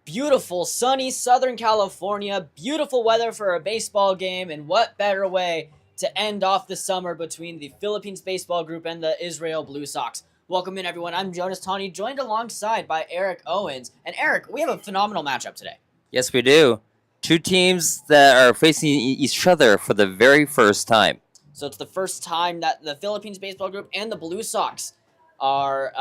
beautiful, sunny Southern California. Beautiful weather for a baseball game, and what better way to end off the summer between the Philippines baseball group and the Israel Blue Sox. Welcome in, everyone. I'm Jonas Tawny, joined alongside by Eric Owens. And Eric, we have a phenomenal matchup today. Yes, we do. Two teams that are facing each other for the very first time. So it's the first time that the Philippines baseball group and the Blue Sox are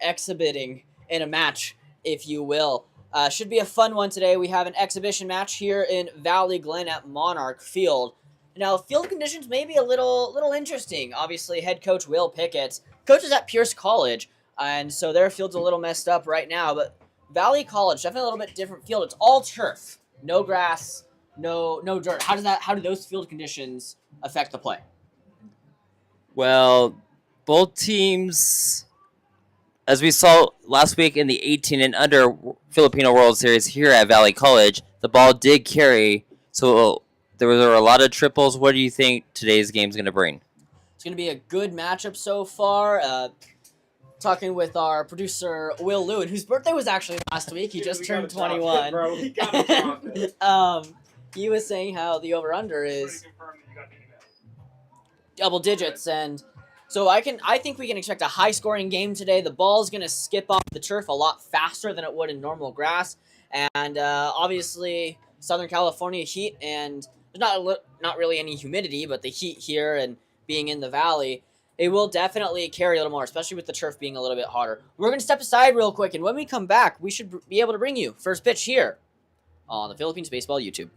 exhibiting in a match, if you will. Should be a fun one today. We have an exhibition match here in Valley Glen at Monarch Field. Now, field conditions may be a little interesting. Obviously, head coach Will Pickett coaches at Pierce College, and so their field's a little messed up right now. But Valley College, definitely a little bit different field. It's all turf, no grass, no dirt. How do those field conditions affect the play? Well, both teams, as we saw last week in the 18 and under Filipino World Series here at Valley College, the ball did carry, so there were a lot of triples. What do you think today's game is going to bring? It's going to be a good matchup so far. Talking with our producer, Will Lewin, whose birthday was actually last week. He just turned 21. Bro, he got He was saying how the over-under is double digits, and so I think we can expect a high-scoring game today. The ball's going to skip off the turf a lot faster than it would in normal grass, and obviously Southern California heat, and there's not really any humidity, but the heat here and being in the valley, it will definitely carry a little more, especially with the turf being a little bit hotter. We're going to step aside real quick, and when we come back, we should be able to bring you first pitch here on the Philippines Baseball YouTube.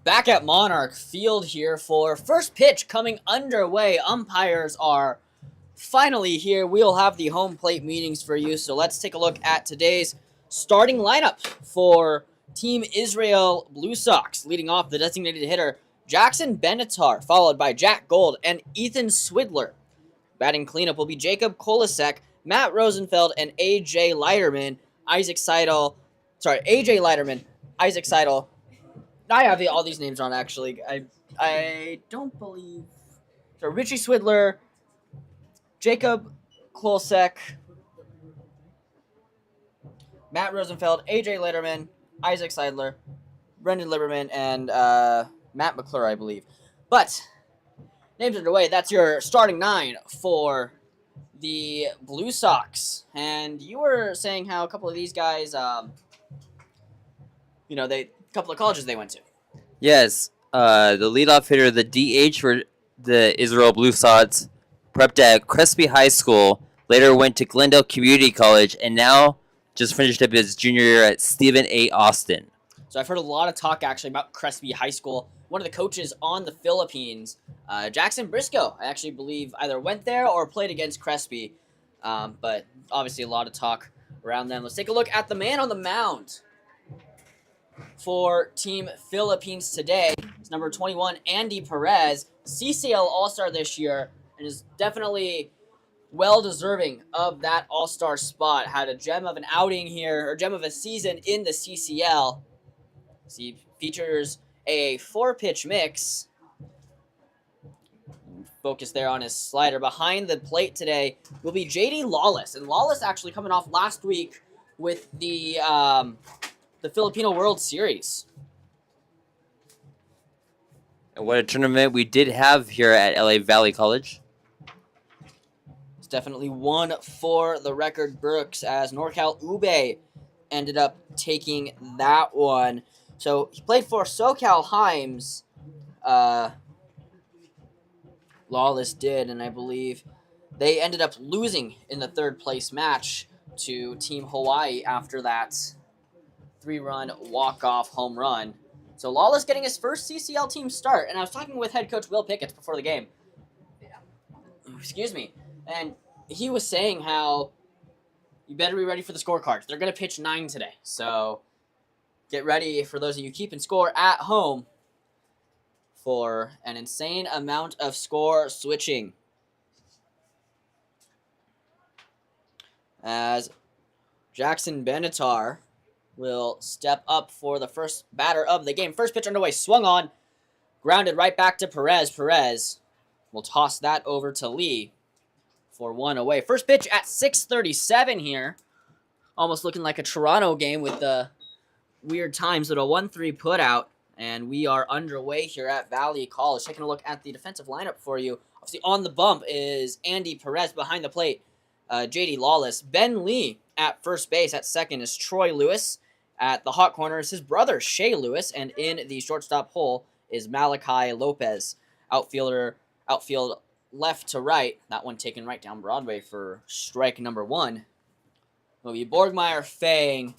Back at Monarch Field here for first pitch coming underway. Umpires are finally here. We'll have the home plate meetings for you. So let's take a look at today's starting lineup for Team Israel Blue Sox. Leading off, the designated hitter, Jackson Benatar, followed by Jack Gold and Ethan Swidler. Batting cleanup will be Jacob Kolasek, Matt Rosenfeld, and AJ Leiterman. AJ Leiterman, Isaac Seidel. I have all these names on, actually. I don't believe... So Richie Swidler, Jacob Kolasek, Matt Rosenfeld, AJ Leiterman, Isaac Seidler, Brendan Lieberman, and Matt McClure, I believe. But, names underway. That's your starting 9 for the Blue Sox. And you were saying how a couple of these guys, a couple of colleges they went to. Yes, the leadoff hitter, the DH for the Israel Blue Sox, prepped at Crespi High School, later went to Glendale Community College, and now just finished up his junior year at Stephen A. Austin. So I've heard a lot of talk, actually, about Crespi High School. One of the coaches on the Philippines, Jackson Briscoe, I actually believe either went there or played against Crespi. But obviously a lot of talk around them. Let's take a look at the man on the mound for Team Philippines today. It's number 21, Andy Perez, CCL All-Star this year, and is definitely well-deserving of that All-Star spot. Had a gem of an outing here, or gem of a season in the CCL. He features a 4-pitch mix. Focus there on his slider. Behind the plate today will be J.D. Lawless, and Lawless actually coming off last week with the Filipino World Series. And what a tournament we did have here at LA Valley College. It's definitely one for the record books, as NorCal Ube ended up taking that one. So he played for SoCal Himes. Lawless did, and I believe they ended up losing in the third place match to Team Hawaii after that 3-run walk-off home run. So Lawless getting his first CCL team start, and I was talking with head coach Will Pickett before the game. Excuse me. And he was saying how you better be ready for the scorecards. They're going to pitch 9 today, so get ready for those of you keeping score at home for an insane amount of score switching. As Jackson Benatar will step up for the first batter of the game. First pitch underway, swung on, grounded right back to Perez. Perez will toss that over to Lee for 1 away. First pitch at 6:37 here. Almost looking like a Toronto game with the weird times with a 1-3 put out. And we are underway here at Valley College. Taking a look at the defensive lineup for you. Obviously on the bump is Andy Perez. Behind the plate, J.D. Lawless. Ben Lee at first base. At second is Troy Lewis. At the hot corner is his brother, Shea Lewis. And in the shortstop hole is Malachi Lopez. Outfield left to right. That one taken right down Broadway for strike number 1. Will be Borgmeyer, Fang,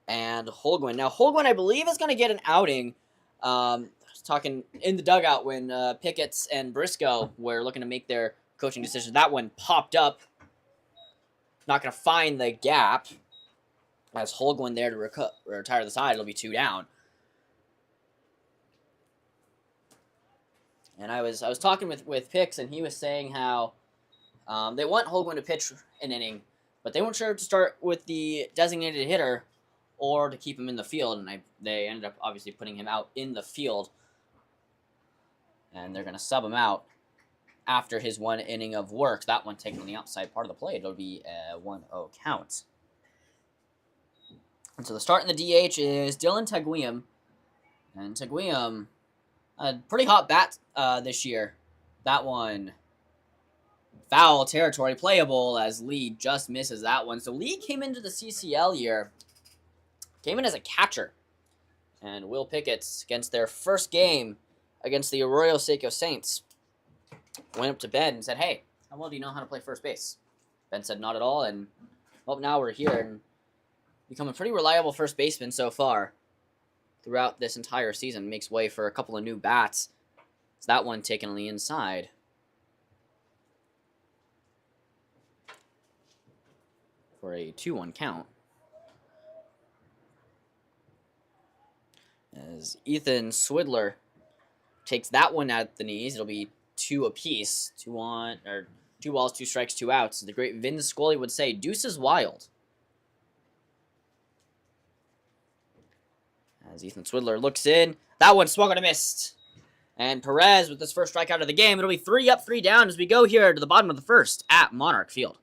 and Holguin. Now, Holguin, I believe, is going to get an outing. I was talking in the dugout when Pickett and Briscoe were looking to make their coaching decision. That one popped up. Not going to find the gap. As Holguin there to retire the side, it'll be 2 down. And I was talking with Pix, and he was saying how they want Holguin to pitch an inning, but they weren't sure to start with the designated hitter or to keep him in the field, and they ended up obviously putting him out in the field, and they're going to sub him out after his 1 inning of work. That one taken on the outside part of the plate. It'll be a 1-0 count. And so the start in the DH is Dylan Taguiam, and Taguiam, a pretty hot bat this year. That one, foul territory, playable, as Lee just misses that one. So Lee came into the CCL year, came in as a catcher. And Will Pickett, against their first game against the Arroyo Seco Saints, went up to Ben and said, "Hey, how well do you know how to play first base?" Ben said, "Not at all." And, well, now we're here and become a pretty reliable first baseman so far. throughout this entire season. Makes way for a couple of new bats. It's that one taken on the inside. For a 2-1 count. As Ethan Swidler takes that one at the knees, it'll be 2 apiece. 2 balls, 2 strikes, 2 outs. The great Vin Scully would say, deuces wild. As Ethan Swidler looks in, that one swung on a missed. And Perez with his first strikeout of the game. It'll be 3 up, 3 down as we go here to the bottom of the first at Monarch Field.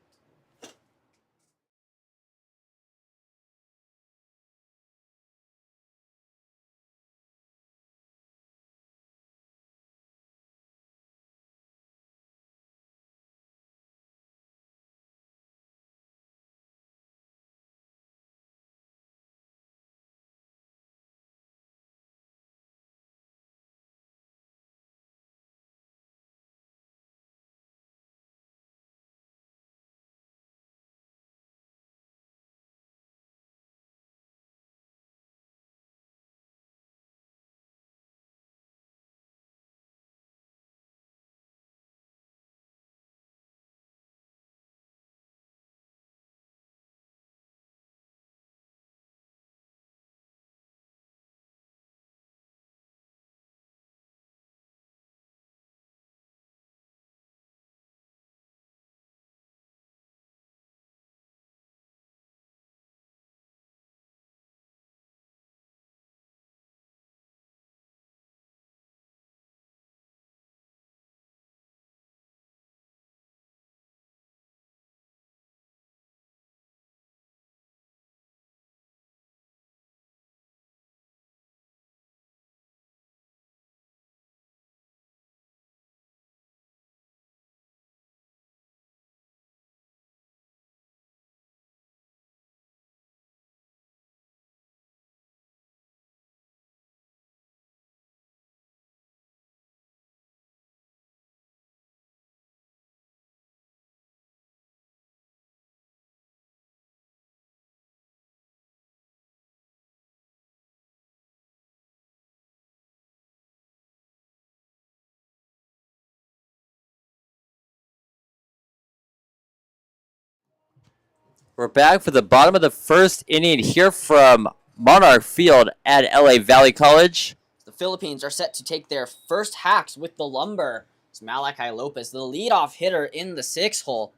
We're back for the bottom of the first inning here from Monarch Field at LA Valley College. The Philippines are set to take their first hacks with the lumber. It's Malachi Lopez, the leadoff hitter in the 6 hole.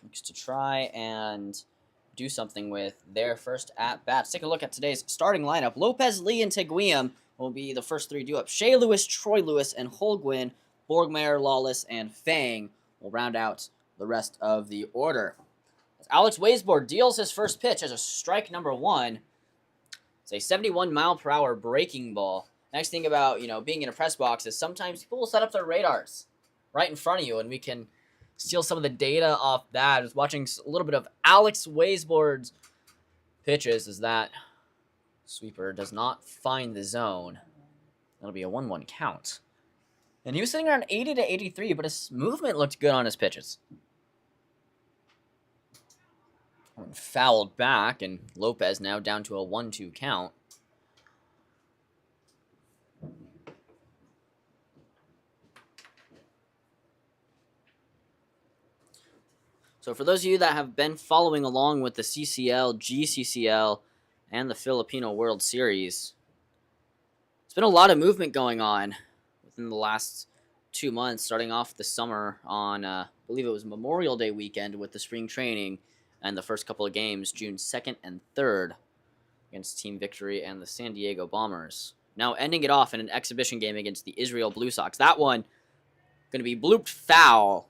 Looks to try and do something with their first at-bat. Let's take a look at today's starting lineup. Lopez, Lee, and Teguiam will be the first 3 due-ups. Shea Lewis, Troy Lewis, and Holguin. Borgmeyer, Lawless, and Fang will round out the rest of the order. Alex Weisbord deals his first pitch as a strike number 1. It's a 71-mile-per-hour breaking ball. Nice thing about, being in a press box is sometimes people will set up their radars right in front of you, and we can steal some of the data off that. I was watching a little bit of Alex Weisbord's pitches as that sweeper does not find the zone. That'll be a 1-1 count. And he was sitting around 80 to 83, but his movement looked good on his pitches. Fouled back, and Lopez now down to a 1-2 count. So for those of you that have been following along with the CCL, GCCL, and the Filipino World Series, there's been a lot of movement going on within the last 2 months, starting off the summer on, I believe it was Memorial Day weekend with the spring training, and the first couple of games, June 2nd and 3rd, against Team Victory and the San Diego Bombers. Now ending it off in an exhibition game against the Israel Blue Sox. That one going to be blooped foul.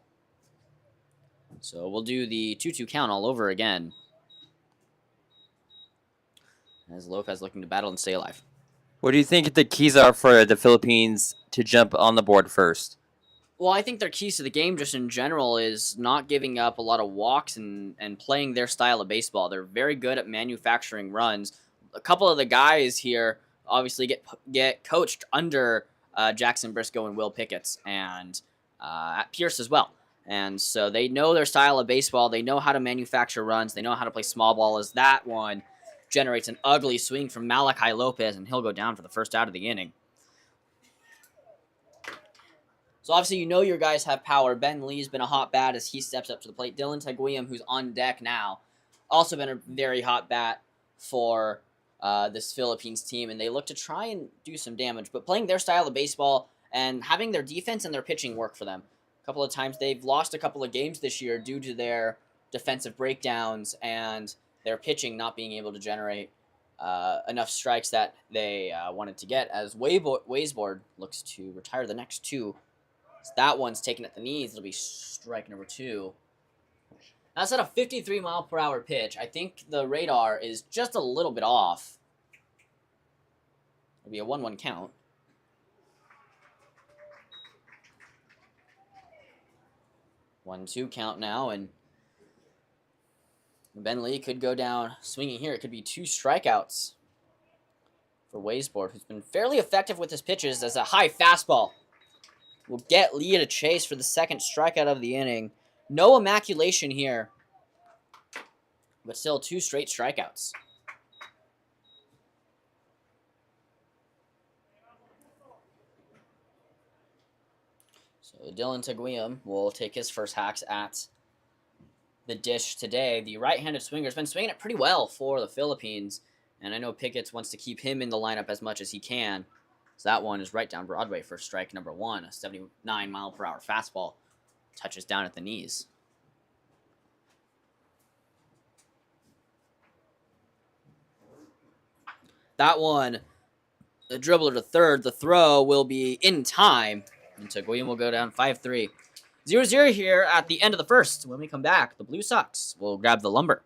So we'll do the 2-2 count all over again. As Lopez looking to battle and stay alive. What do you think the keys are for the Philippines to jump on the board first? Well, I think their keys to the game just in general is not giving up a lot of walks and playing their style of baseball. They're very good at manufacturing runs. A couple of the guys here obviously get coached under Jackson Briscoe and Will Pickett's and at Pierce as well. And so they know their style of baseball. They know how to manufacture runs. They know how to play small ball as that one generates an ugly swing from Malachi Lopez, and he'll go down for the first out of the inning. So obviously you know your guys have power. Ben Lee's been a hot bat as he steps up to the plate. Dylan Taguiam, who's on deck now, also been a very hot bat for this Philippines team, and they look to try and do some damage. But playing their style of baseball and having their defense and their pitching work for them. A couple of times they've lost a couple of games this year due to their defensive breakdowns and their pitching not being able to generate enough strikes that they wanted to get, as Waysboard looks to retire the next two. So that one's taken at the knees. It'll be strike number 2. That's at a 53-mile-per-hour pitch. I think the radar is just a little bit off. It'll be a 1-1 count. One-two count now, and Ben Lee could go down swinging here. It could be 2 strikeouts for Waysboard, who's been fairly effective with his pitches, as a high fastball will get Lee to chase for the second strikeout of the inning. No immaculation here, but still 2 straight strikeouts. So Dylan Taguiam will take his first hacks at the dish today. The right-handed swinger has been swinging it pretty well for the Philippines, and I know Pickett wants to keep him in the lineup as much as he can. So that one is right down Broadway for strike number 1. A 79-mile-per-hour fastball touches down at the knees. That one, the dribbler to third. The throw will be in time, and Taguiam will go down 5-3. 0-0 here at the end of the first. When we come back, the Blue Sox will grab the lumber.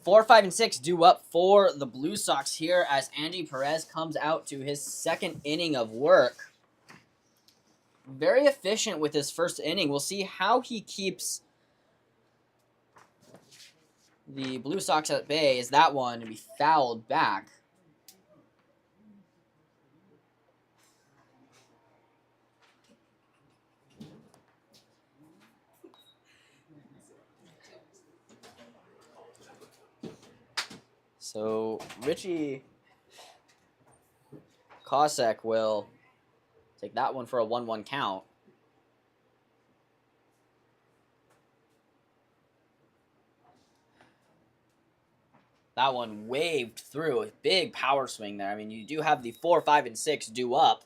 Four, 5, and 6 due up for the Blue Sox here as Andy Perez comes out to his second inning of work. Very efficient with his first inning. We'll see how he keeps the Blue Sox at bay, as that one to be fouled back. So Richie Kosek will take that one for a 1-1 count. That one waved through. A big power swing there. I mean, you do have the 4, 5, and 6 due up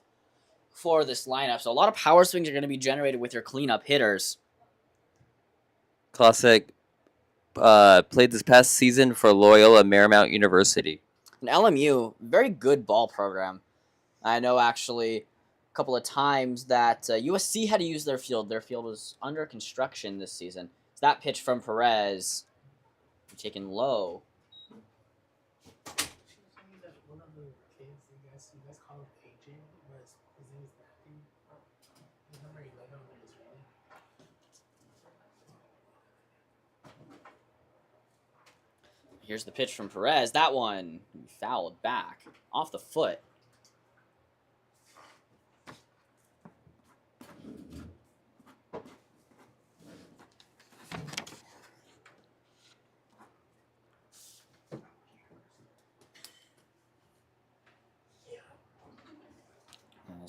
for this lineup. So a lot of power swings are going to be generated with your cleanup hitters. Classic played this past season for Loyola Marymount University. An LMU, very good ball program. I know actually a couple of times that USC had to use their field. Their field was under construction this season. So that pitch from Perez, taken low. Here's the pitch from Perez. That one fouled back off the foot.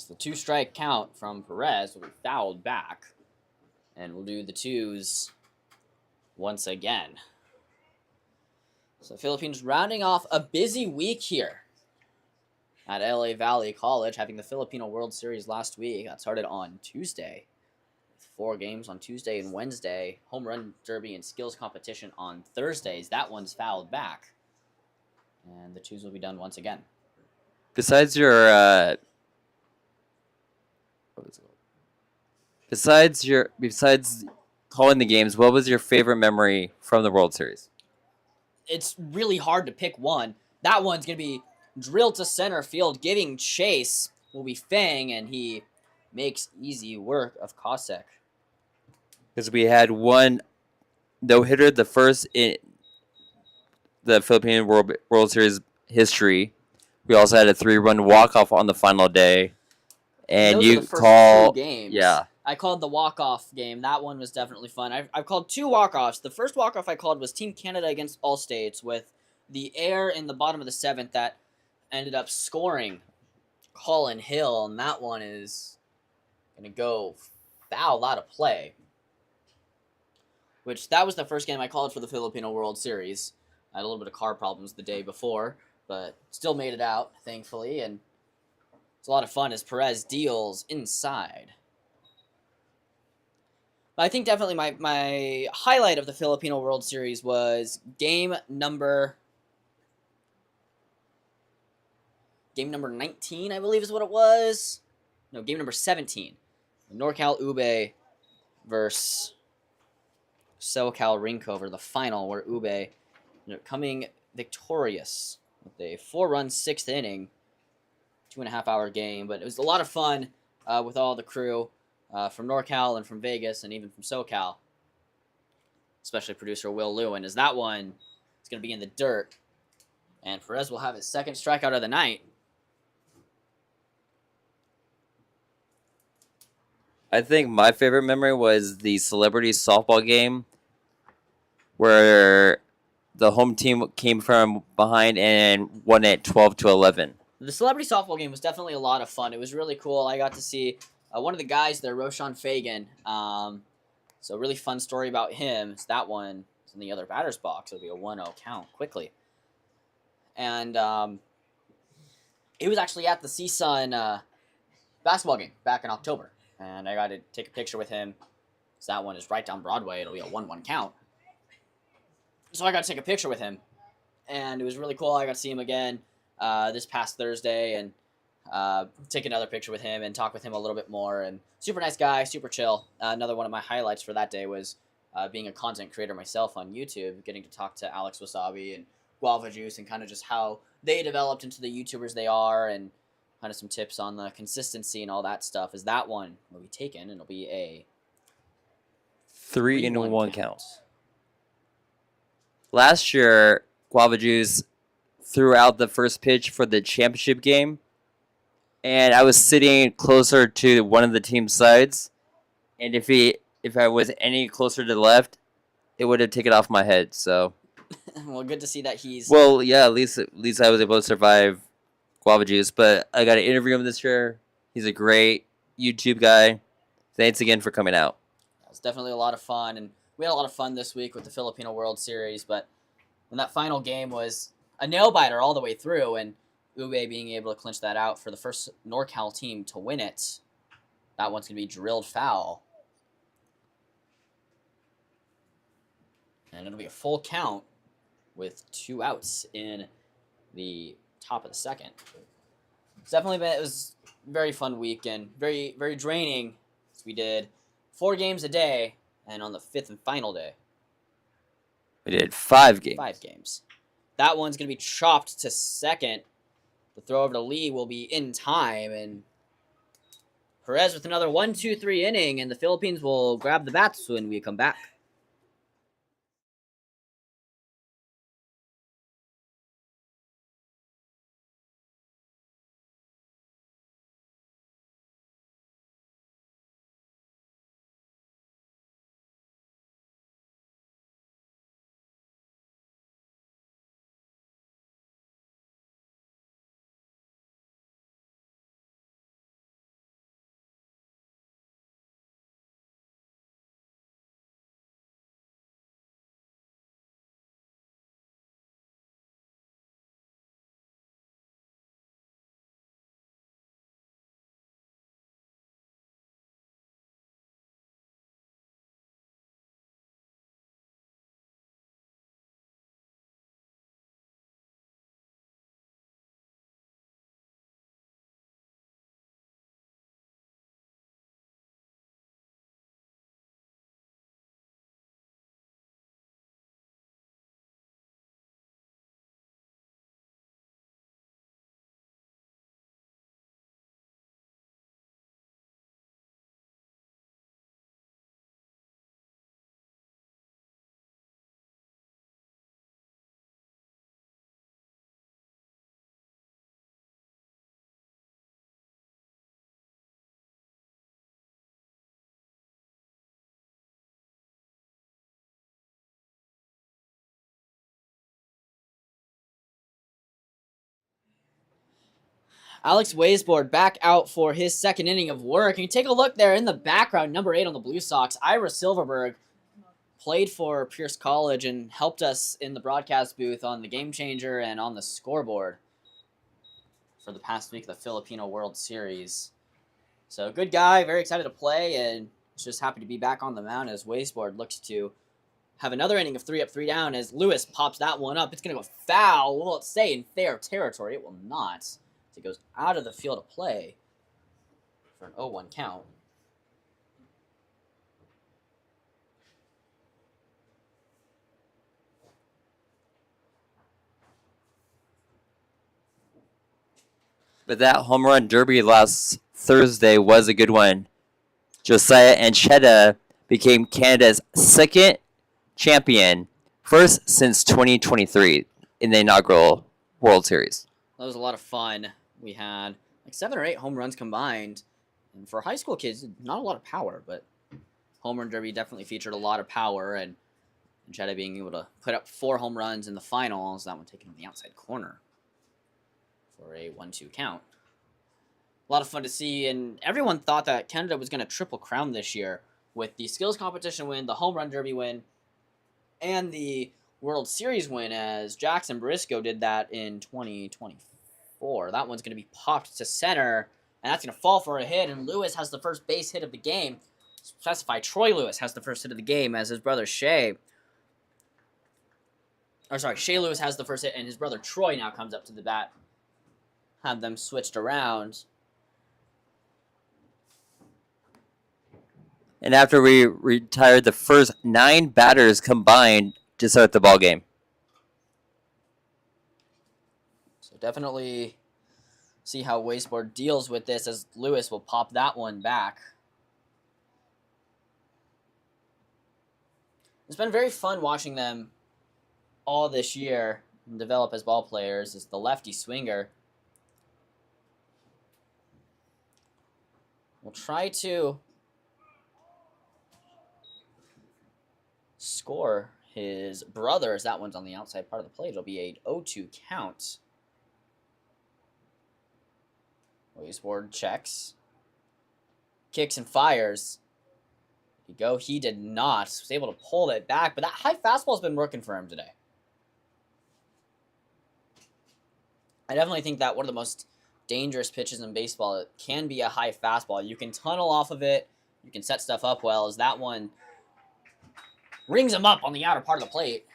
So 2-strike count from Perez will be fouled back. And we'll do the twos once again. So Philippines rounding off a busy week here at LA Valley College, having the Filipino World Series last week. Got started on Tuesday. 4 games on Tuesday and Wednesday. Home run derby and skills competition on Thursdays. That one's fouled back. And the twos will be done once again. Besides your besides calling the games, what was your favorite memory from the World Series? It's really hard to pick one. That one's going to be drilled to center field. Giving chase will be Fang, and he makes easy work of Kosek. Because we had one no-hitter, the first in the Philippine World Series history. We also had a 3-run walk-off on the final day. And those you are the first call 2 games. Yeah. I called the walk-off game. That one was definitely fun. I've called 2 walk-offs. The first walk-off I called was Team Canada against All States with the air in the bottom of the 7th that ended up scoring Colin Hill, and that one is going to go foul out of play. Which, that was the first game I called for the Filipino World Series. I had a little bit of car problems the day before, but still made it out, thankfully, and it's a lot of fun as Perez deals inside. But I think definitely my highlight of the Filipino World Series was game number 19, I believe is what it was. No, game number 17. NorCal Ube versus SoCal Rincover, the final, where Ube ended up coming victorious with a 4-run 6th inning, 2.5-hour game. But it was a lot of fun with all the crew from NorCal and from Vegas and even from SoCal, especially producer Will Lewin, as that one is going to be in the dirt. And Perez will have his 2nd strikeout of the night. I think my favorite memory was the celebrity softball game where the home team came from behind and won it 12-11. The celebrity softball game was definitely a lot of fun. It was really cool. I got to see one of the guys there, Roshan Fagan. So really fun story about him. So that one is in the other batter's box. It'll be a 1-0 count quickly. And he was actually at the CSUN basketball game back in October. And I got to take a picture with him. So that one is right down Broadway. It'll be a 1-1 count. So I got to take a picture with him. And it was really cool. I got to see him again this past Thursday and take another picture with him and talk with him a little bit more. And super nice guy, super chill. Another one of my highlights for that day was being a content creator myself on YouTube, getting to talk to Alex Wasabi and Guava Juice and kind of just how they developed into the YouTubers they are and kind of some tips on the consistency and all that stuff. Is that one will be taken and it'll be a 3-1 count. Last year, Guava Juice threw out the first pitch for the championship game, and I was sitting closer to one of the team's sides, and if I was any closer to the left, it would have taken off my head. So, well, good to see that he's at least I was able to survive Guava Juice. But I got to interview him this year. He's a great YouTube guy. Thanks again for coming out. It was definitely a lot of fun, and we had a lot of fun this week with the Filipino World Series. But when that final game was a nail biter all the way through, and Ube being able to clinch that out for the first NorCal team to win it, that one's gonna be drilled foul, and it'll be a full count with 2 outs in the top of the 2nd. It was a very fun week and very, very draining. So we did 4 games a day, and on the 5th and final day, We did 5 games. 5 games. That one's going to be chopped to 2nd. The throw over to Lee will be in time, and Perez with another 1-2-3 inning, and the Philippines will grab the bats when we come back. Alex Weisbord back out for his second inning of work. And you take a look there in the background, number 8 on the Blue Sox, Ira Silverberg, played for Pierce College and helped us in the broadcast booth on the Game Changer and on the scoreboard for the past week of the Filipino World Series. So good guy, very excited to play, and just happy to be back on the mound as Weisbord looks to have another inning of 3 up, 3 down as Lewis pops that one up. It's going to go foul. Will it stay in fair territory? It will not. So it goes out of the field of play for an 0-1 count. But that home run derby last Thursday was a good one. Josiah Ancheta became Canada's second champion, first since 2023 in the inaugural World Series. That was a lot of fun. We had like 7 or 8 home runs combined. And for high school kids, not a lot of power, but home run derby definitely featured a lot of power. And Ancheta being able to put up 4 home runs in the finals, that one taken to the outside corner for a 1-2 count. A lot of fun to see, and everyone thought that Canada was going to triple crown this year with the skills competition win, the home run derby win, and the World Series win, as Jackson Briscoe did that in 2024. That one's going to be popped to center, and that's going to fall for a hit, and Lewis has the first base hit of the game. Specify Troy Lewis has the first hit of the game, as his brother Shea Lewis has the first hit, and his brother Troy now comes up to the bat. Have them switched around. And after we retired the first 9 batters combined to start the ball game. So definitely see how Weisbord deals with this, as Lewis will pop that one back. It's been very fun watching them all this year and develop as ball players. As the lefty swinger will try to score his brother, as that one's on the outside part of the plate. It'll be a 0-2 count. Weisbord checks, kicks and fires. There you go. He did not. Was able to pull it back, but that high fastball's been working for him today. I definitely think that one of the most dangerous pitches in baseball, it can be a high fastball. You can tunnel off of it. You can set stuff up well, as that one rings him up on the outer part of the plate.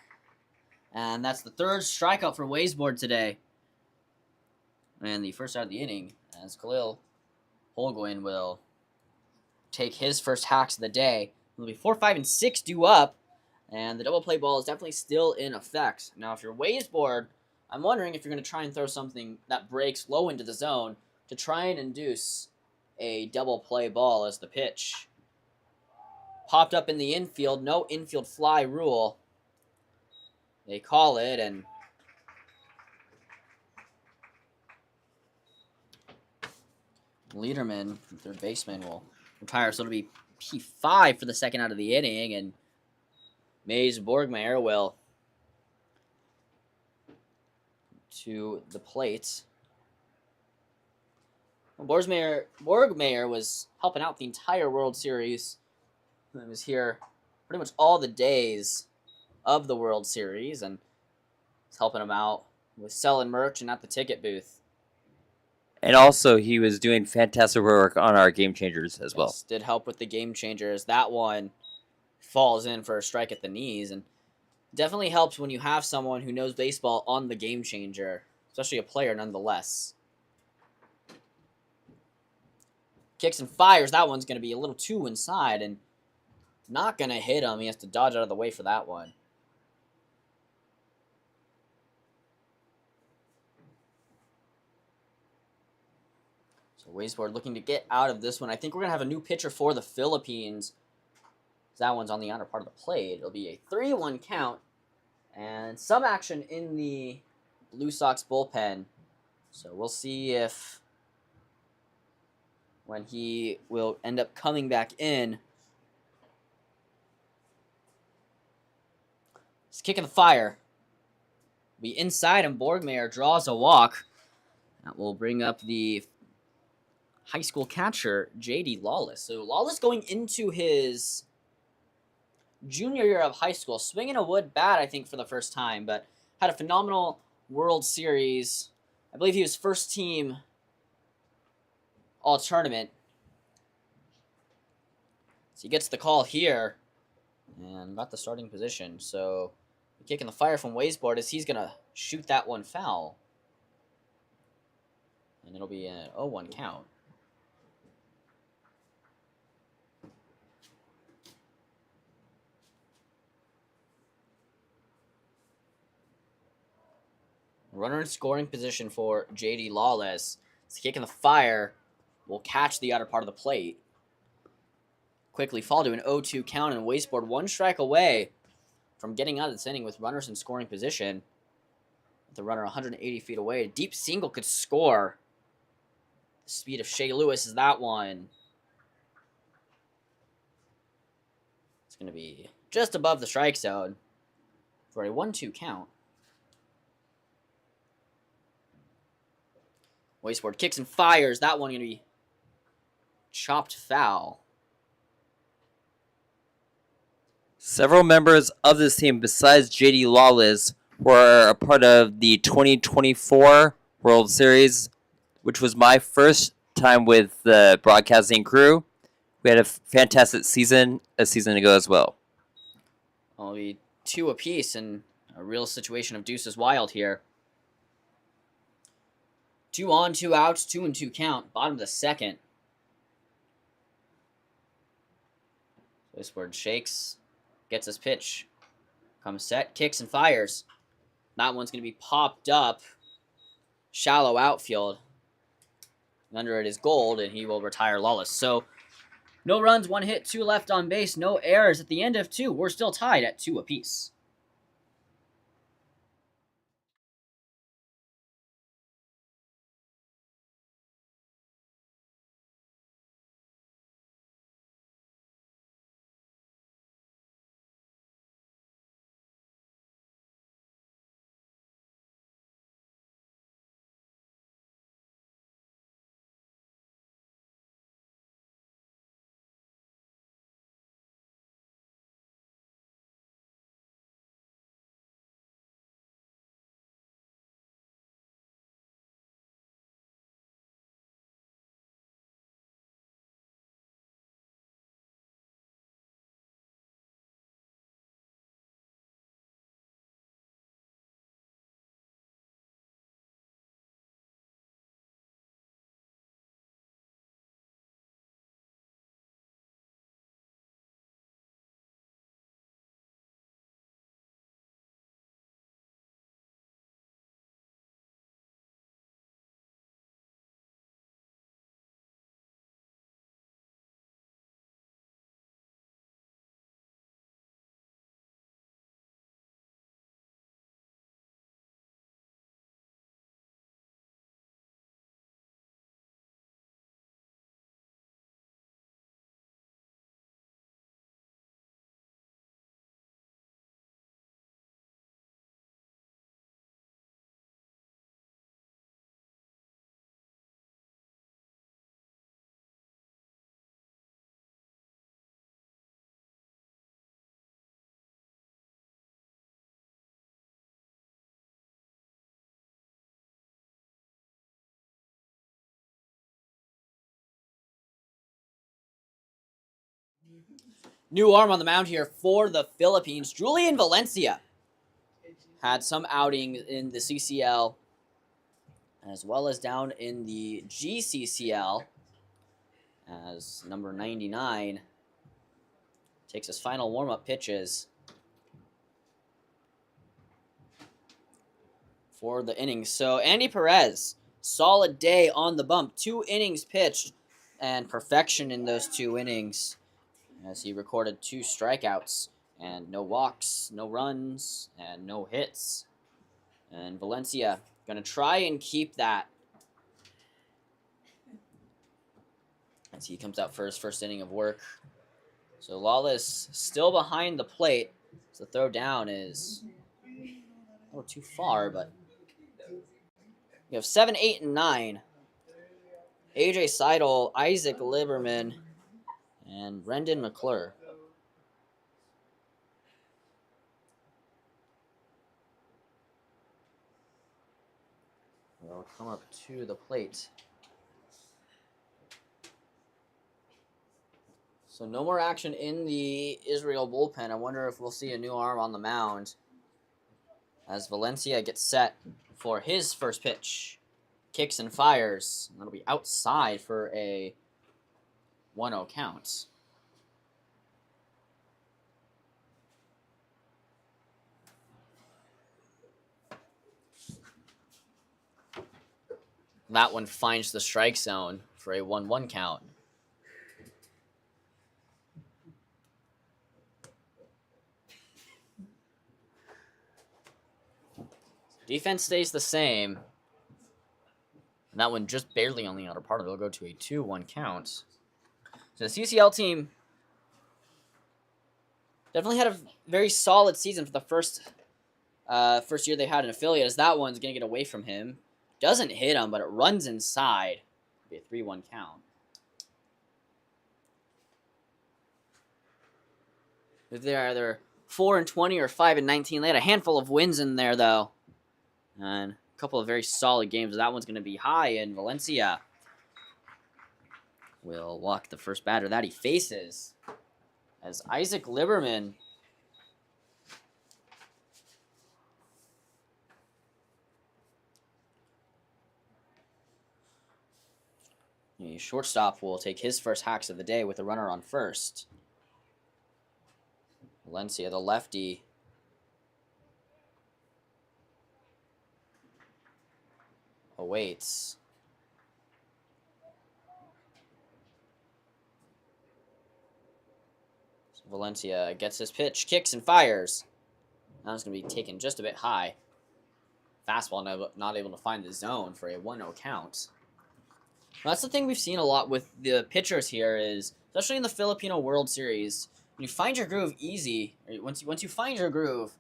And that's the 3rd strikeout for Weisbord today. And the first out of the inning, as Khalil Holguin will take his first hacks of the day. It'll be 4, 5, and 6 due up. And the double play ball is definitely still in effect. Now, if you're Weisbord, I'm wondering if you're going to try and throw something that breaks low into the zone to try and induce a double play ball as the pitch popped up in the infield. No infield fly rule. They call it, and Lederman, third baseman, will retire. So it'll be P5 for the second out of the inning, and Mays Borgmeyer will to the plate. Well, Borgmeyer was helping out the entire World Series. He was here pretty much all the days of the World Series, and was helping him out with selling merch and at the ticket booth. And also, he was doing fantastic work on our Game Changers as well. Did help with the Game Changers. That one falls in for a strike at the knees, and definitely helps when you have someone who knows baseball on the Game Changer, especially a player nonetheless. Kicks and fires. That one's going to be a little too inside and not going to hit him. He has to dodge out of the way for that one. So Weisbord looking to get out of this one. I think we're going to have a new pitcher for the Philippines. That one's on the outer part of the plate. It'll be a 3-1 count. And some action in the Blue Sox bullpen. So we'll see if when he will end up coming back in. He's kicking the fire. Be inside, and Borgmeyer draws a walk. That will bring up the high school catcher, J.D. Lawless. So Lawless going into his junior year of high school, swinging a wood bat, I think, for the first time, but had a phenomenal World Series. I believe he was first team all-tournament. So he gets the call here and got the starting position. So kicking the fire from Waseboard as he's going to shoot that one foul. And it'll be an 0-1 count. Runner in scoring position for J.D. Lawless. He's kicking the fire. Will catch the outer part of the plate. Quickly fall to an 0-2 count and Waseboard 1 strike away from getting out of this inning with runners in scoring position. With the runner 180 feet away. A deep single could score. The speed of Shea Lewis is that one. It's going to be just above the strike zone for a 1-2 count. Waseboard kicks and fires. That one going to be chopped foul. Several members of this team besides J.D. Lawless were a part of the 2024 World Series, which was my first time with the broadcasting crew. We had a fantastic season a season ago as well. It'll be 2 apiece in a real situation of deuces wild here. 2 on, 2 outs, 2-2 count. Bottom of the second. Waseboard shakes, gets his pitch. Comes set, kicks and fires. That one's going to be popped up. Shallow outfield. Under it is Gold, and he will retire Lawless. So, no runs, 1 hit, 2 left on base, no errors. At the end of 2, we're still tied at 2 apiece. New arm on the mound here for the Philippines. Julian Valencia had some outing in the CCL as well as down in the GCCL as number 99 takes his final warm-up pitches for the innings. So Andy Perez, solid day on the bump. 2 innings pitched and perfection in those 2 innings as he recorded 2 strikeouts and no walks, no runs, and no hits. And Valencia going to try and keep that as he comes out for his first inning of work. So Lawless still behind the plate. So the throw down is a little too far, but We have 7, 8, and 9. AJ Seidel, Isaac Liberman, and Brendan McClure. Will come up to the plate. So no more action in the Israel bullpen. I wonder if we'll see a new arm on the mound as Valencia gets set for his first pitch. Kicks and fires. That'll be outside for a 1-0 count. That one finds the strike zone for a 1-1 count. Defense stays the same. And that one just barely on the outer part of it. It'll go to a 2-1 count. So the CCL team definitely had a very solid season for the first year they had an affiliate, as that one's going to get away from him. Doesn't hit him, but it runs inside. It'll be a 3-1 count. If they're either 4-20 or 5-19, they had a handful of wins in there, though. And a couple of very solid games. That one's going to be high in Valencia. Will walk the first batter that he faces as Isaac Liberman. The shortstop will take his first hacks of the day with a runner on first. Valencia, the lefty, awaits. So Valencia gets his pitch, kicks and fires. Now it's going to be taken just a bit high. Fastball not able to find the zone for a 1-0 count. Well, that's the thing we've seen a lot with the pitchers here is, especially in the Filipino World Series, when you find your groove easy, or once you find your groove,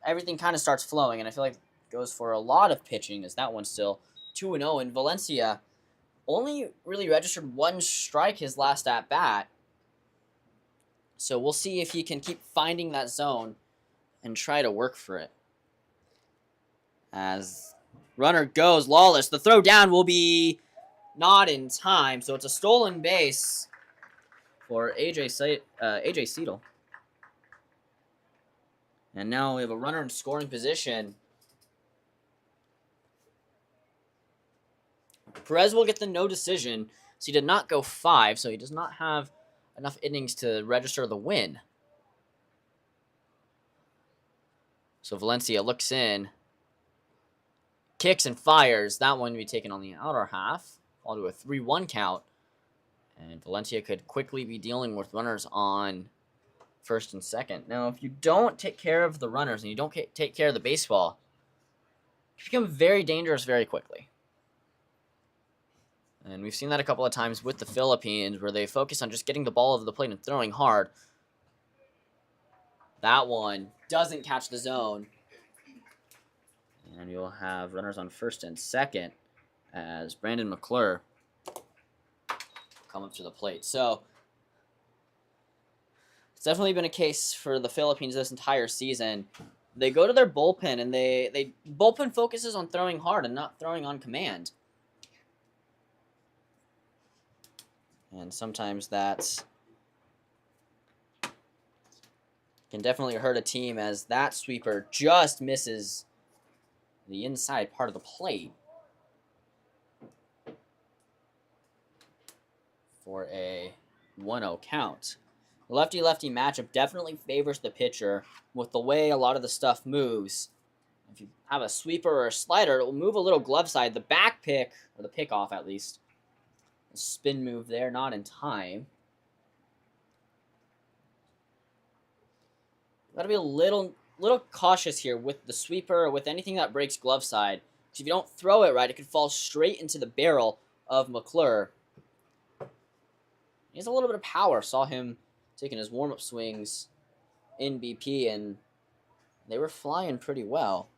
everything kind of starts flowing, and I feel like it goes for a lot of pitching, as that one's still 2-0, and Valencia only really registered 1 strike his last at-bat, so we'll see if he can keep finding that zone and try to work for it. As runner goes, Lawless, the throw down will be not in time, so it's a stolen base for AJ Seidel. And now we have a runner in scoring position. Perez will get the no decision, so he did not go 5, so he does not have enough innings to register the win. So Valencia looks in, kicks and fires. That one will be taken on the outer half. I'll do a 3-1 count. And Valencia could quickly be dealing with runners on first and second. Now, if you don't take care of the runners and you don't take care of the baseball, you become very dangerous very quickly. And we've seen that a couple of times with the Philippines, where they focus on just getting the ball over the plate and throwing hard. That one doesn't catch the zone. And you'll have runners on first and second as Brandon McClure come up to the plate. So it's definitely been a case for the Philippines this entire season. They go to their bullpen, and they bullpen focuses on throwing hard and not throwing on command. And sometimes that can definitely hurt a team, as that sweeper just misses the inside part of the plate for a 1-0 count. The lefty-lefty matchup definitely favors the pitcher with the way a lot of the stuff moves. If you have a sweeper or a slider, it will move a little glove side. The back pick, or the pick off at least, a spin move there, not in time. Got to be a little cautious here with the sweeper or with anything that breaks glove side. Because if you don't throw it right, it could fall straight into the barrel of McClure. He has a little bit of power. Saw him taking his warm-up swings in BP, and they were flying pretty well.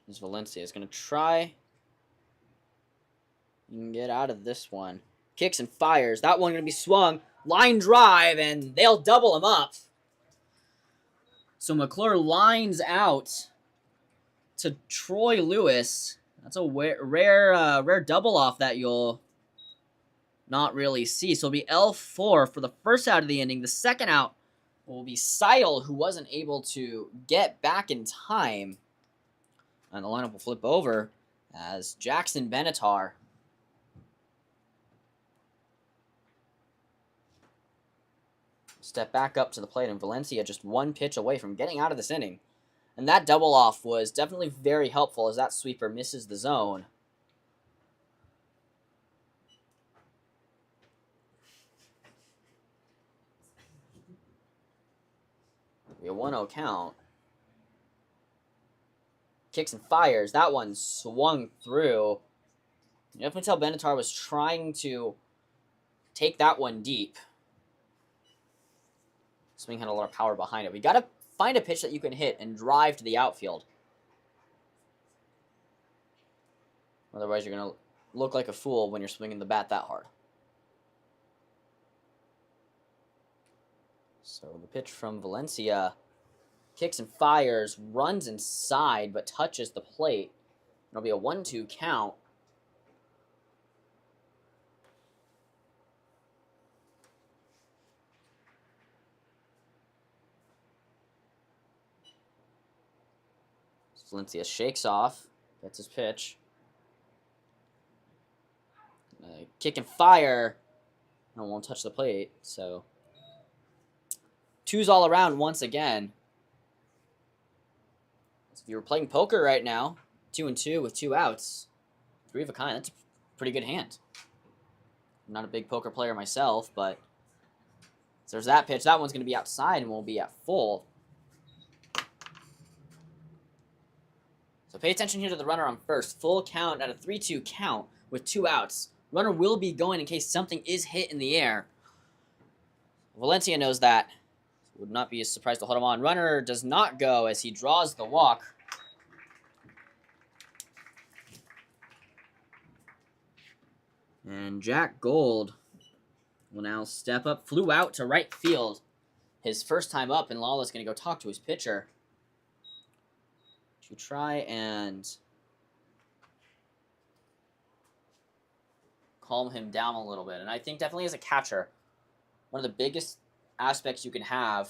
As Valencia is going to try and get out of this one. Kicks and fires. That one going to be swung. Line drive, and they'll double him up. So McClure lines out to Troy Lewis. That's a rare double off that you'll not really see. So it'll be L4 for the first out of the inning. The second out will be Seidel, who wasn't able to get back in time. And the lineup will flip over as Jackson Benatar step back up to the plate, and Valencia just one pitch away from getting out of this inning. And that double off was definitely very helpful as that sweeper misses the zone. A 1-0 count. Kicks and fires. That one swung through. You definitely tell Benatar was trying to take that one deep. Swing had a lot of power behind it. We got to find a pitch that you can hit and drive to the outfield. Otherwise, you're going to look like a fool when you're swinging the bat that hard. So the pitch from Valencia kicks and fires, runs inside, but touches the plate. It'll be a 1-2 count. Valencia shakes off, gets his pitch. Kick and fire. No, won't touch the plate, so 2s all around once again. So if you were playing poker right now, 2-2 with 2 outs, 3 of a kind, that's a pretty good hand. I'm not a big poker player myself, but so there's that pitch. That one's going to be outside and will be at full. So pay attention here to the runner on first. Full count at a 3-2 count with 2 outs. Runner will be going in case something is hit in the air. Valencia knows that. Would not be surprised to hold him on. Runner does not go as he draws the walk. And Jack Gold will now step up. Flew out to right field. His first time up, and Lawless going to go talk to his pitcher to try and calm him down a little bit. And I think definitely as a catcher, one of the biggest aspects you can have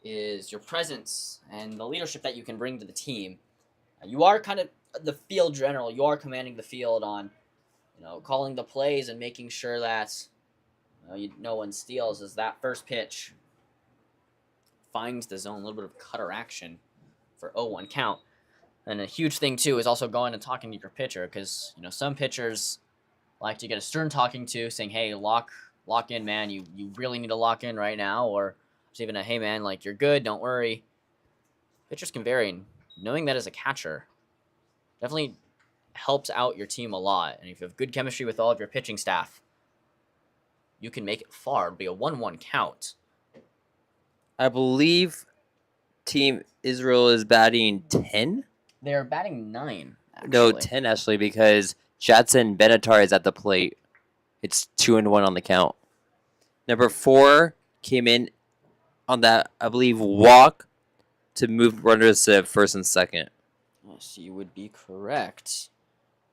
is your presence and the leadership that you can bring to the team. You are kind of the field general. You are commanding the field on, calling the plays and making sure that no one steals as that first pitch finds the zone. A little bit of cutter action for 0-1 count. And a huge thing, too, is also going and talking to your pitcher because, some pitchers like to get a stern talking to saying, hey, lock in, man. You really need to lock in right now. Or just even a, hey, man, you're good. Don't worry. Pitchers can vary. And knowing that as a catcher definitely helps out your team a lot. And if you have good chemistry with all of your pitching staff, you can make it far. It'll be a 1-1 count. I believe Team Israel is batting 10? They're batting 9, actually. No, 10 actually, because Jackson Benatar is at the plate. It's 2-1 on the count. Number 4 came in on that, I believe, walk to move runners to first and second. Yes, you would be correct.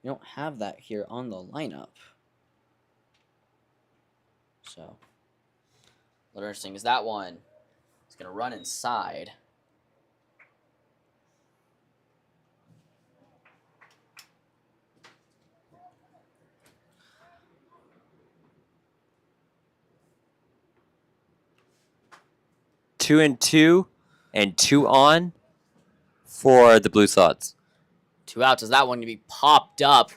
You don't have that here on the lineup. So, a little interesting is that one is going to run inside. Two and 2 and 2 on for the Blue Sox. 2 outs. Is that one going to be popped up?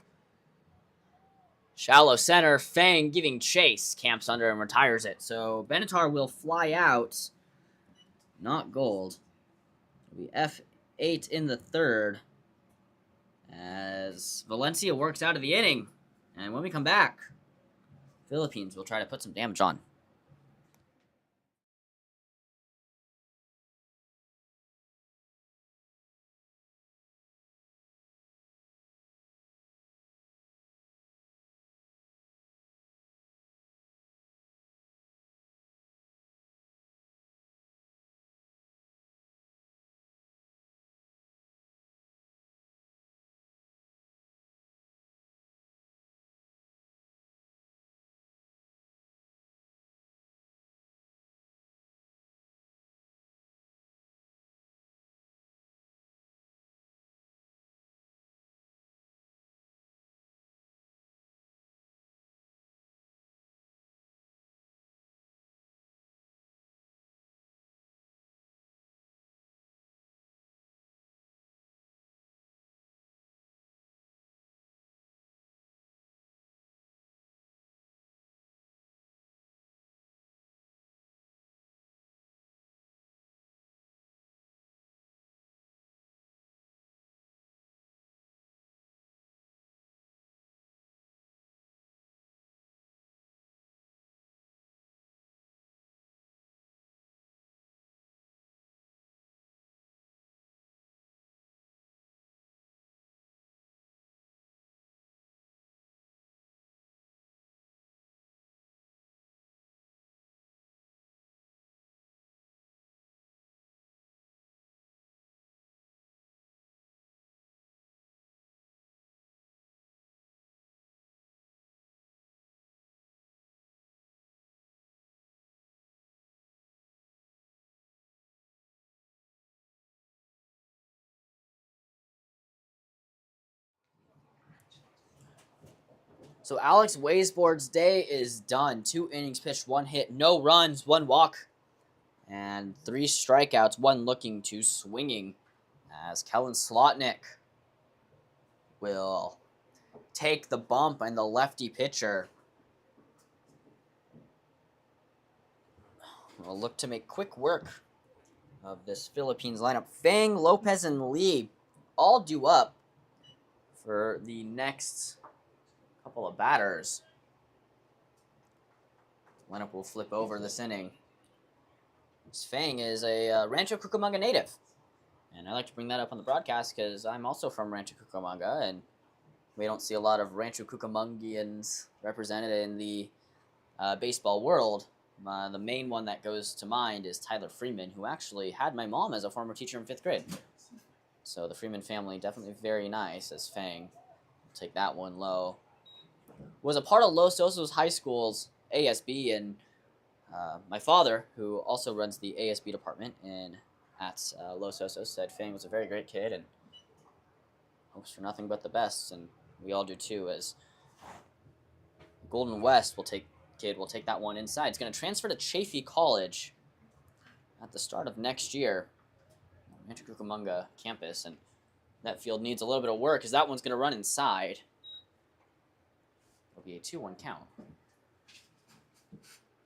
Shallow center. Fang giving chase. Camps under and retires it. So Benatar will fly out. Not Gold. It'll be F8 in the third as Valencia works out of the inning. And when we come back, Philippines will try to put some damage on. So Alex Weisboard's day is done. 2 innings pitched, 1 hit, no runs, 1 walk, and 3 strikeouts, 1 looking, 2 swinging, as Kellen Slotnick will take the bump, and the lefty pitcher will look to make quick work of this Philippines lineup. Fang, Lopez, and Lee all due up for the next couple of batters. Lineup will flip over this inning. Fang is a Rancho Cucamonga native. And I like to bring that up on the broadcast because I'm also from Rancho Cucamonga, and we don't see a lot of Rancho Cucamongians represented in the baseball world. The main one that goes to mind is Tyler Freeman, who actually had my mom as a former teacher in 5th grade. So the Freeman family definitely very nice, as Fang will take that one low. Was a part of Los Osos High School's ASB, and my father, who also runs the ASB department at Los Osos, said Fang was a very great kid and hopes for nothing but the best, and we all do too, as Golden West will take that one inside. It's going to transfer to Chaffey College at the start of next year, Rancho Cucamonga campus, and that field needs a little bit of work as that one's going to run inside. It'll be a 2-1 count.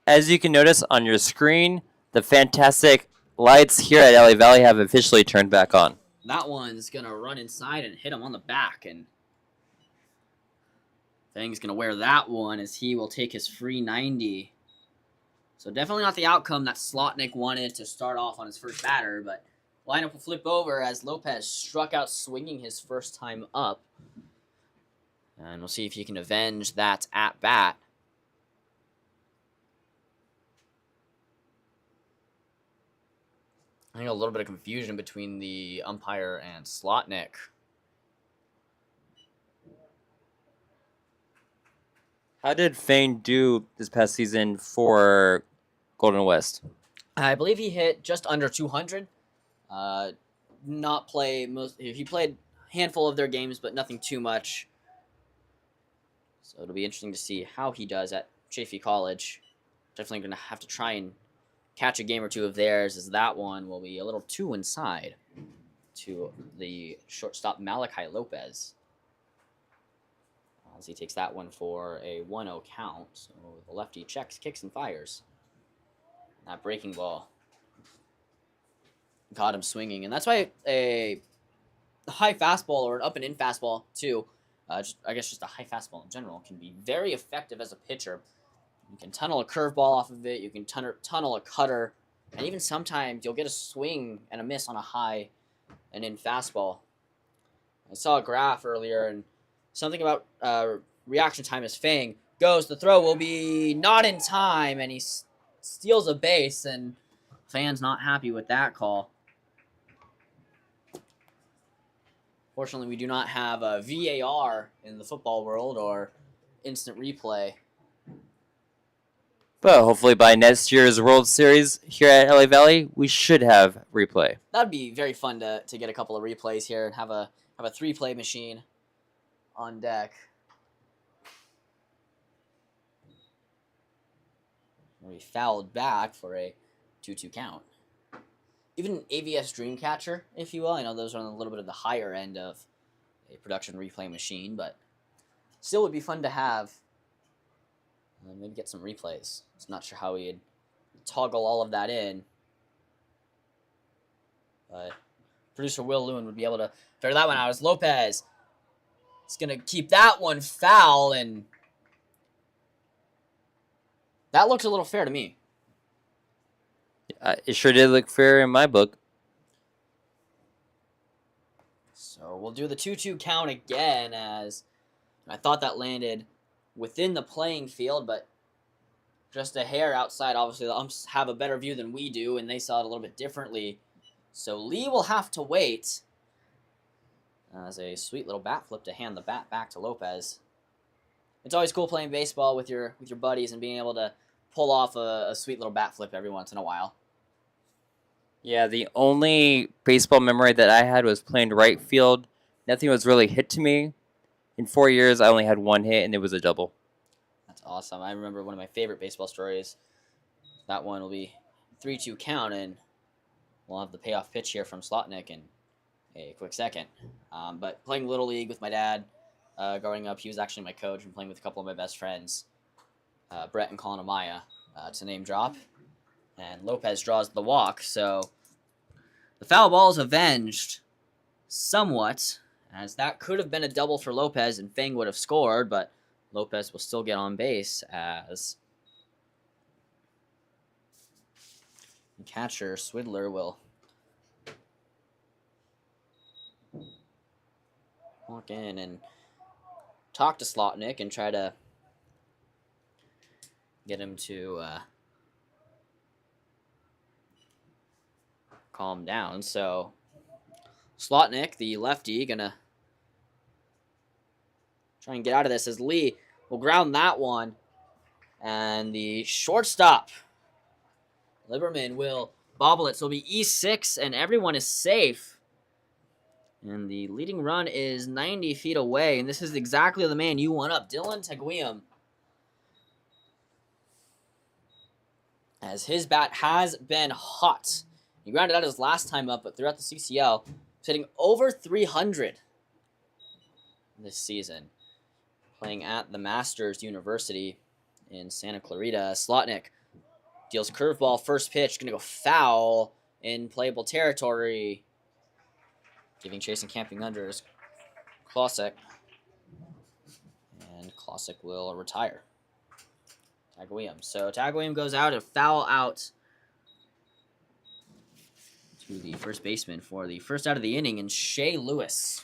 As you can notice on your screen, the fantastic lights here at LA Valley have officially turned back on. That one's going to run inside and hit him on the back, and Fang's going to wear that one as he will take his free 90. So definitely not the outcome that Slotnick wanted to start off on his first batter, but lineup will flip over as Lopez struck out swinging his first time up. And we'll see if he can avenge that at bat. I think a little bit of confusion between the umpire and Slotnick. How did Fang do this past season for Golden West? I believe he hit just under 200. He played a handful of their games, but nothing too much. So it'll be interesting to see how he does at Chaffey College. Definitely going to have to try and catch a game or two of theirs, as that one will be a little too inside to the shortstop Malachi Lopez. As he takes that one for a 1-0 count. So the lefty checks, kicks, and fires. That breaking ball got him swinging. And that's why a high fastball or an up and in fastball, too, I guess just a high fastball in general, can be very effective as a pitcher. You can tunnel a curveball off of it. You can tunnel a cutter. And even sometimes you'll get a swing and a miss on a high and in fastball. I saw a graph earlier, and something about reaction time as Fang goes. The throw will be not in time, and he steals a base, and Fang's not happy with that call. Fortunately, we do not have a VAR in the football world or instant replay. But hopefully by next year's World Series here at LA Valley, we should have replay. That'd be very fun to get a couple of replays here and have a 3-play machine on deck. We fouled back for a 2-2 count. Even an AVS Dreamcatcher, if you will. I know those are on a little bit of the higher end of a production replay machine, but still would be fun to have. And maybe get some replays. Just not sure how we'd toggle all of that in. But producer Will Lewin would be able to figure that one out. As Lopez is going to keep that one foul, and that looks a little fair to me. It sure did look fair in my book. So we'll do the 2-2 count again, as I thought that landed within the playing field, but just a hair outside. Obviously, the umps have a better view than we do, and they saw it a little bit differently. So Lee will have to wait. As a sweet little bat flip to hand the bat back to Lopez. It's always cool playing baseball with your buddies and being able to pull off a sweet little bat flip every once in a while. Yeah, the only baseball memory that I had was playing right field. Nothing was really hit to me. In 4 years, I only had 1 hit, and it was a double. That's awesome. I remember one of my favorite baseball stories. That one will be 3-2 count, and we'll have the payoff pitch here from Slotnick in a quick second. But playing Little League with my dad growing up, he was actually my coach, and playing with a couple of my best friends, Brett and Colin Amaya, to name drop. And Lopez draws the walk, so the foul ball is avenged somewhat, as that could have been a double for Lopez, and Fang would have scored, but Lopez will still get on base as catcher Swidler will walk in and talk to Slotnick and try to get him to calm down. So Slotnick, the lefty, gonna try and get out of this as Lee will ground that one. And the shortstop, Lieberman, will bobble it. So it'll be E6, and everyone is safe. And the leading run is 90 feet away. And this is exactly the man you want up, Dylan Taguiam. As his bat has been hot. He grounded out his last time up, but throughout the CCL, he's hitting over 300 this season. Playing at the Masters University in Santa Clarita. Slotnick deals curveball, first pitch, going to go foul in playable territory. Giving chase and camping under is Klosek. And Klosek will retire. Taguiam. So Taguiam goes out, a foul out to the first baseman for the first out of the inning, and Shea Lewis.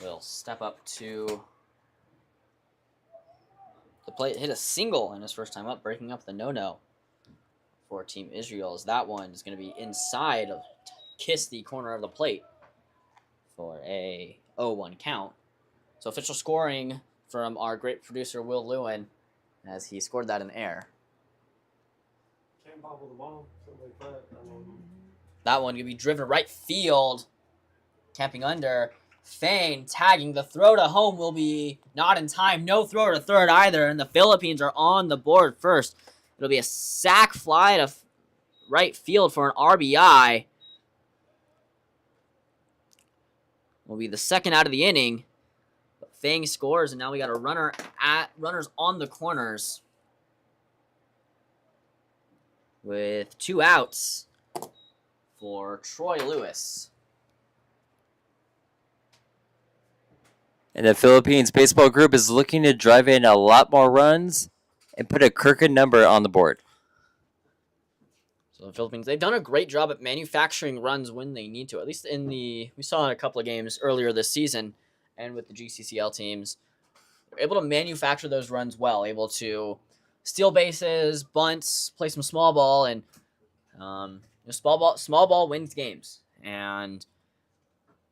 Will step up to the plate, hit a single in his first time up, breaking up the no-no for Team Israel, as that one is going to be inside, kiss the corner of the plate for a 0-1 count. So official scoring from our great producer, Will Lewin, as he scored that in the air. Can't bobble the ball, something like that. That one going to be driven to right field, camping under. Fane tagging, the throw to home will be not in time. No throw to third either, and the Philippines are on the board first. It'll be a sac fly to right field for an RBI. Will be the second out of the inning. But Fang scores, and now we got a runners on the corners with 2 outs for Troy Lewis. And the Philippines baseball group is looking to drive in a lot more runs and put a crooked number on the board. So the Philippines, they've done a great job at manufacturing runs when they need to. At least we saw in a couple of games earlier this season and with the GCCL teams. They're able to manufacture those runs well, able to steal bases, bunts, play some small ball, and small ball wins games. And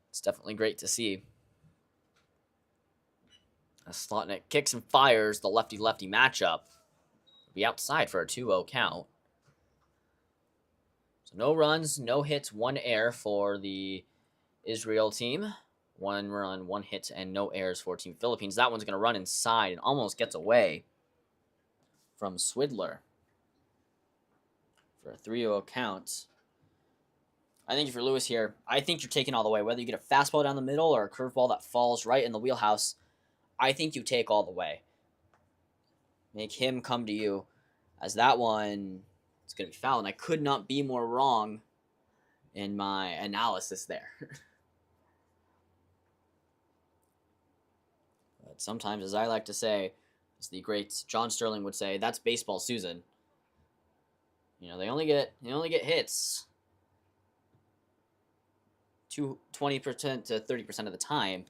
it's definitely great to see. As Slotnick kicks and fires the lefty-lefty matchup. Will be outside for a 2-0 count. So no runs, no hits, 1 error for the Israel team. 1 run, 1 hit, and no errors for Team Philippines. That one's going to run inside and almost gets away from Swidler for a 3-0 count. I think if you're Lewis here, I think you're taking all the way. Whether you get a fastball down the middle or a curveball that falls right in the wheelhouse, I think you take all the way. Make him come to you, as that one is going to be foul, and I could not be more wrong in my analysis there. But sometimes, as I like to say, as the great John Sterling would say, that's baseball, Susan. You know, they only get hits 20% to 30% of the time.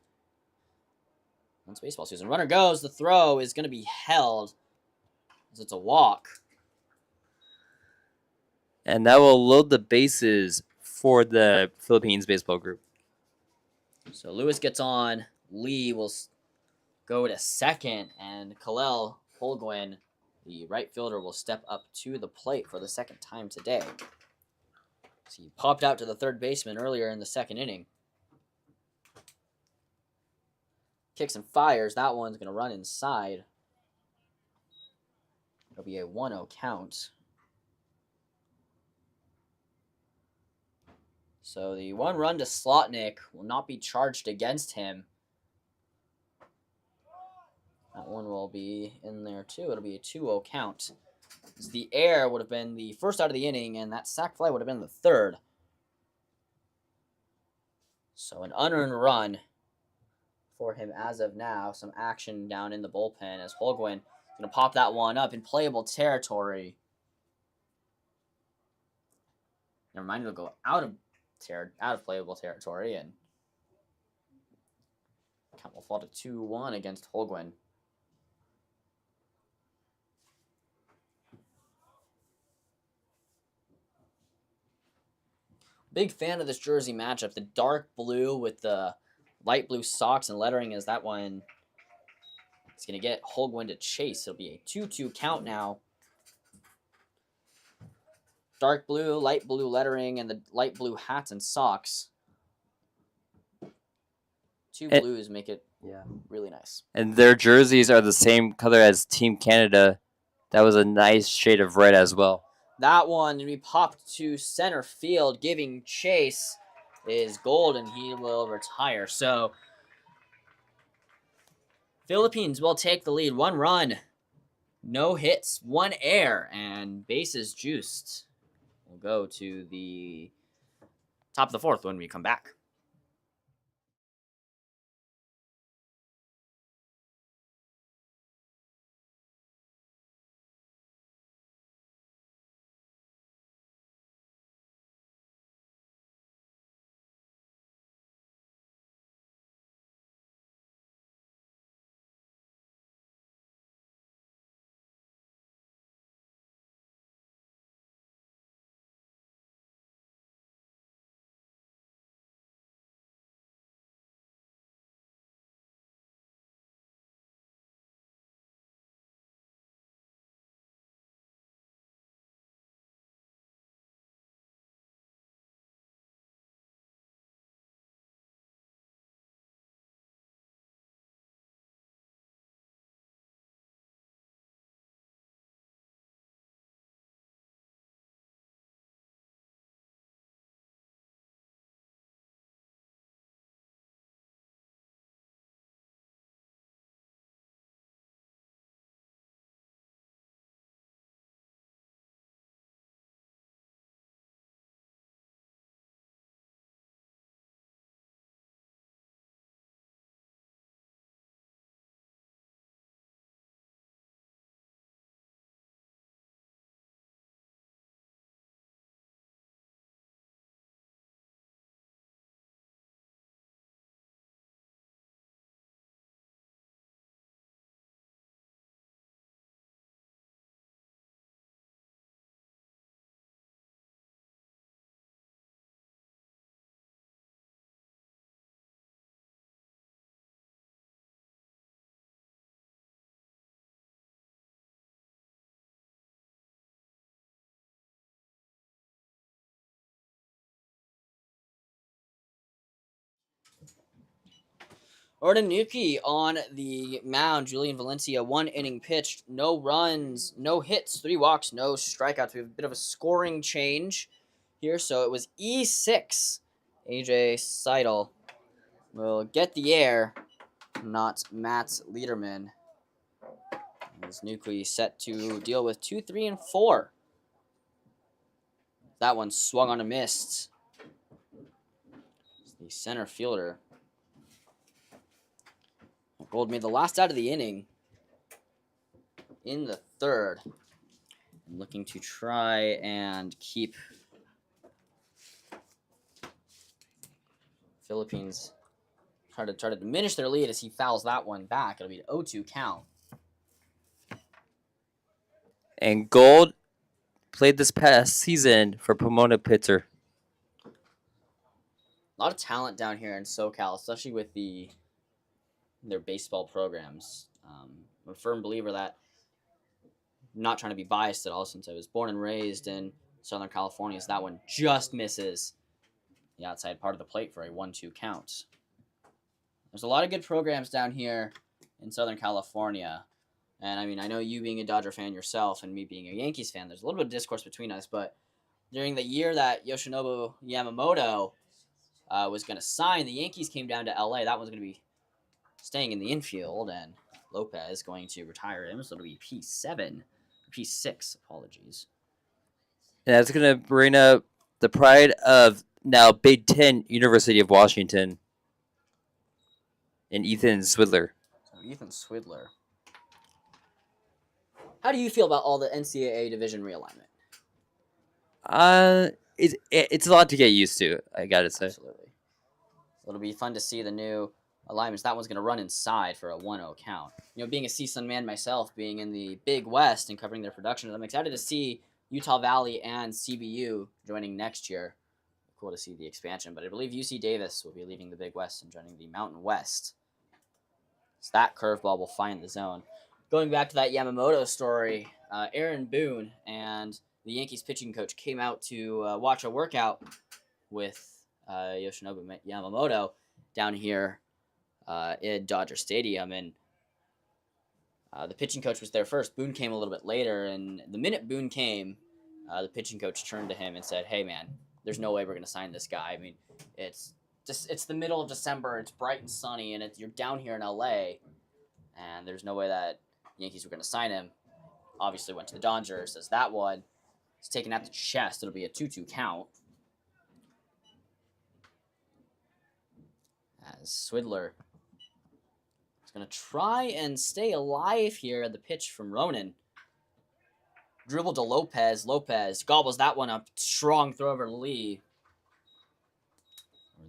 That's baseball, Susan. Runner goes. The throw is going to be held as it's a walk. And that will load the bases for the Philippines baseball group. So Lewis gets on. Lee will go to second, and Kalel Holguin, the right fielder, will step up to the plate for the second time today. So he popped out to the third baseman earlier in the second inning. Kicks and fires. That one's going to run inside. It'll be a 1-0 count. So the 1 run to Slotnick will not be charged against him. That one will be in there too. It'll be a 2-0 count. The air would have been the first out of the inning, and that sac fly would have been the third. So an unearned run for him as of now. Some action down in the bullpen as Holguin is going to pop that one up in playable territory. Never mind, it'll go out of playable territory, and count will fall to 2-1 against Holguin. Big fan of this jersey matchup. The dark blue with the light blue socks and lettering is that one. It's going to get Holguin to chase. It'll be a 2-2 count now. Dark blue, light blue lettering, and the light blue hats and socks. Two blues make it really nice. And their jerseys are the same color as Team Canada. That was a nice shade of red as well. That one, we popped to center field, giving chase is Gold, and he will retire. So, Philippines will take the lead. 1 run, no hits, 1 error, and bases juiced. We'll go to the top of the 4th when we come back. Ordinuki on the mound. Julian Valencia, 1 inning pitched. No runs, no hits, 3 walks, no strikeouts. We have a bit of a scoring change here. So it was E6. AJ Seidel will get the air, not Matt Liederman. As Nuki set to deal with 2, 3, and 4. That one swung on a missed. The center fielder. Gold made the last out of the inning in the 3rd. And looking to try and keep Philippines try to diminish their lead as he fouls that one back. It'll be an 0-2 count. And Gold played this past season for Pomona Pitzer. A lot of talent down here in SoCal, especially with their baseball programs. I'm a firm believer that, I'm not trying to be biased at all since I was born and raised in Southern California, as that one just misses the outside part of the plate for a 1-2 count. There's a lot of good programs down here in Southern California. And I mean, I know you being a Dodger fan yourself and me being a Yankees fan, there's a little bit of discourse between us. But during the year that Yoshinobu Yamamoto was going to sign, the Yankees came down to LA. That one's going to be staying in the infield, and Lopez going to retire him. So it'll be P7, P6, apologies. And that's going to bring up the pride of now Big Ten University of Washington and Ethan Swidler. So Ethan Swidler. How do you feel about all the NCAA division realignment? It's a lot to get used to, I gotta say. Absolutely. It'll be fun to see the new alignments. That one's going to run inside for a 1-0 count. You know, being a CSUN man myself, being in the Big West and covering their production, I'm excited to see Utah Valley and CBU joining next year. Cool to see the expansion, but I believe UC Davis will be leaving the Big West and joining the Mountain West. So that curveball will find the zone. Going back to that Yamamoto story, Aaron Boone and the Yankees pitching coach came out to watch a workout with Yoshinobu Yamamoto down here at Dodger Stadium, and the pitching coach was there first. Boone came a little bit later, and the minute Boone came, the pitching coach turned to him and said, "Hey, man, there's no way we're going to sign this guy. I mean, it's the middle of December, it's bright and sunny, and you're down here in LA, and there's no way that Yankees were going to sign him." Obviously went to the Dodgers, as that one is taken at the chest. It'll be a 2-2 count. As Swidler is going to try and stay alive here at the pitch from Ronan. Dribble to Lopez. Lopez gobbles that one up. Strong throw over to Lee.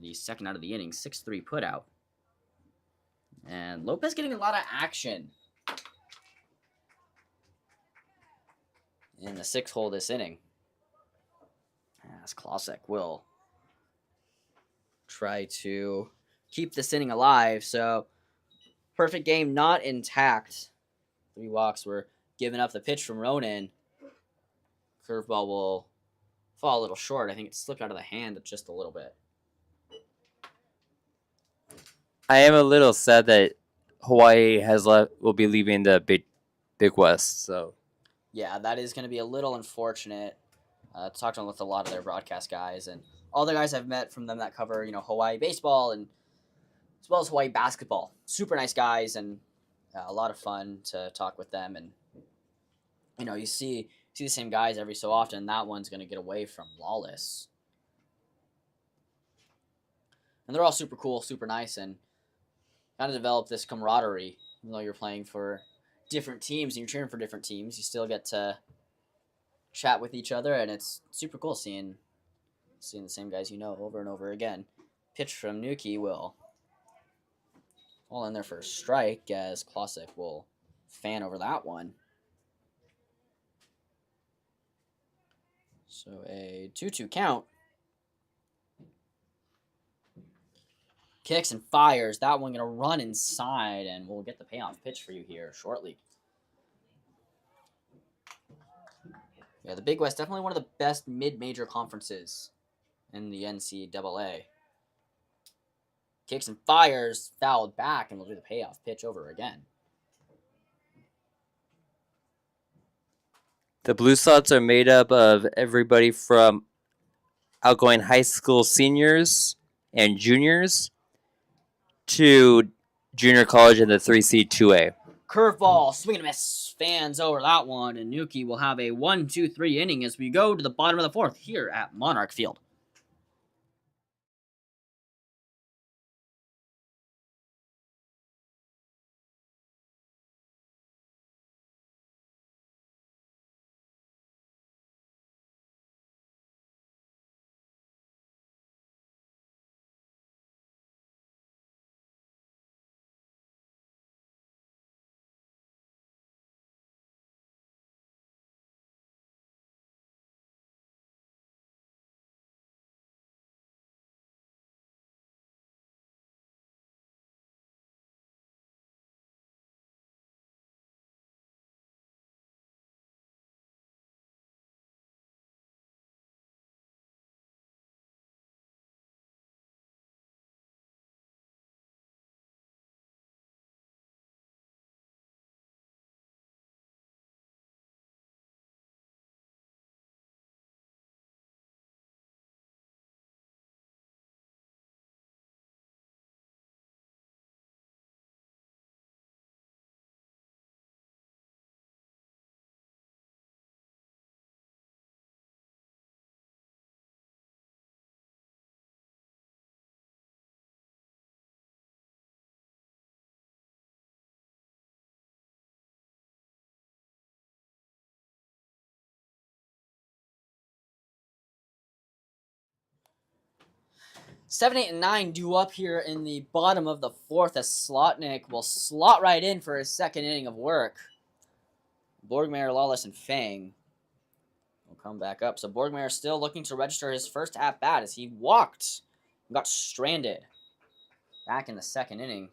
The second out of the inning, 6-3 putout. And Lopez getting a lot of action in the 6th hole this inning. As Klosek will try to keep this inning alive. So, perfect game not intact. 3 walks were given up. The pitch from Ronan. Curveball will fall a little short. I think it slipped out of the hand just a little bit. I am a little sad that Hawaii will be leaving the Big West. So yeah, that is going to be a little unfortunate. Talked with a lot of their broadcast guys and all the guys I've met from them that cover, Hawaii baseball and as well as Hawaii basketball. Super nice guys and a lot of fun to talk with them. And you see the same guys every so often. That one's going to get away from Lawless. And they're all super cool, super nice, and kind of develop this camaraderie. Even though you're playing for different teams and you're cheering for different teams, you still get to chat with each other, and it's super cool seeing the same guys over and over again. Pitch from Nuki will fall in there for a strike, as Klosek will fan over that one. So a 2-2 count. Kicks and fires. That one going to run inside, and we'll get the payoff pitch for you here shortly. Yeah, the Big West, definitely one of the best mid-major conferences in the NCAA. Kicks and fires, fouled back, and we'll do the payoff pitch over again. the Blue Sox are made up of everybody from outgoing high school seniors and juniors to junior college in the 3C 2A. Curveball, swing and miss, fans over that one, and Nuki will have a 1-2-3 inning as we go to the bottom of the 4th here at Monarch Field. 7, 8, and 9 due up here in the bottom of the 4th as Slotnick will slot right in for his second inning of work. Borgmeyer, Lawless, and Fang will come back up. So Borgmeyer still looking to register his first at-bat as he walked and got stranded back in the second inning.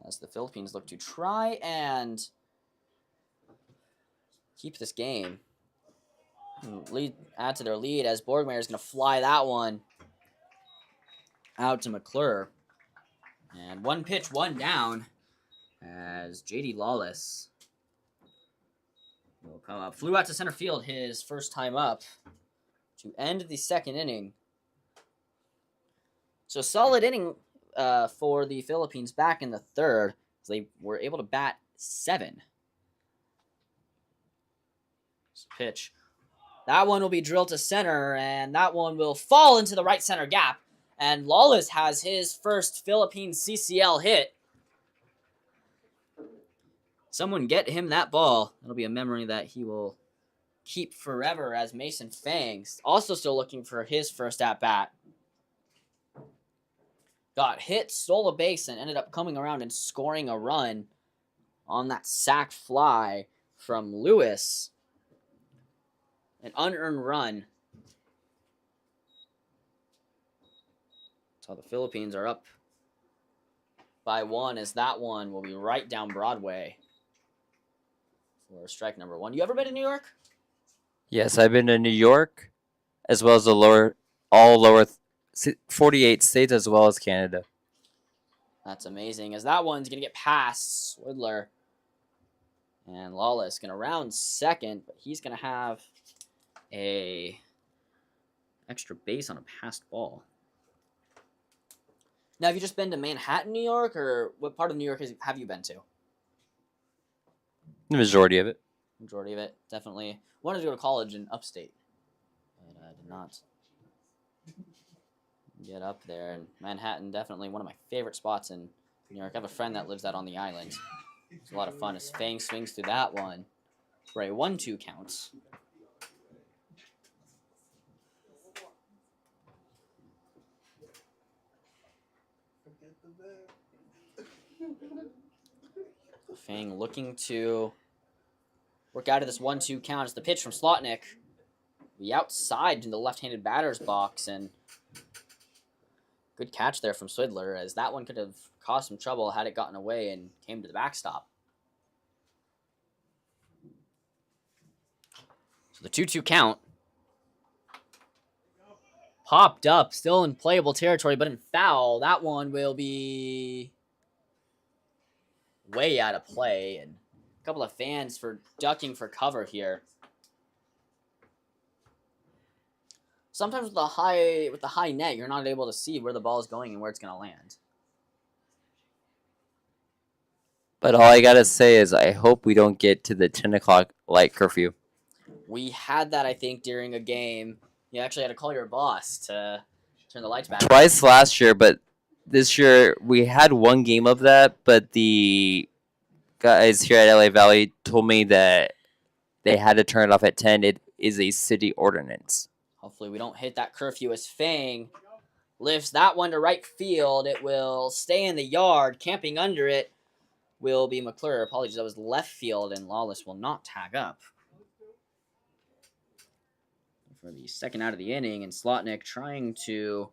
As the Philippines look to try and keep this game. Add to their lead as Borgmeyer is going to fly that one out to McClure. And one pitch, one down as J.D. Lawless will come up. Flew out to center field his first time up to end the second inning. So solid inning for the Philippines back in the third. They were able to bat 7. Pitch. That one will be drilled to center, and that one will fall into the right center gap. And Lawless has his first Philippines CCL hit. Someone get him that ball. That'll be a memory that he will keep forever as Mason Fangs also still looking for his first at-bat. Got hit, stole a base, and ended up coming around and scoring a run on that sac fly from Lewis. An unearned run. So the Philippines are up by 1 as that one will be right down Broadway for strike number 1. You ever been to New York? Yes, I've been to New York, as well as the lower 48 states, as well as Canada. That's amazing, as that one's going to get past Swidler. And Lawless going to round second, but he's going to have a extra base on a passed ball. Now, have you just been to Manhattan, New York, or what part of New York have you been to? The majority of it. Majority of it, definitely. Wanted to go to college in upstate, but I did not get up there. And Manhattan, definitely one of my favorite spots in New York. I have a friend that lives out on the island. It's a lot of fun as Fang swings through that one for a 1-2 count. Fang looking to work out of this 1-2 count as the pitch from Slotnick. The outside in the left-handed batter's box, and good catch there from Swidler, as that one could have caused some trouble had it gotten away and came to the backstop. So the 2-2 count. Popped up, still in playable territory, but in foul. That one will be way out of play, and a couple of fans for ducking for cover here. Sometimes with the high net, you're not able to see where the ball is going and where it's going to land. But all I gotta say is I hope we don't get to the 10 o'clock light curfew. We had that, I think, during a game. You actually had to call your boss to turn the lights back. Twice last year, but this year we had one game of that, but the guys here at LA Valley told me that they had to turn it off at 10. It is a city ordinance. Hopefully we don't hit that curfew as Fang lifts that one to right field. It will stay in the yard. Camping under it will be McClure. Apologies, that was left field, and Lawless will not tag up. For the second out of the inning, and Slotnick trying to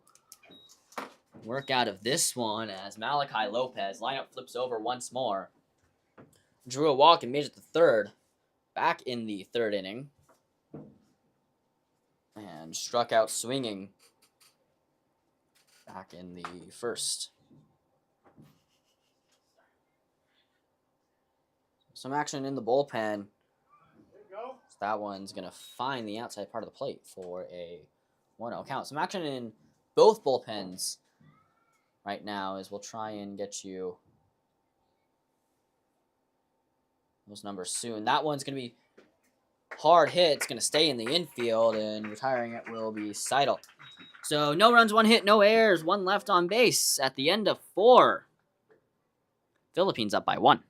work out of this one as Malachi Lopez lineup flips over once more. Drew a walk and made it the third. Back in the third inning. And struck out swinging back in the first. Some action in the bullpen. So that one's going to find the outside part of the plate for a 1-0 count. Some action in both bullpens right now as we'll try and get you those numbers soon. That one's going to be hard hit. It's going to stay in the infield, and retiring it will be Seidel. So no runs, 1 hit, no errors, 1 left on base at the end of 4. Philippines up by 1.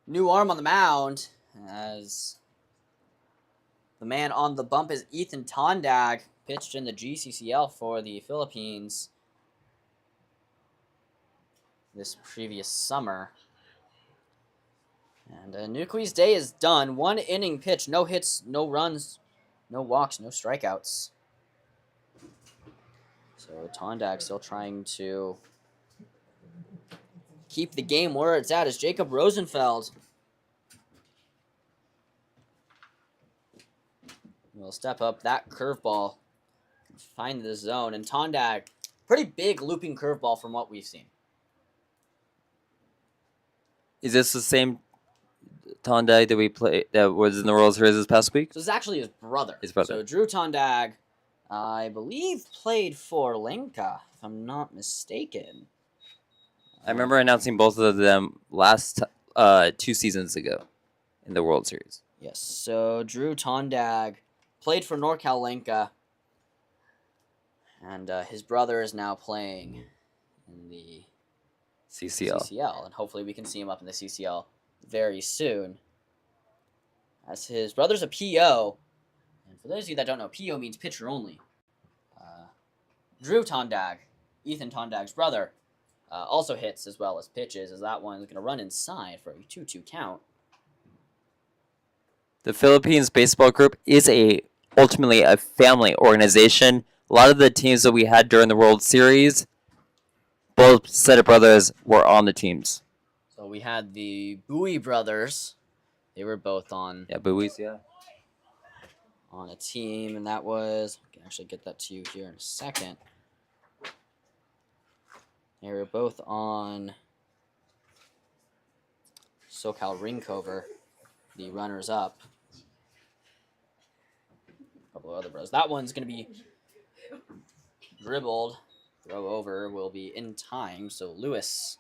New arm on the mound as the man on the bump is Ethan Tondag, pitched in the GCCL for the Philippines this previous summer. And Nukui's day is done. 1 inning pitch, no hits, no runs, no walks, no strikeouts. So Tondag still trying to keep the game where it's at as Jacob Rosenfeld will step up that curveball, find the zone, and Tondag, pretty big looping curveball from what we've seen. Is this the same Tondag that we played that was in the World Series this past week? So this is actually his brother. His brother. So Drew Tondag, I believe, played for Lenka, if I'm not mistaken. I remember announcing both of them last 2 seasons ago in the World Series. Yes, so Drew Tondag played for NorCal Lenka, and his brother is now playing in the CCL, and hopefully we can see him up in the CCL very soon. As his brother's a PO, and for those of you that don't know, PO means pitcher only. Drew Tondag, Ethan Tondag's brother, also hits as well as pitches, as that one's going to run inside for a 2-2 count. The Philippines baseball group is ultimately a family organization. A lot of the teams that we had during the World Series, both set of brothers were on the teams. So we had the Bowie brothers. They were both on Buoys, on a team, and that was, I can actually get that to you here in a second. They were both on SoCal Ringcover, the runners-up. A couple of other brothers. That one's going to be dribbled. Throw over will be in time, so Lewis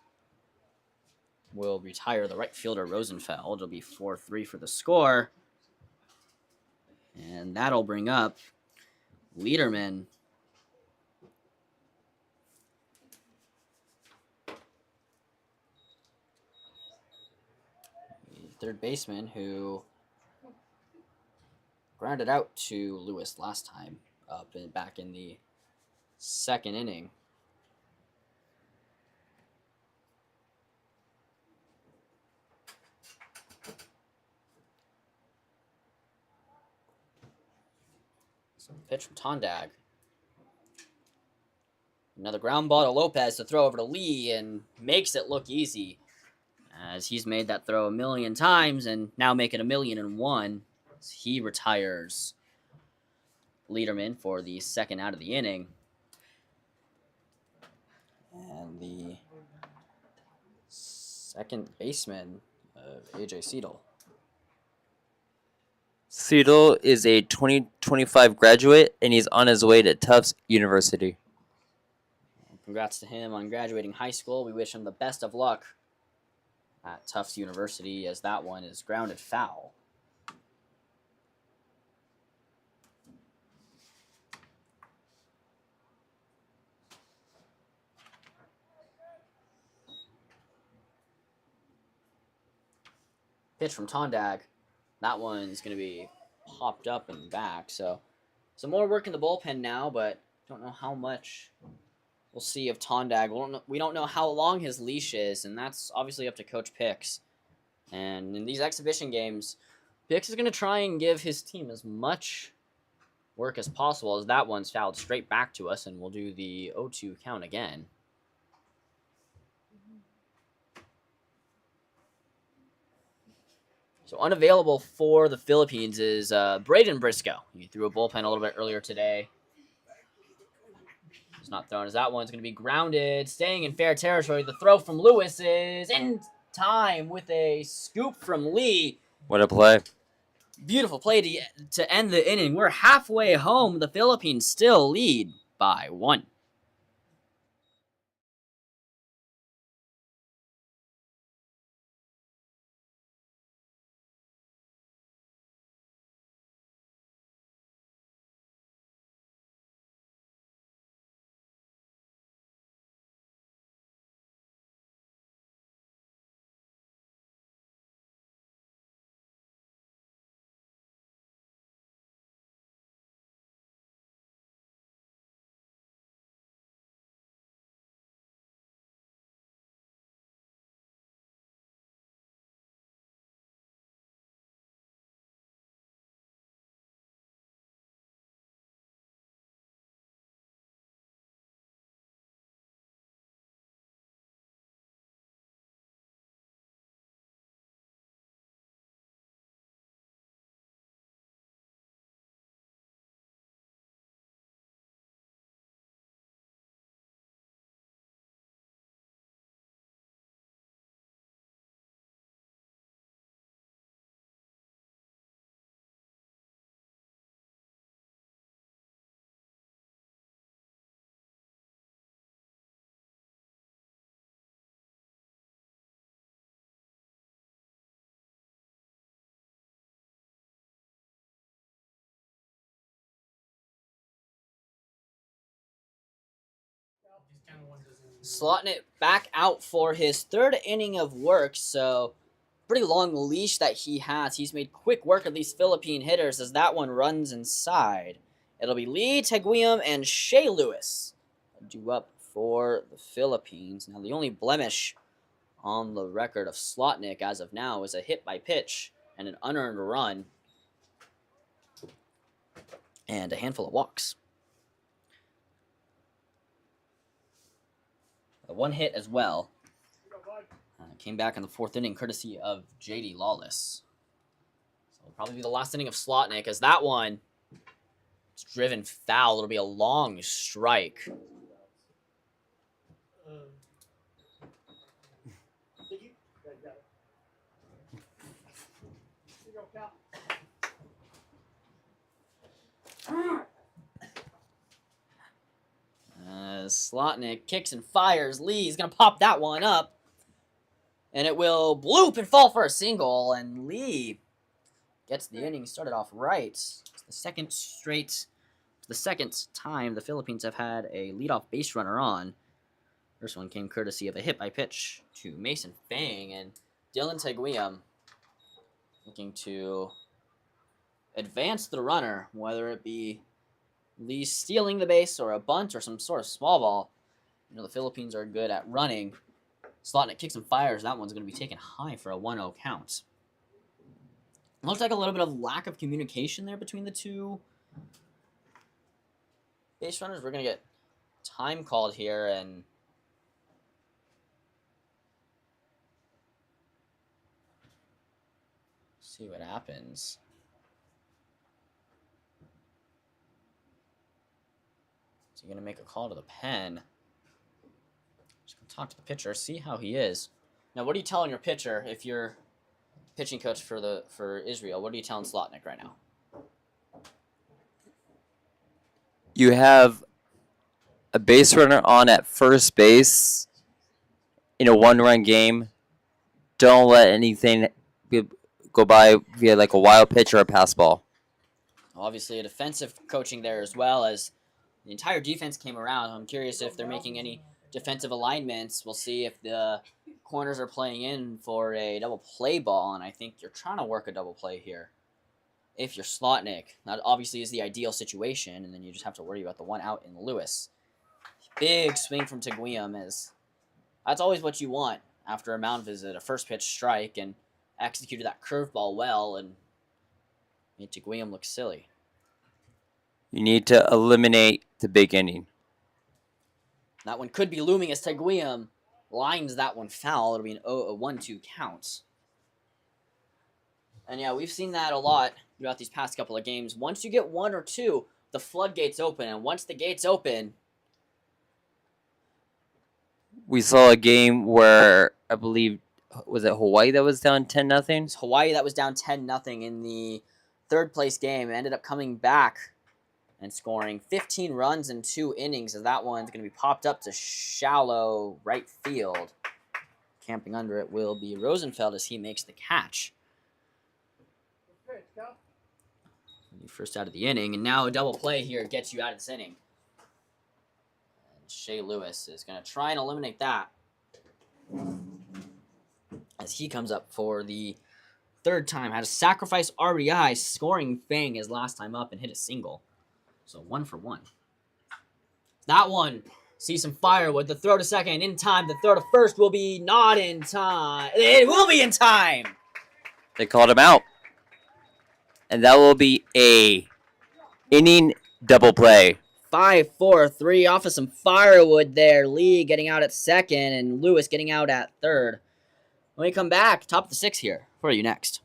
will retire the right fielder Rosenfeld. It'll be 4-3 for the score. And that'll bring up Liederman. The third baseman who grounded out to Lewis last time back in the second inning. So pitch from Tondag. Another ground ball to Lopez to throw over to Lee and makes it look easy, as he's made that throw 1,000,000 times and now make it 1,000,001. As he retires Liederman for the second out of the inning. And the second baseman of AJ Seidel. Seidel is a 2025 graduate, and he's on his way to Tufts University. Congrats to him on graduating high school. We wish him the best of luck at Tufts University, as that one is grounded foul. Pitch from Tondag. That one's going to be popped up and back. So some more work in the bullpen now, but don't know how much we'll see of Tondag. We don't know how long his leash is, and that's obviously up to Coach Pix. And in these exhibition games, Pix is going to try and give his team as much work as possible, as that one's fouled straight back to us, and we'll do the 0-2 count again. So unavailable for the Philippines is Braden Briscoe. He threw a bullpen a little bit earlier today. It's not thrown, as that one's going to be grounded. Staying in fair territory. The throw from Lewis is in time with a scoop from Lee. What a play. Beautiful play to end the inning. We're halfway home. The Philippines still lead by 1. Slotting it back out for his third inning of work, so pretty long leash that he has. He's made quick work of these Philippine hitters as that one runs inside. It'll be Lee Teguium and Shea Lewis due up for the Philippines. Now, the only blemish on the record of Slotnick as of now is a hit by pitch and an unearned run and a handful of walks. One hit as well. Came back in the fourth inning courtesy of J.D. Lawless. So it'll probably be the last inning of Slotnick as that one is driven foul. It'll be a long strike. Slotnick kicks and fires. Lee's going to pop that one up. And it will bloop and fall for a single. And Lee gets the inning started off right. It's the second time the Philippines have had a leadoff base runner on. First one came courtesy of a hit by pitch to Mason Fang. And Dylan Teguium looking to advance the runner, whether it be Lee stealing the base or a bunt or some sort of small ball. You know, the Philippines are good at running. Slotnick kicks and fires. That one's going to be taken high for a 1-0 count. Looks like a little bit of lack of communication there between the two base runners. We're going to get time called here and see what happens. Is he going to make a call to the pen? Just going to talk to the pitcher, see how he is. Now, what are you telling your pitcher if you're pitching coach for Israel? What are you telling Slotnick right now? You have a base runner on at first base in a one-run game. Don't let anything go by via like a wild pitch or a pass ball. Obviously, a defensive coaching there as well as the entire defense came around. I'm curious if they're making any defensive alignments. We'll see if the corners are playing in for a double play ball, and I think you're trying to work a double play here. If you're Slotnick, that obviously is the ideal situation, and then you just have to worry about the one out in Lewis. Big swing from Teguium is that's always what you want after a mound visit, a first pitch strike, and executed that curveball well, and made Teguium look silly. You need to eliminate the big inning. That one could be looming as Teguium lines that one foul. It'll be a 1-2 count. And yeah, we've seen that a lot throughout these past couple of games. Once you get one or two, the floodgates open. And once the gates open... We saw a game where, I believe, was it Hawaii that was down 10-0? It's Hawaii that was down 10-0 in the third place game. It ended up coming back and scoring 15 runs in 2 innings, as that one's going to be popped up to shallow right field. Camping under it will be Rosenfeld as he makes the catch. First out of the inning, and now a double play here gets you out of this inning. And Shea Lewis is going to try and eliminate that as he comes up for the third time. Had a sacrifice RBI, scoring Fang his last time up and hit a single. So 1 for 1. That one sees some firewood. The throw to second in time. The throw to first will be not in time. It will be in time. They called him out. And that will be a inning double play. 5-4-3 off of some firewood there. Lee getting out at second and Lewis getting out at third. When we come back, top of the 6 here for you next.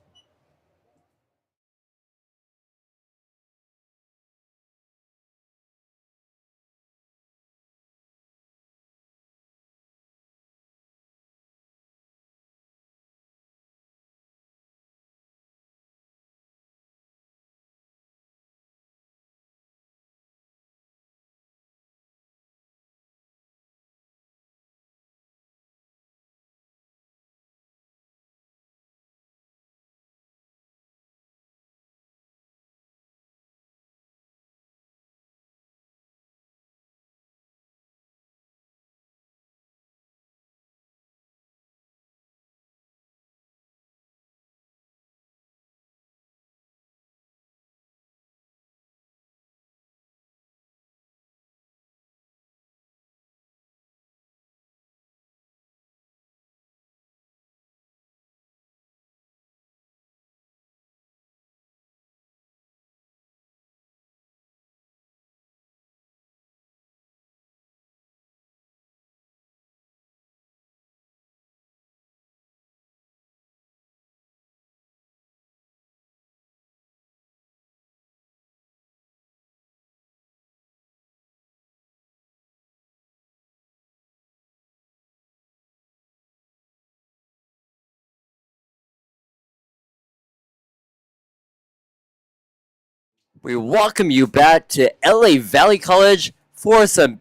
We welcome you back to LA Valley College for some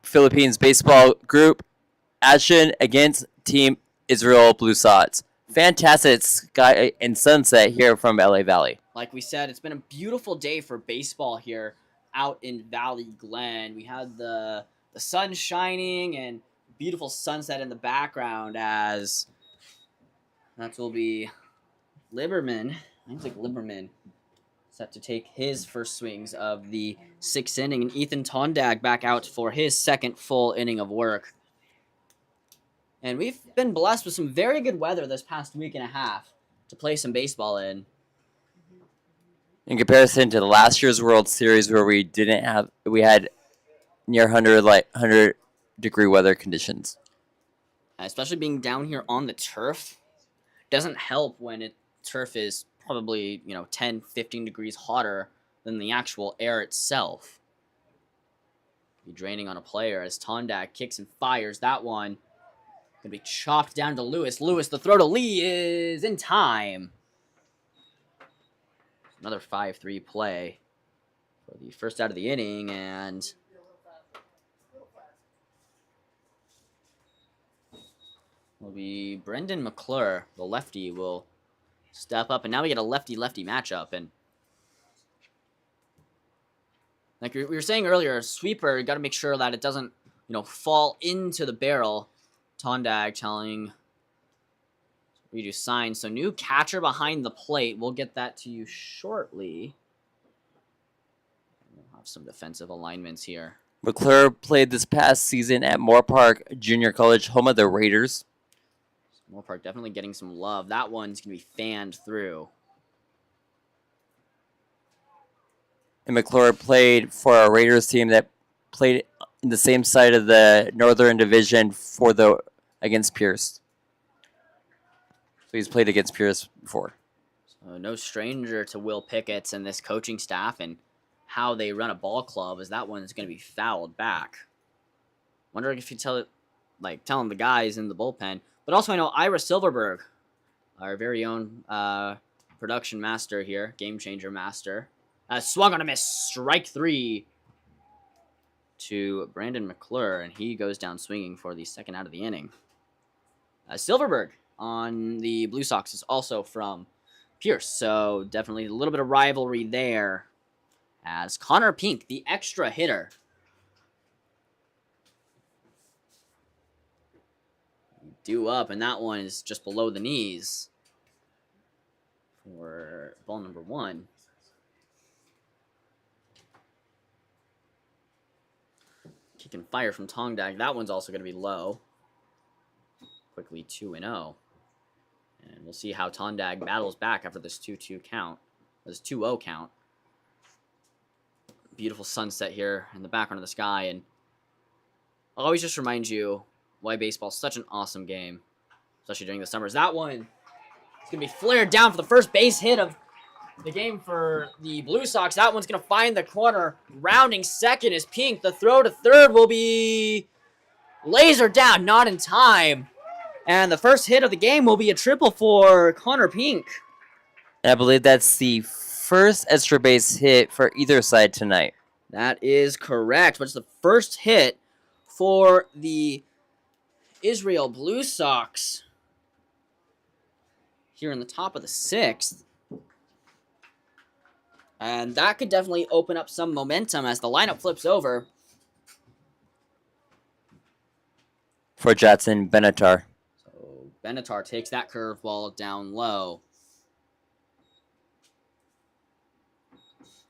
Philippines baseball group action against Team Israel Blue Sox. Fantastic sky and sunset here from LA Valley. Like we said, it's been a beautiful day for baseball here out in Valley Glen. We had the sun shining and beautiful sunset in the background as that will be Liberman. I think Liberman set to take his first swings of the sixth inning, and Ethan Tondag back out for his second full inning of work. And we've been blessed with some very good weather this past week and a half to play some baseball in. In comparison to the last year's World Series where we had near 100-degree weather conditions. Especially being down here on the turf doesn't help when turf is probably 10, 15 degrees hotter than the actual air itself. Be draining on a player as Tondak kicks and fires that one. Gonna be chopped down to Lewis. Lewis, the throw to Lee is in time. Another 5-3 play for the first out of the inning, and will be Brendan McClure, the lefty, will step up, and now we get a lefty-lefty matchup. And like we were saying earlier, sweeper, you got to make sure that it doesn't, fall into the barrel. Tondag telling we do signs. So new catcher behind the plate. We'll get that to you shortly. We'll have some defensive alignments here. McClure played this past season at Moore Park Junior College, home of the Raiders. Moore Park definitely getting some love. That one's going to be fanned through. And McClure played for a Raiders team that played in the same side of the Northern Division against Pierce. So he's played against Pierce before. So no stranger to Will Pickett's and this coaching staff and how they run a ball club, as that one is going to be fouled back. Wondering if you telling the guys in the bullpen. But also I know Ira Silverberg, our very own production master here, game changer master, swung on a miss, strike 3 to Brandon McClure, and he goes down swinging for the second out of the inning. Silverberg on the Blue Sox is also from Pierce, so definitely a little bit of rivalry there. As Connor Pink, the extra hitter, due up, and that one is just below the knees for ball number 1. Kick and fire from Tongdag. That one's also going to be low. Quickly 2-0. And we'll see how Tondag battles back after this 2-2 count. This 2-0 count. Beautiful sunset here in the background of the sky. And I'll always just remind you why baseball is such an awesome game, especially during the summers. That one is going to be flared down for the first base hit of the game for the Blue Sox. That one's going to find the corner. Rounding second is Pink. The throw to third will be laser down, not in time. And the first hit of the game will be a triple for Connor Pink. And I believe that's the first extra base hit for either side tonight. That is correct. But it's the first hit for the Israel Blue Sox here in the top of the 6th. And that could definitely open up some momentum as the lineup flips over. For Jackson Benatar. So Benatar takes that curveball down low.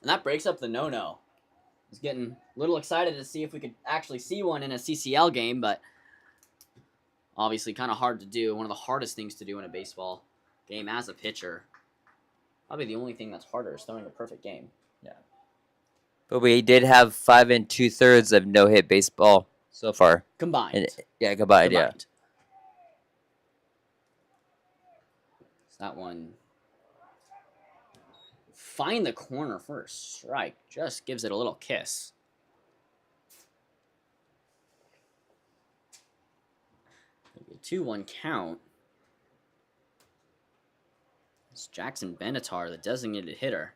And that breaks up the no-no. I was getting a little excited to see if we could actually see one in a CCL game, but obviously kind of hard to do. One of the hardest things to do in a baseball game as a pitcher. Probably the only thing that's harder is throwing a perfect game. Yeah. But we did have 5 2/3 of no-hit baseball so far. Combined. Combined, yeah. So that one, find the corner for a strike. Just gives it a little kiss. Maybe a 2-1 count. It's Jackson Benatar, the designated hitter.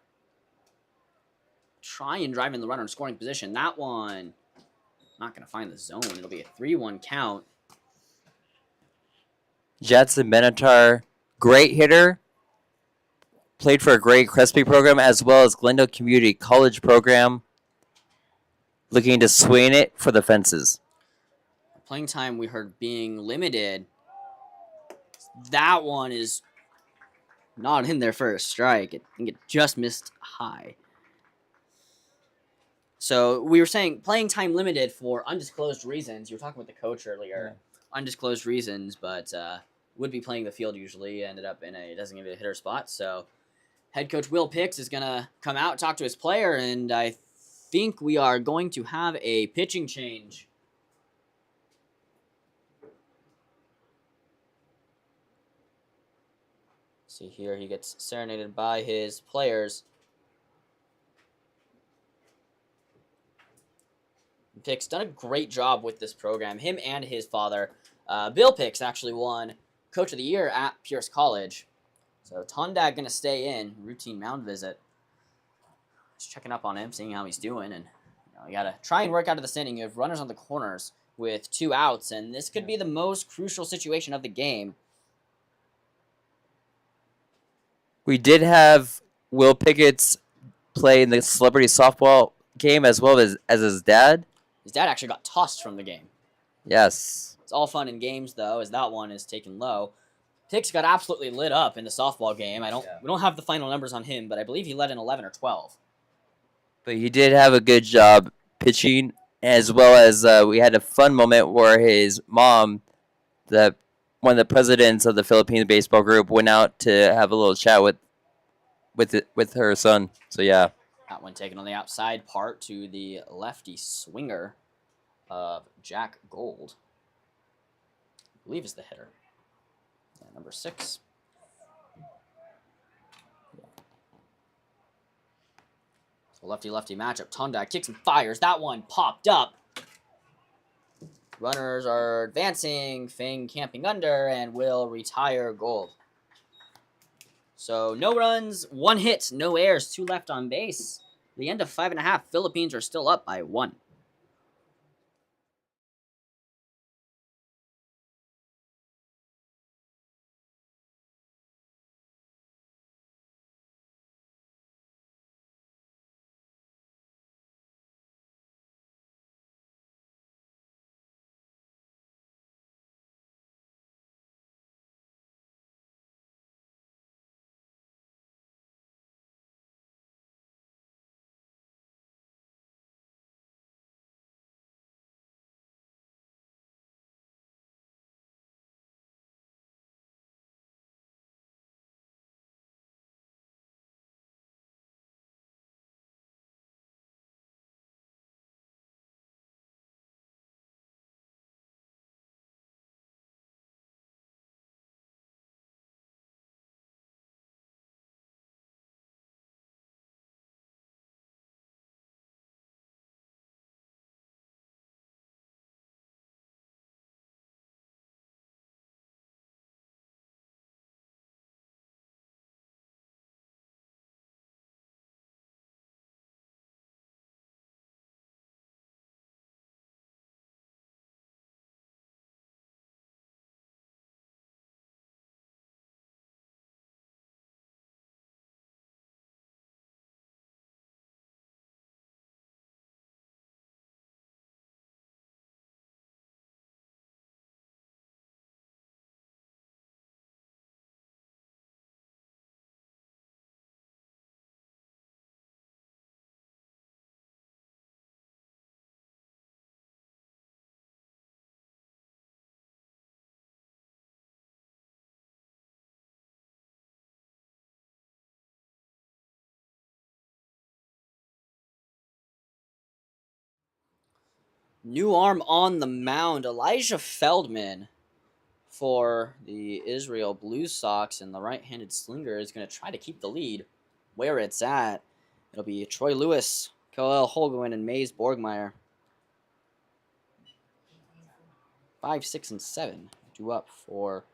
try and drive in the runner in scoring position. That one, not going to find the zone. It'll be a 3-1 count. Jadson Benatar, great hitter. Played for a great Crespi program as well as Glendale Community College program. Looking to swing it for the fences. Playing time we heard being limited. That one is not in there for a strike. I think it just missed high. So we were saying playing time limited for undisclosed reasons. You were talking with the coach earlier. Yeah. Undisclosed reasons, but would be playing the field usually. Ended up in a designated hitter spot. So head coach Will Pix is going to come out, talk to his player, and I think we are going to have a pitching change. See here, he gets serenaded by his players. Pix done a great job with this program. Him and his father, Bill Pix, actually won Coach of the Year at Pierce College. So Tondag gonna stay in, routine mound visit. Just checking up on him, seeing how he's doing, and you gotta try and work out of this inning. You have runners on the corners with 2 outs, and this could be the most crucial situation of the game. We did have Will Pickett's play in the celebrity softball game as well as his dad. His dad actually got tossed from the game. Yes. It's all fun in games, though, as that one is taken low. Pix got absolutely lit up in the softball game. We don't have the final numbers on him, but I believe he led in 11 or 12. But he did have a good job pitching, as well as we had a fun moment where his mom, one of the presidents of the Philippine baseball group, went out to have a little chat with her son. So yeah. That one taken on the outside part to the lefty swinger of Jack Gold. I believe is the hitter. Yeah, number 6. So lefty-lefty matchup. Tondak kicks and fires. That one popped up. Runners are advancing. Fang camping under and will retire Gold. So no runs, 1 hit, no errors, 2 left on base. The end of 5.5. Philippines are still up by 1. New arm on the mound, Elijah Feldman for the Israel Blue Sox, and the right-handed slinger is going to try to keep the lead where it's at. It'll be Troy Lewis, Koel Holguin, and Mays Borgmeyer. 5, 6, and 7 due up for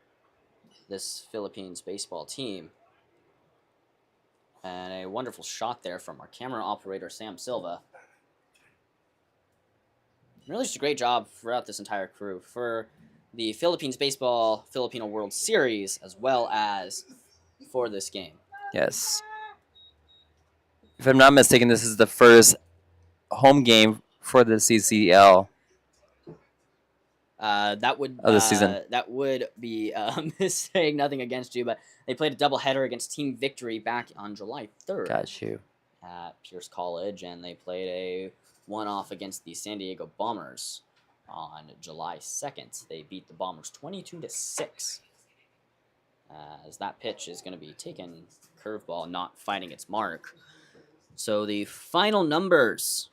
this Philippines baseball team. And a wonderful shot there from our camera operator, Sam Silva. Really just a great job throughout this entire crew for the Philippines Baseball Filipino World Series as well as for this game. Yes. If I'm not mistaken, this is the first home game for the CCL That of the season. would be saying nothing against you, but they played a doubleheader against Team Victory back on July 3rd Got you. at Pierce College, and they played a one-off against the San Diego Bombers on July 2nd. They beat the Bombers 22-6. As that pitch is going to be taken, curveball not finding its mark. So the final numbers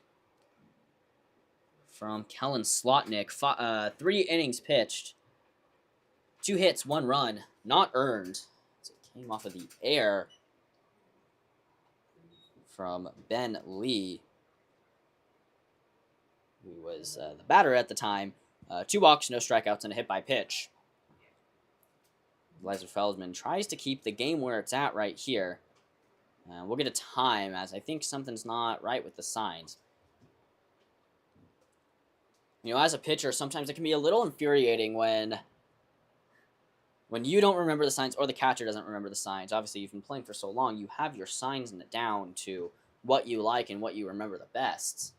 from Kellen Slotnick, 3 innings pitched, 2 hits, 1 run, not earned. So it came off of the air from Ben Lee, who was the batter at the time. 2 walks, no strikeouts, and a hit by pitch. Lizer Feldman tries to keep the game where it's at right here. We'll get a time, as I think something's not right with the signs. You know, as a pitcher, sometimes it can be a little infuriating when you don't remember the signs or the catcher doesn't remember the signs. Obviously, you've been playing for so long, you have your signs down to what you like and what you remember the best.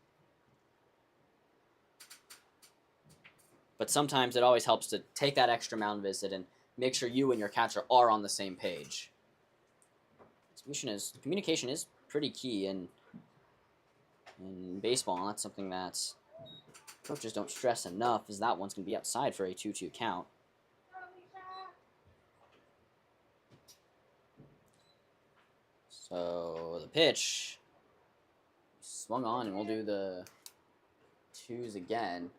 But sometimes it always helps to take that extra mound visit and make sure you and your catcher are on the same page. Communication is pretty key in baseball, and that's something that coaches don't stress enough, is that one's going to be outside for a 2-2 count. So the pitch swung on, and we'll do the 2s again.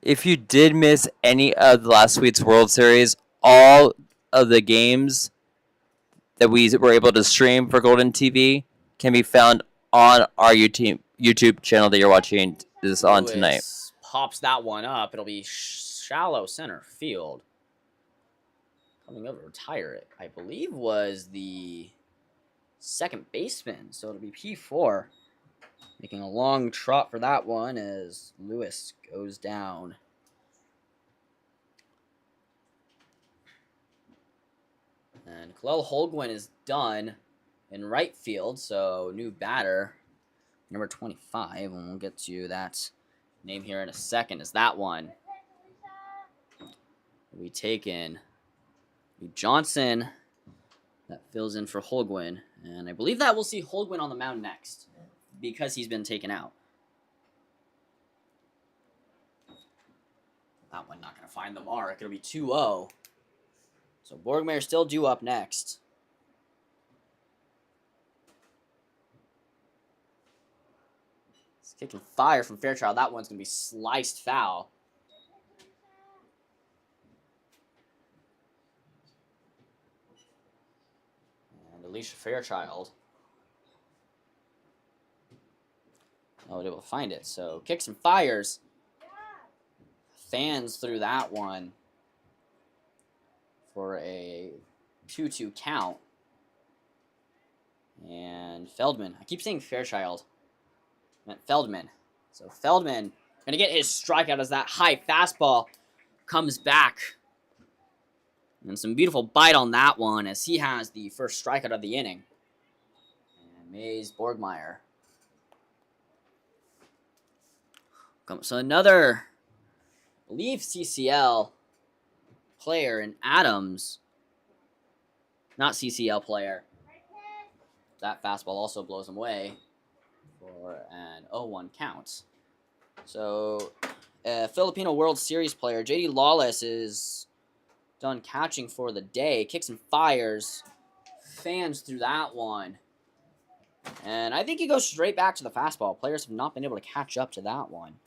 If you did miss any of the last week's World Series, all of the games that we were able to stream for Golden TV can be found on our YouTube channel that you're watching this on tonight. Pops that one up. It'll be shallow center field. Coming over to retire it, I believe, was the second baseman. So it'll be P4. Making a long trot for that one as Lewis goes down. And Kalel Holguin is done in right field, so new batter, number 25, and we'll get to that name here in a second, is that one. We take in Johnson, that fills in for Holguin, and I believe that we'll see Holguin on the mound next, because he's been taken out. That one not going to find the mark. It'll be 2-0. So Borgmeyer still due up next. He's kicking fire from Fairchild. That one's going to be sliced foul. And Alicia Fairchild. Oh, able to find it. So kicks and fires. Fans through that one for a 2-2 count. And Feldman. I keep saying Fairchild. I meant Feldman. So Feldman going to get his strikeout as that high fastball comes back. And some beautiful bite on that one as he has the first strikeout of the inning. And Mays Borgmeyer. So another, I believe, CCL player in Adams. Not CCL player. That fastball also blows him away for an 0-1 count. So, Filipino World Series player J.D. Lawless is done catching for the day. Kicks and fires. Fans through that one. And I think he goes straight back to the fastball. Players have not been able to catch up to that one.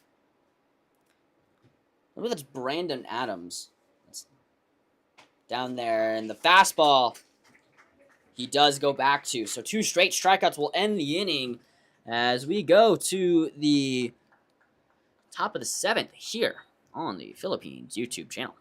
I believe that's Brandon Adams. That's down there. And the fastball, he does go back to. So 2 straight strikeouts will end the inning as we go to the top of the 7th here on the Philippines YouTube channel.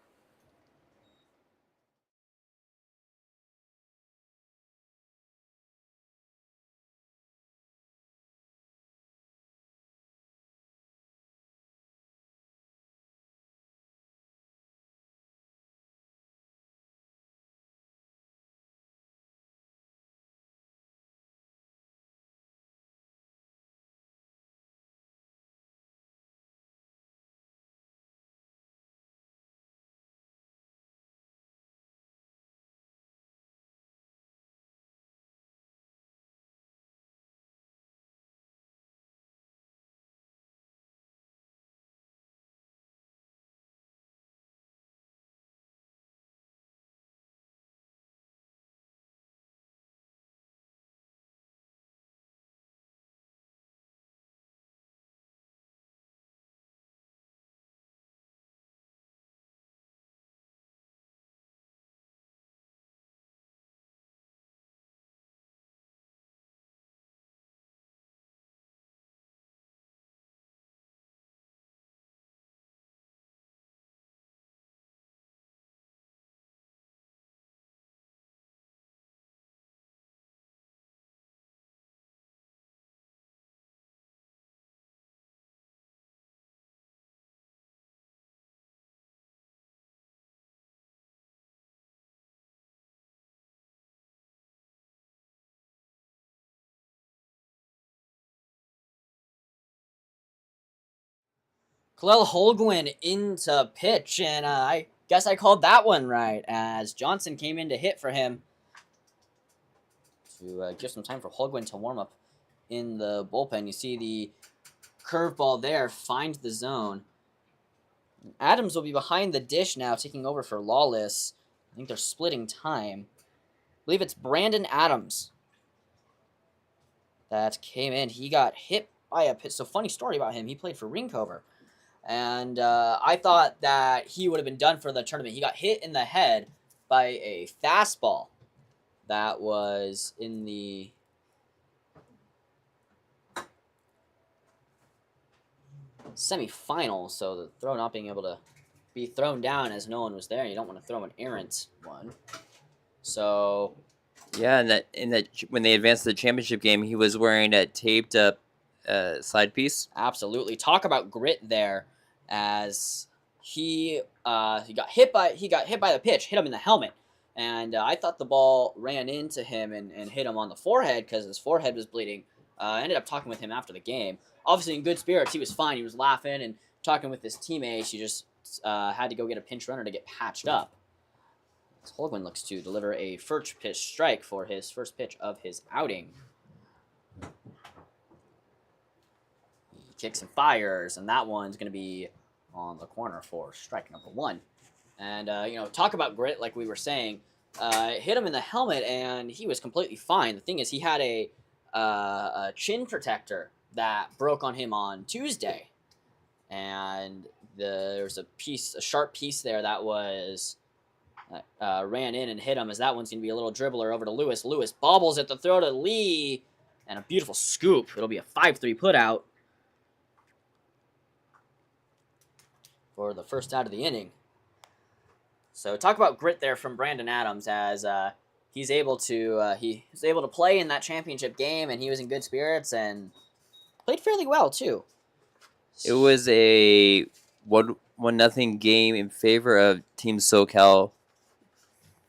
Kalel Holguin into pitch, and I guess I called that one right as Johnson came in to hit for him to give some time for Holguin to warm up in the bullpen. You see the curveball there find the zone. Adams will be behind the dish now, taking over for Lawless. I think they're splitting time. I believe it's Brandon Adams that came in. He got hit by a pitch. So funny story about him. He played for Rinkover. And I thought that he would have been done for the tournament. He got hit in the head by a fastball that was in the semifinal. So the throw not being able to be thrown down as no one was there. You don't want to throw an errant one. So Yeah, and that when they advanced to the championship game, he was wearing a taped up side piece. absolutely, talk about grit there, as he got hit by the pitch, hit him in the helmet, and I thought the ball ran into him and hit him on the forehead because his forehead was bleeding. I ended up talking with him after the game. Obviously, in good spirits, he was fine. He was laughing and talking with his teammates. He just had to go get a pinch runner to get patched up. Holguin looks to deliver a first pitch strike for his first pitch of his outing. He kicks and fires, and that one's going to be on the corner for strike number one. And, talk about grit, like we were saying. Hit him in the helmet, and he was completely fine. The thing is, he had a chin protector that broke on him on Tuesday. And there was a sharp piece there that was... ran in and hit him, as that one's going to be a little dribbler over to Lewis. Lewis bobbles at the throw to Lee, and a beautiful scoop. It'll be a 5-3 putout for the first out of the inning. So talk about grit there from Brandon Adams, as he's able to play in that championship game, and he was in good spirits and played fairly well too. It was a 1-0 game in favor of Team SoCal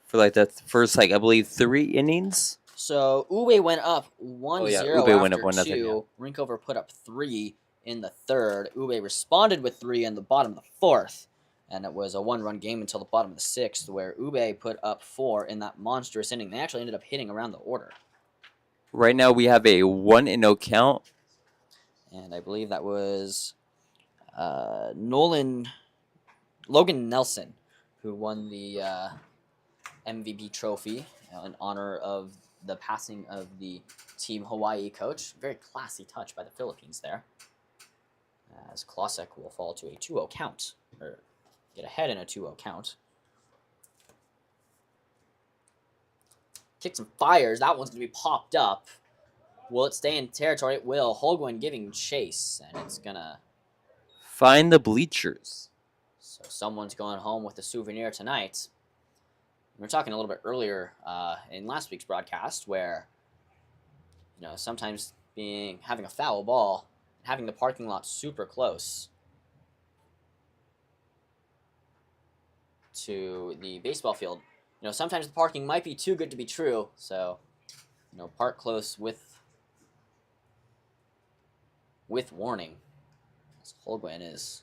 for like the first, I believe, 3 innings. So Ube went up 1-0 Ube went up after 1-0, 2. yeah. Rinkover put up 3 in the third. Ube responded with 3 in the bottom of the fourth. And it was a 1-run game until the bottom of the sixth, where Ube put up 4 in that monstrous inning. They actually ended up hitting around the order. Right now we have a 1-0 count. And I believe that was Logan Nelson, who won the MVP trophy in honor of the passing of the Team Hawaii coach. Very classy touch by the Philippines there, as Klosek will fall to a 2-0 count, or get ahead in a 2-0 count. Kicks and fires. That one's going to be popped up. Will it stay in territory? It will. Holguin giving chase, and it's going to Find the bleachers. So someone's going home with a souvenir tonight. We were talking a little bit earlier in last week's broadcast where, sometimes having a foul ball, having the parking lot super close to the baseball field, sometimes the parking might be too good to be true. So, park close with warning. As Holguin is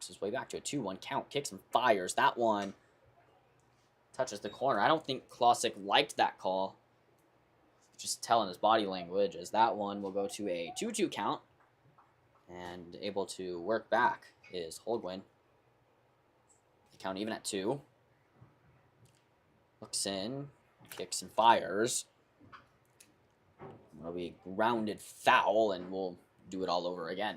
his way back to a 2-1 count, kicks and fires. That one touches the corner. I don't think Klosek liked that call. Just telling his body language, as that one will go to a 2-2 count. And able to work back is Holguin. The count even at 2. Looks in, kicks and fires. It'll be grounded foul, and we'll do it all over again.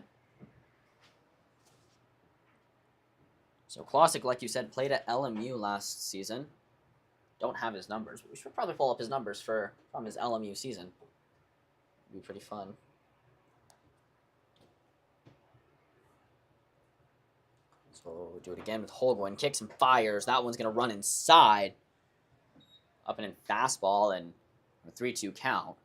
So Klosek, like you said, played at LMU last season. Don't have his numbers, but we should probably pull up his numbers from his LMU season. It'd be pretty fun. So we'll do it again with Holguin. Kicks and fires. That one's going to run inside. Up and in fastball, and a 3-2 count.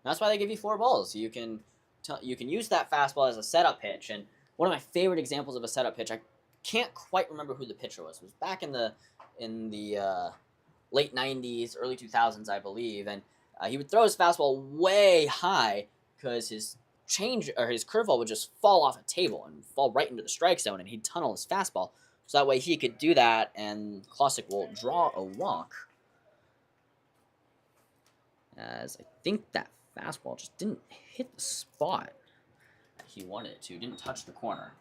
That's why they give you 4 balls. You can use that fastball as a setup pitch. And one of my favorite examples of a setup pitch, I can't quite remember who the pitcher was. It was back in the late 90s, early 2000s, I believe. And he would throw his fastball way high because his change or his curveball would just fall off a table and fall right into the strike zone, and he'd tunnel his fastball. So that way he could do that, and Klosick will draw a walk. As I think that fastball just didn't hit the spot that he wanted it to, didn't touch the corner.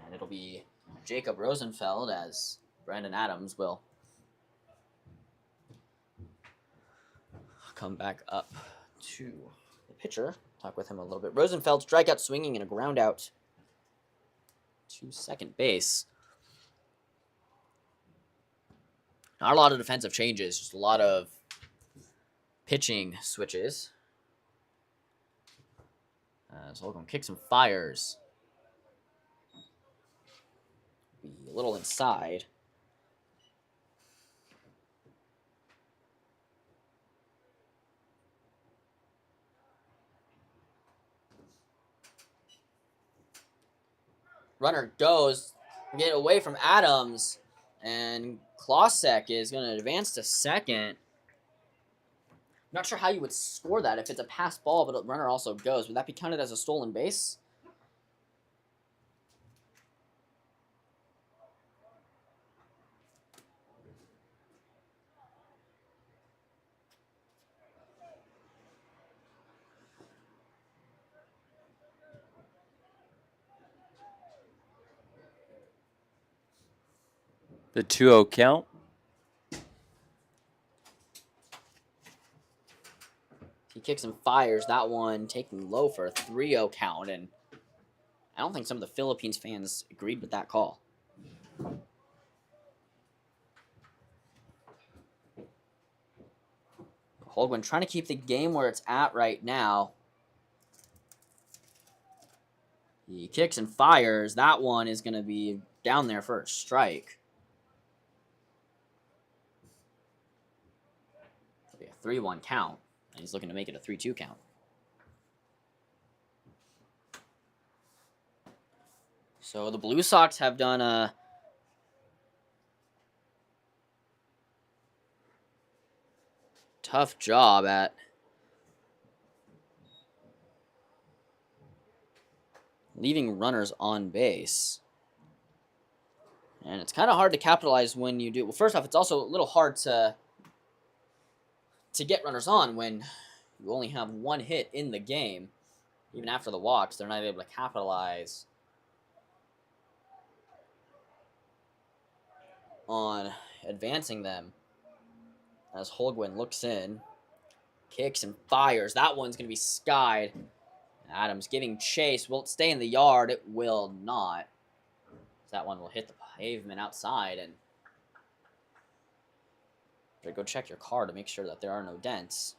And it'll be Jacob Rosenfeld as Brandon Adams will come back up to the pitcher, talk with him a little bit. Rosenfeld strikeout swinging and a ground out to second base. Not a lot of defensive changes, just a lot of pitching switches. So Holcomb kicks and fires. Be a little inside. Runner goes, get away from Adams, and Klosick is going to advance to second. Not sure how you would score that if it's a pass ball, but a runner also goes. Would that be counted as a stolen base? The 2-0 count. He kicks and fires. That one taking low for a 3-0 count, and I don't think some of the Philippines fans agreed with that call. Holguin trying to keep the game where it's at right now. He kicks and fires. That one is going to be down there for a strike. It'll be a 3-1 count, and he's looking to make it a 3-2 count. So the Blue Sox have done a tough job at leaving runners on base. And it's kind of hard to capitalize when you do. Well, first off, it's also a little hard to get runners on when you only have one hit in the game. Even after the walks, they're not able to capitalize on advancing them. As Holguin looks in, kicks and fires. That one's going to be skied. Adams giving chase. Will it stay in the yard? It will not. That one will hit the pavement outside. And go check your car to make sure that there are no dents.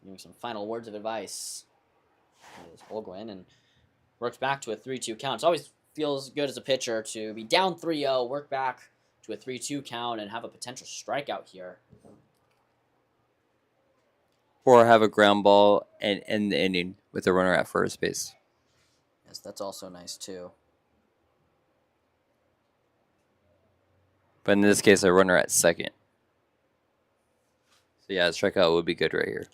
Giving some final words of advice. There's Holguin, and works back to a 3-2 count. It always feels good as a pitcher to be down 3-0, work back to a 3-2 count, and have a potential strikeout here. Or have a ground ball and end the inning with a runner at first base. Yes, that's also nice too. But in this case, a runner at second. So yeah, a strikeout would be good right here.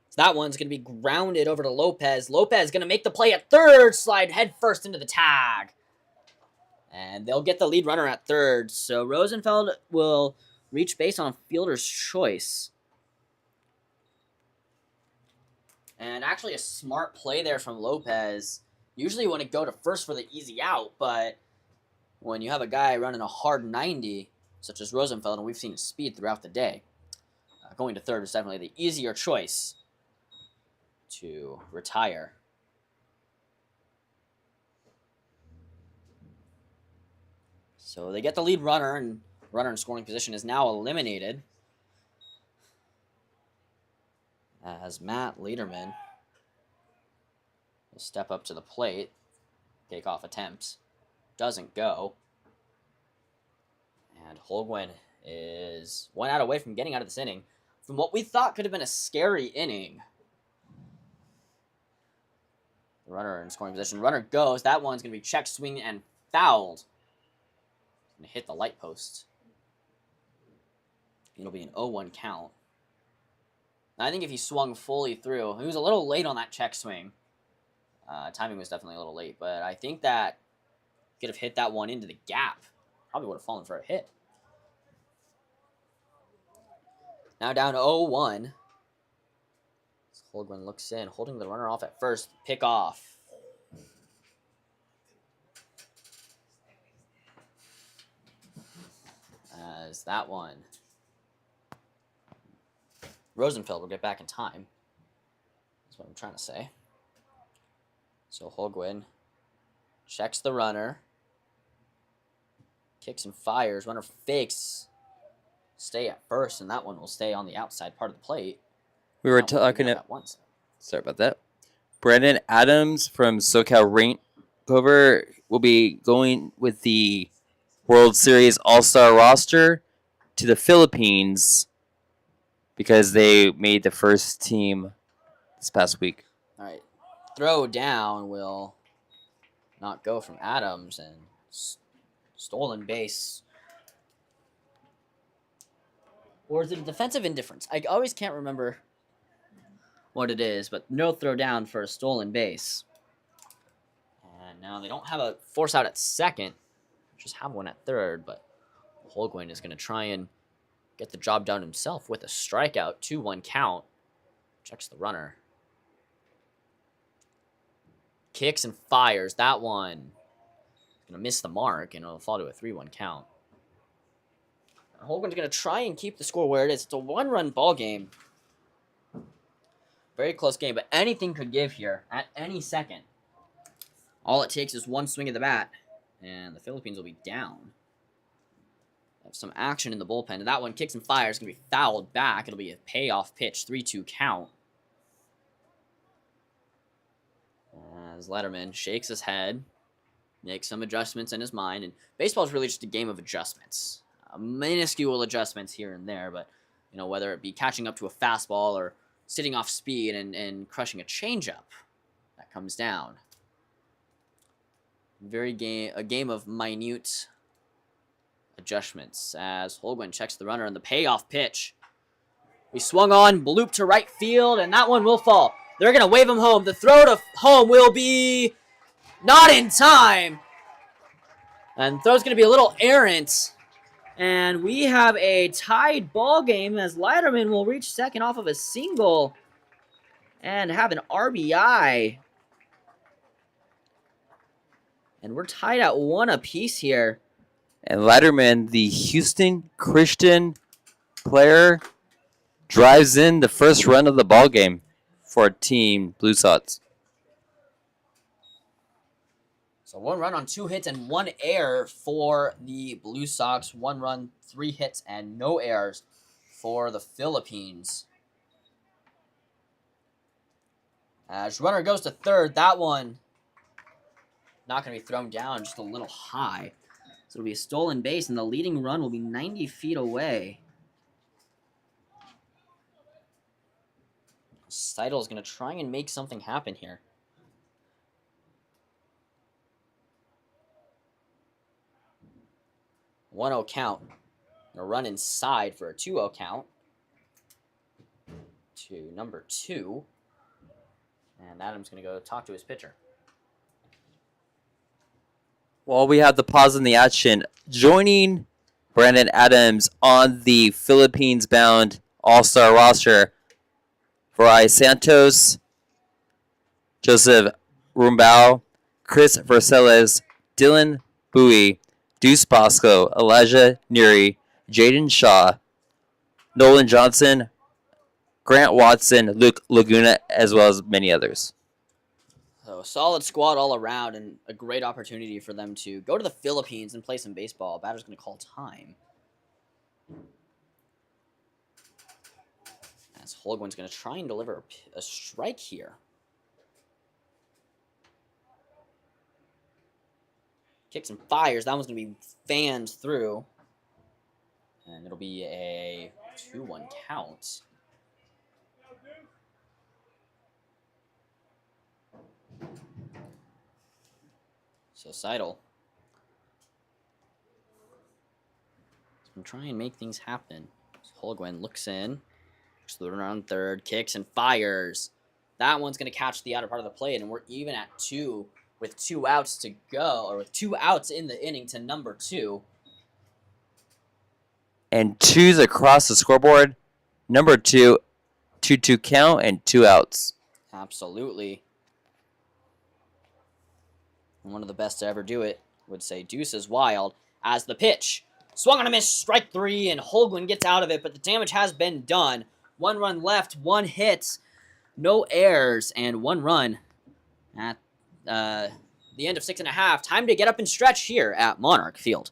So that one's going to be grounded over to Lopez. Lopez going to make the play at third, slide head first into the tag. And they'll get the lead runner at third. So Rosenfeld will reach base on fielder's choice. And actually a smart play there from Lopez. Usually you want to go to first for the easy out, but when you have a guy running a hard 90, such as Rosenfeld, and we've seen his speed throughout the day, going to third is definitely the easier choice to retire. So they get the lead runner, and runner in scoring position is now eliminated as Matt Lederman will step up to the plate. Takeoff attempts. Doesn't go. And Holguin is 1 out away from getting out of this inning. From what we thought could have been a scary inning. The runner in scoring position. Runner goes. That one's going to be checked, swing, and fouled. Going to hit the light post. It'll be an 0-1 count. I think if he swung fully through, he was a little late on that check swing. Timing was definitely a little late, but I think that could have hit that one into the gap. Probably would have fallen for a hit. Now down 0-1. Holguin looks in, holding the runner off at first. Pick off. As that one. Rosenfeld will get back in time. That's what I'm trying to say. So Holguin checks the runner. Kicks and fires. Runner fakes. Stay at first, and that one will stay on the outside part of the plate. We were talking at once. Sorry about that. Brandon Adams from SoCal Raincover will be going with the World Series All-Star roster to the Philippines because they made the first team this past week. All right. Throw down will not go from Adams, and stolen base. Or is it a defensive indifference? I always can't remember what it is, but no throw down for a stolen base. And now they don't have a force out at second, just have one at third, but Holguin is going to try and get the job done himself with a strikeout. 2-1 count. Checks the runner. Kicks and fires. That one going to miss the mark, and it'll fall to a 3-1 count. Holguin's going to try and keep the score where it is. It's a one-run ball game. Very close game, but anything could give here at any second. All it takes is one swing of the bat, and the Philippines will be down. Have some action in the bullpen, and that one kicks and fires. Going to be fouled back. It'll be a payoff pitch, 3-2 count. As Letterman shakes his head, makes some adjustments in his mind, and baseball is really just a game of adjustments. Minuscule adjustments here and there, but whether it be catching up to a fastball or sitting off speed and crushing a changeup, that comes down. A game of minute adjustments as Holguin checks the runner on the payoff pitch. We swung on, bloop to right field, and that one will fall. They're going to wave him home. The throw to home will be not in time. And throw's going to be a little errant. And we have a tied ball game as Leiterman will reach second off of a single and have an RBI. And we're tied at 1 apiece here. And Letterman, the Houston Christian player, drives in the first run of the ball game for Team Blue Sox. So 1 run on 2 hits and 1 error for the Blue Sox. 1 run, 3 hits, and no errors for the Philippines. As runner goes to third, that one not going to be thrown down, just a little high. So it'll be a stolen base, and the leading run will be 90 feet away. Seidel is going to try and make something happen here. One 1-0 count. A run inside for a 2-0 count to number 2. And Adam's going to go talk to his pitcher. While we have the pause in the action, joining Brandon Adams on the Philippines-bound All-Star roster, Farai Santos, Joseph Rumbao, Chris Verceles, Dylan Bowie, Deuce Bosco, Elijah Neary, Jaden Shaw, Nolan Johnson, Grant Watson, Luke Laguna, as well as many others. So a solid squad all around, and a great opportunity for them to go to the Philippines and play some baseball. Batter's going to call time. As Holguin's going to try and deliver a strike here. Kicks and fires. That one's going to be fanned through. And it'll be a 2-1 count. So Seidel is going to try and make things happen. So Holguin looks in. The runner on third. Kicks and fires. That one's going to catch the outer part of the plate, and we're even at 2 with 2 outs to go, or with 2 outs in the inning to number 2. And 2's across the scoreboard. Number 2, 2-2 count and 2 outs. Absolutely. And one of the best to ever do it would say Deuce is wild as the pitch. Swung on a miss, strike 3, and Holguin gets out of it, but the damage has been done. 1 run left, 1 hit, no errors, and 1 run at the end of 6.5. Time to get up and stretch here at Monarch Field.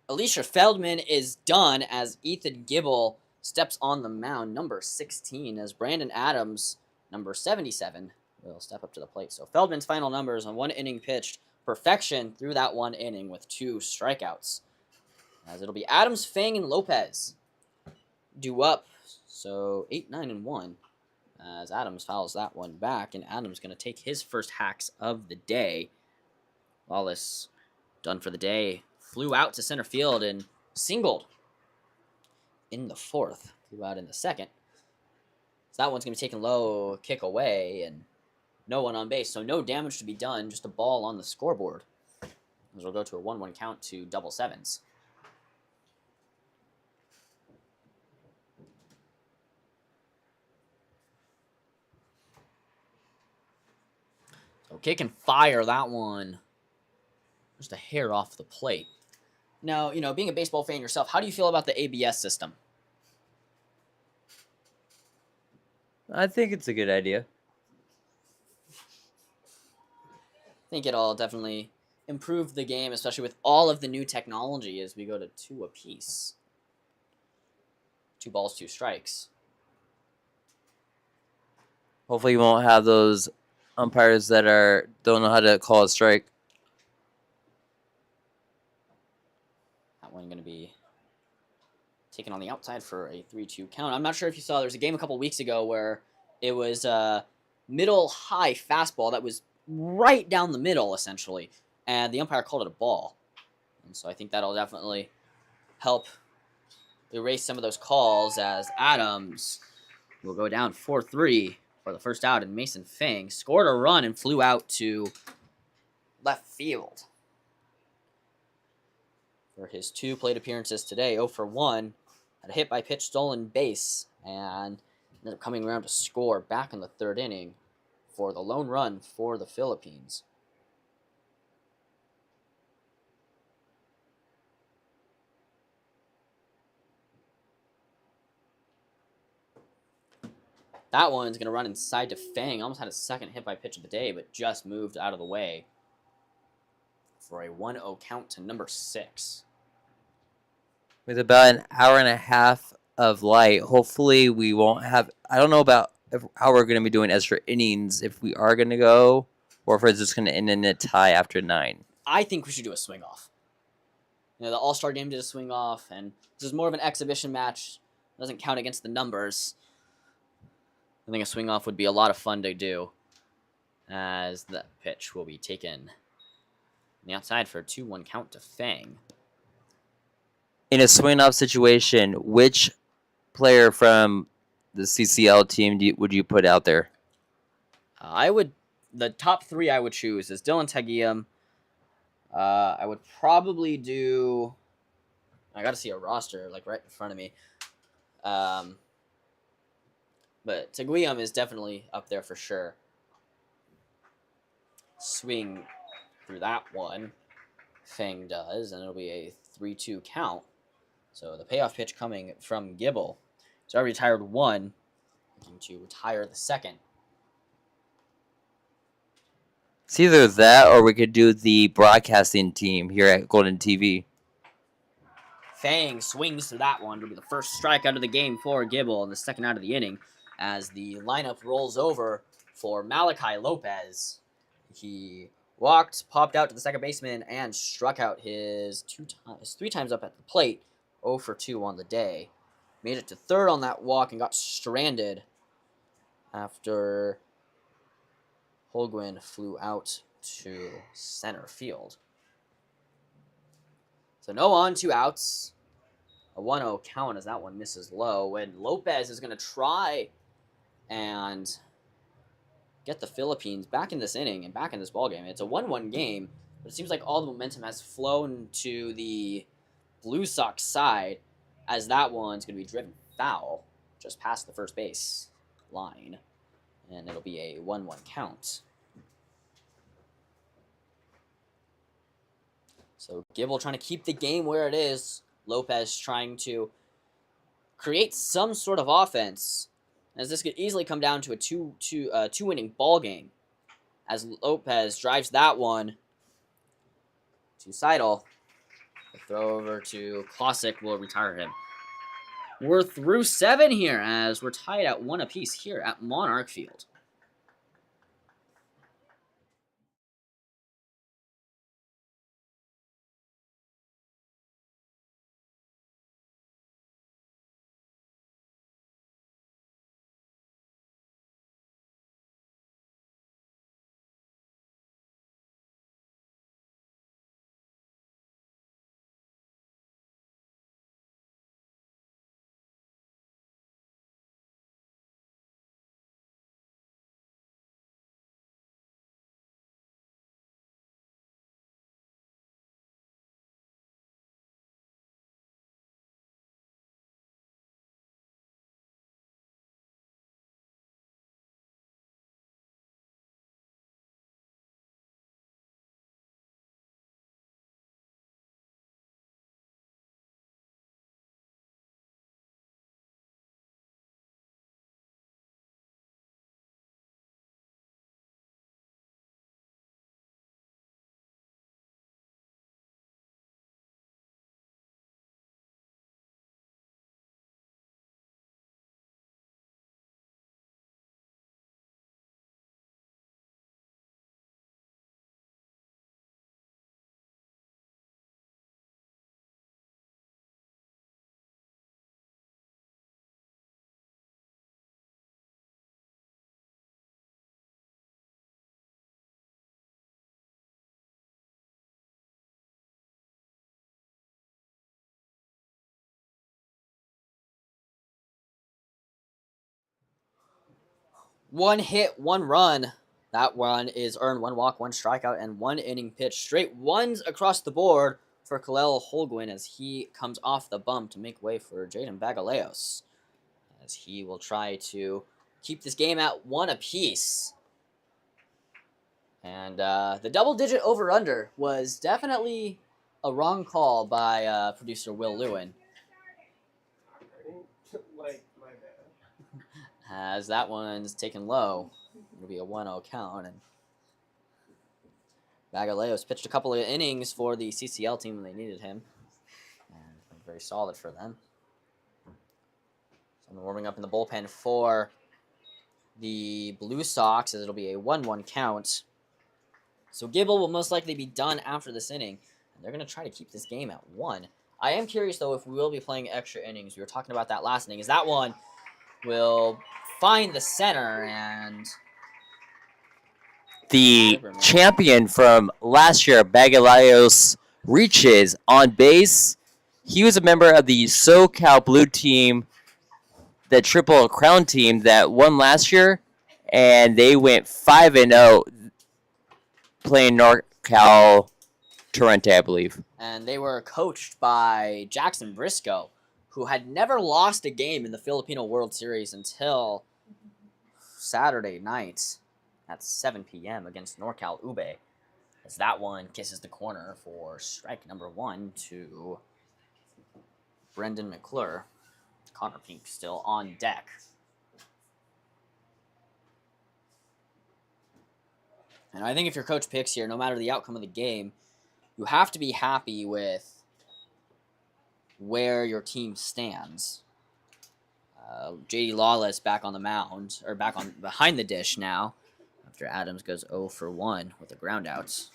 Alicia Feldman is done as Ethan Gibble steps on the mound, number 16, as Brandon Adams, number 77, will step up to the plate. So Feldman's final numbers on 1 inning pitched, perfection through that 1 inning with 2 strikeouts. As it'll be Adams, Fang, and Lopez due up. So 8, 9, and 1. As Adams fouls that one back, and Adams going to take his first hacks of the day. Wallace done for the day. Flew out to center field and singled in the 4th. Flew out in the 2nd. So that one's going to be taken low, kick away, and no one on base. So no damage to be done, just a ball on the scoreboard. As we'll go to a 1-1 count to double 7s. So kick and fire that one. Just a hair off the plate. Now, being a baseball fan yourself, how do you feel about the ABS system? I think it's a good idea. I think it'll definitely improve the game, especially with all of the new technology as we go to 2 apiece. 2 balls, 2 strikes. Hopefully you won't have those umpires that don't know how to call a strike. That one going to be taken on the outside for a 3-2 count. I'm not sure if you saw, there was a game a couple weeks ago where it was a middle-high fastball that was right down the middle, essentially, and the umpire called it a ball. And so I think that'll definitely help erase some of those calls as Adams will go down 4-3 for the first out, and Mason Fang scored a run and flew out to left field. For his 2 plate appearances today, 0 for 1, had a hit by pitch, stolen base, and ended up coming around to score back in the 3rd inning for the lone run for the Philippines. That one's going to run inside to Fang. Almost had a second hit by pitch of the day, but just moved out of the way for a 1-0 count to number 6. With about an hour and a half of light, hopefully we won't have... I don't know about how we're going to be doing extra innings, if we are going to go, or if it's just going to end in a tie after 9. I think we should do a swing-off. You know, the All-Star game did a swing-off, and this is more of an exhibition match. It doesn't count against the numbers. I think a swing-off would be a lot of fun to do, as the pitch will be taken on the outside for a 2-1 count to Fang. In a swing-off situation, which player from the CCL team would you put out there? The top 3 I would choose is Dylan Taguiam. I would probably do... I got to see a roster like right in front of me. But Taguiam is definitely up there for sure. Swing through that one. Fang does, and it'll be a 3-2 count. So the payoff pitch coming from Gibble. He's already retired 1. Looking to retire the second. It's either that or we could do the broadcasting team here at Golden TV. Fang swings to that one. It'll be the first strikeout of the game for Gibble in the second out of the inning as the lineup rolls over for Malachi Lopez. He walked, popped out to the second baseman, and struck out his 3 times up at the plate. 0 for 2 on the day. Made it to third on that walk and got stranded after Holguin flew out to center field. So no on, 2 outs. A 1-0 count as that one misses low. And Lopez is going to try and get the Philippines back in this inning and back in this ballgame. It's a 1-1 game, but it seems like all the momentum has flown to the Blue Sox side as that one's going to be driven foul just past the first base line. And it'll be a 1-1 count. So Gibble trying to keep the game where it is. Lopez trying to create some sort of offense, as this could easily come down to a two-inning ball game. As Lopez drives that one to Seidel. The throw over to Klosick will retire him. We're through 7 here as we're tied at 1 apiece here at Monarch Field. One hit, 1 run. That one is earned, 1 walk, 1 strikeout, and 1 inning pitch. Straight ones across the board for Kalel Holguin as he comes off the bump to make way for Jaden Bagaleos. As he will try to keep this game at 1 apiece. And the double-digit over-under was definitely a wrong call by producer Will Lewin. Like, my bad. As that one's taken low. It'll be a 1-0 count. And Bagaleo's pitched a couple of innings for the CCL team when they needed him. And been very solid for them. So I'm warming up in the bullpen for the Blue Sox as it'll be a 1-1 count. So Gibble will most likely be done after this inning. And they're going to try to keep this game at 1. I am curious, though, if we will be playing extra innings. We were talking about that last inning. Is that one will find the center and the champion from last year, Bagalios, reaches on base. He was a member of the SoCal Blue team, the Triple Crown team that won last year, and they went 5-0 playing NorCal Torrente, I believe. And they were coached by Jackson Briscoe, who had never lost a game in the Filipino World Series until Saturday night at 7 p.m. against NorCal Ube. As that one kisses the corner for strike number 1 to Brendan McClure. Connor Pink still on deck. And I think if your coach picks here, no matter the outcome of the game, you have to be happy with where your team stands. J.D. Lawless back on the mound, or back on behind the dish now, after Adams goes 0 for 1 with the groundouts.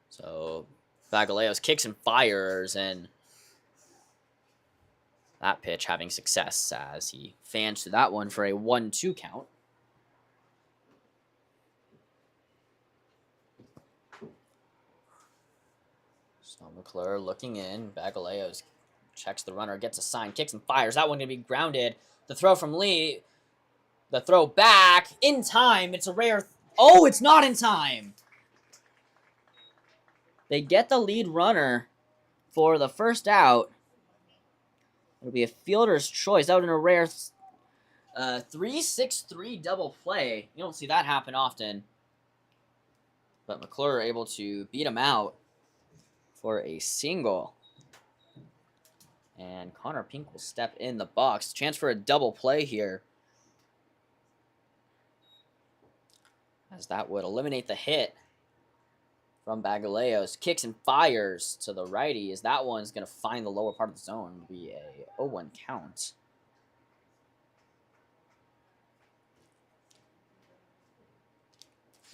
So Bagaleos kicks and fires, and that pitch having success as he fans to that one for a 1-2 count. So McClure looking in. Bagaleos checks the runner, gets a sign, kicks and fires. That one going to be grounded. The throw from Lee. The throw back in time. It's a rare. Oh, it's not in time. They get the lead runner for the first out. It'll be a fielder's choice. Out in a rare 3-6-3 double play. You don't see that happen often. But McClure able to beat him out for a single. And Connor Pink will step in the box. Chance for a double play here. As that would eliminate the hit from Bagaleos. Kicks and fires to the righty as that one's going to find the lower part of the zone. It'll be a 0-1 count.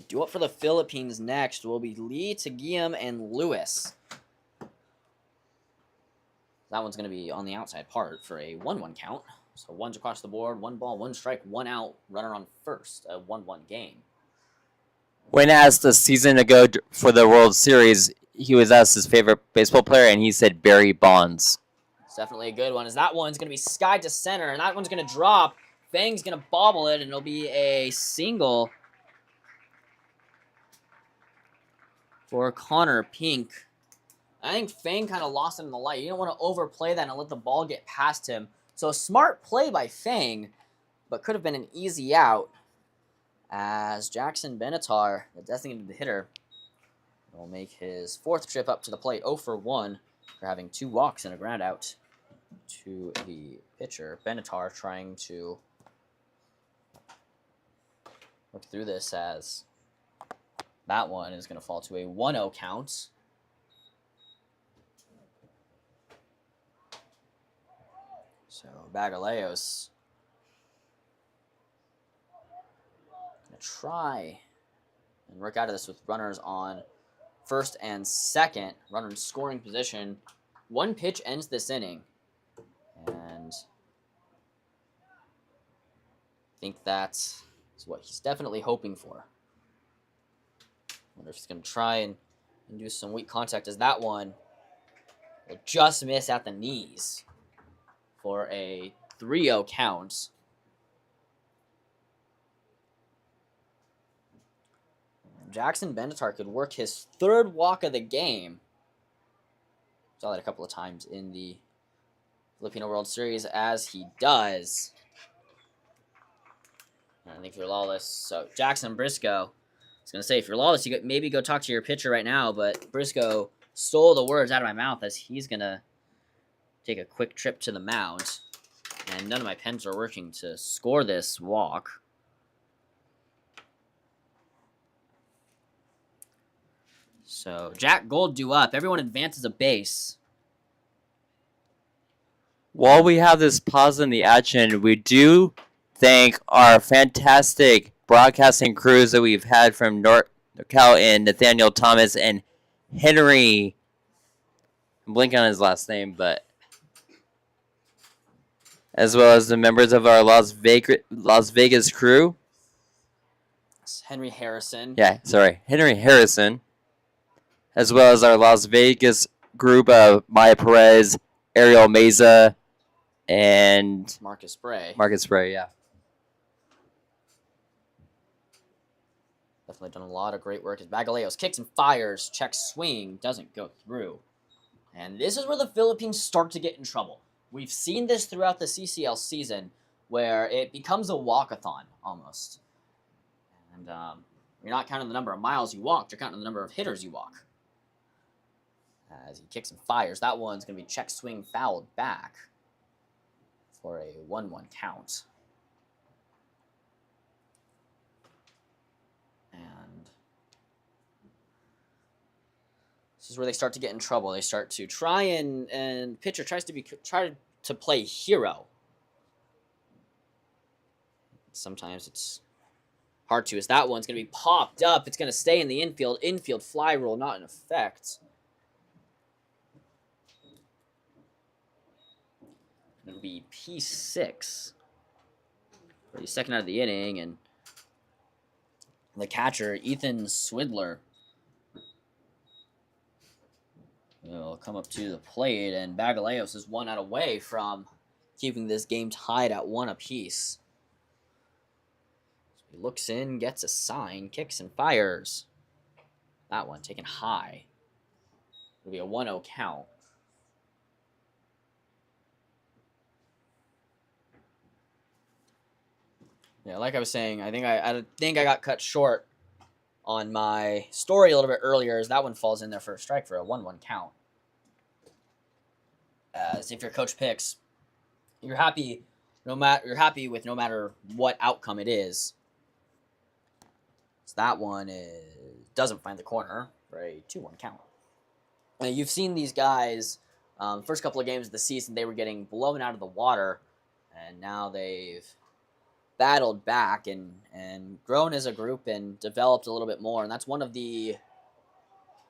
Due up for the Philippines next will be Lee, Taguiam, and Lewis. That one's going to be on the outside part for a 1-1 count. So one's across the board, 1 ball, 1 strike, 1 out, runner on first. A 1-1 game. When asked a season ago for the World Series, he was asked his favorite baseball player, and he said Barry Bonds. It's definitely a good one, as that one's going to be skied to center, and that one's going to drop. Fang's going to bobble it, and it'll be a single for Connor Pink. I think Fang kind of lost him in the light. You don't want to overplay that and let the ball get past him. So a smart play by Fang, but could have been an easy out, as Jackson Benatar, the designated hitter, will make his 4th trip up to the plate, 0 for 1, for having 2 walks and a ground out to the pitcher. Benatar trying to look through this, as that one is going to fall to a 1-0 count. So Bagaleos going to try and work out of this with runners on first and second. Runner in scoring position. 1 pitch ends this inning. And I think that's what he's definitely hoping for. Wonder if he's going to try and do some weak contact, as that one will just miss at the knees for a 3-0 count. Jackson Benatar could work his 3rd walk of the game. Saw that a couple of times in the Filipino World Series, as he does. And I think if you're lawless, so Jackson Briscoe, I was going to say, if you're lawless, you could maybe go talk to your pitcher right now, but Briscoe stole the words out of my mouth, as he's going to take a quick trip to the mound. And none of my pens are working to score this walk. So Jack Gold due up. Everyone advances a base. While we have this pause in the action, we do thank our fantastic broadcasting crews that we've had from NorCal and Nathaniel Thomas and Henry. I'm blinking on his last name, but as well as the members of our Las Vegas crew. It's Henry Harrison. Yeah, sorry, Henry Harrison. As well as our Las Vegas group of Maya Perez, Ariel Meza, and Marcus Bray. Yeah. Definitely done a lot of great work. As Bagaleos kicks and fires, check swing, doesn't go through. And this is where the Philippines start to get in trouble. We've seen this throughout the CCL season where it becomes a walkathon almost. And you're not counting the number of miles you walked, you're counting the number of hitters you walk. As he kicks and fires, that one's going to be check swing fouled back for a 1-1 count. And this is where they start to get in trouble. They start to try and pitcher try to play hero. Sometimes it's hard to, as that one's going to be popped up. It's going to stay in the infield. Infield fly rule not in effect. It'll be P6 for the second out of the inning, and the catcher, Ethan Swidler, will come up to the plate, and Bagaleos is 1 out away from keeping this game tied at 1 apiece. So he looks in, gets a sign, kicks and fires. That one taken high. It'll be a 1-0 count. Yeah, like I was saying, I think I got cut short on my story a little bit earlier, as that one falls in there for a strike for a 1-1 count. As if your coach picks, you're happy with no matter what outcome it is. So that one doesn't find the corner for a 2-1 count. You've seen these guys, first couple of games of the season, they were getting blown out of the water, and now they've battled back and grown as a group and developed a little bit more. And that's one of the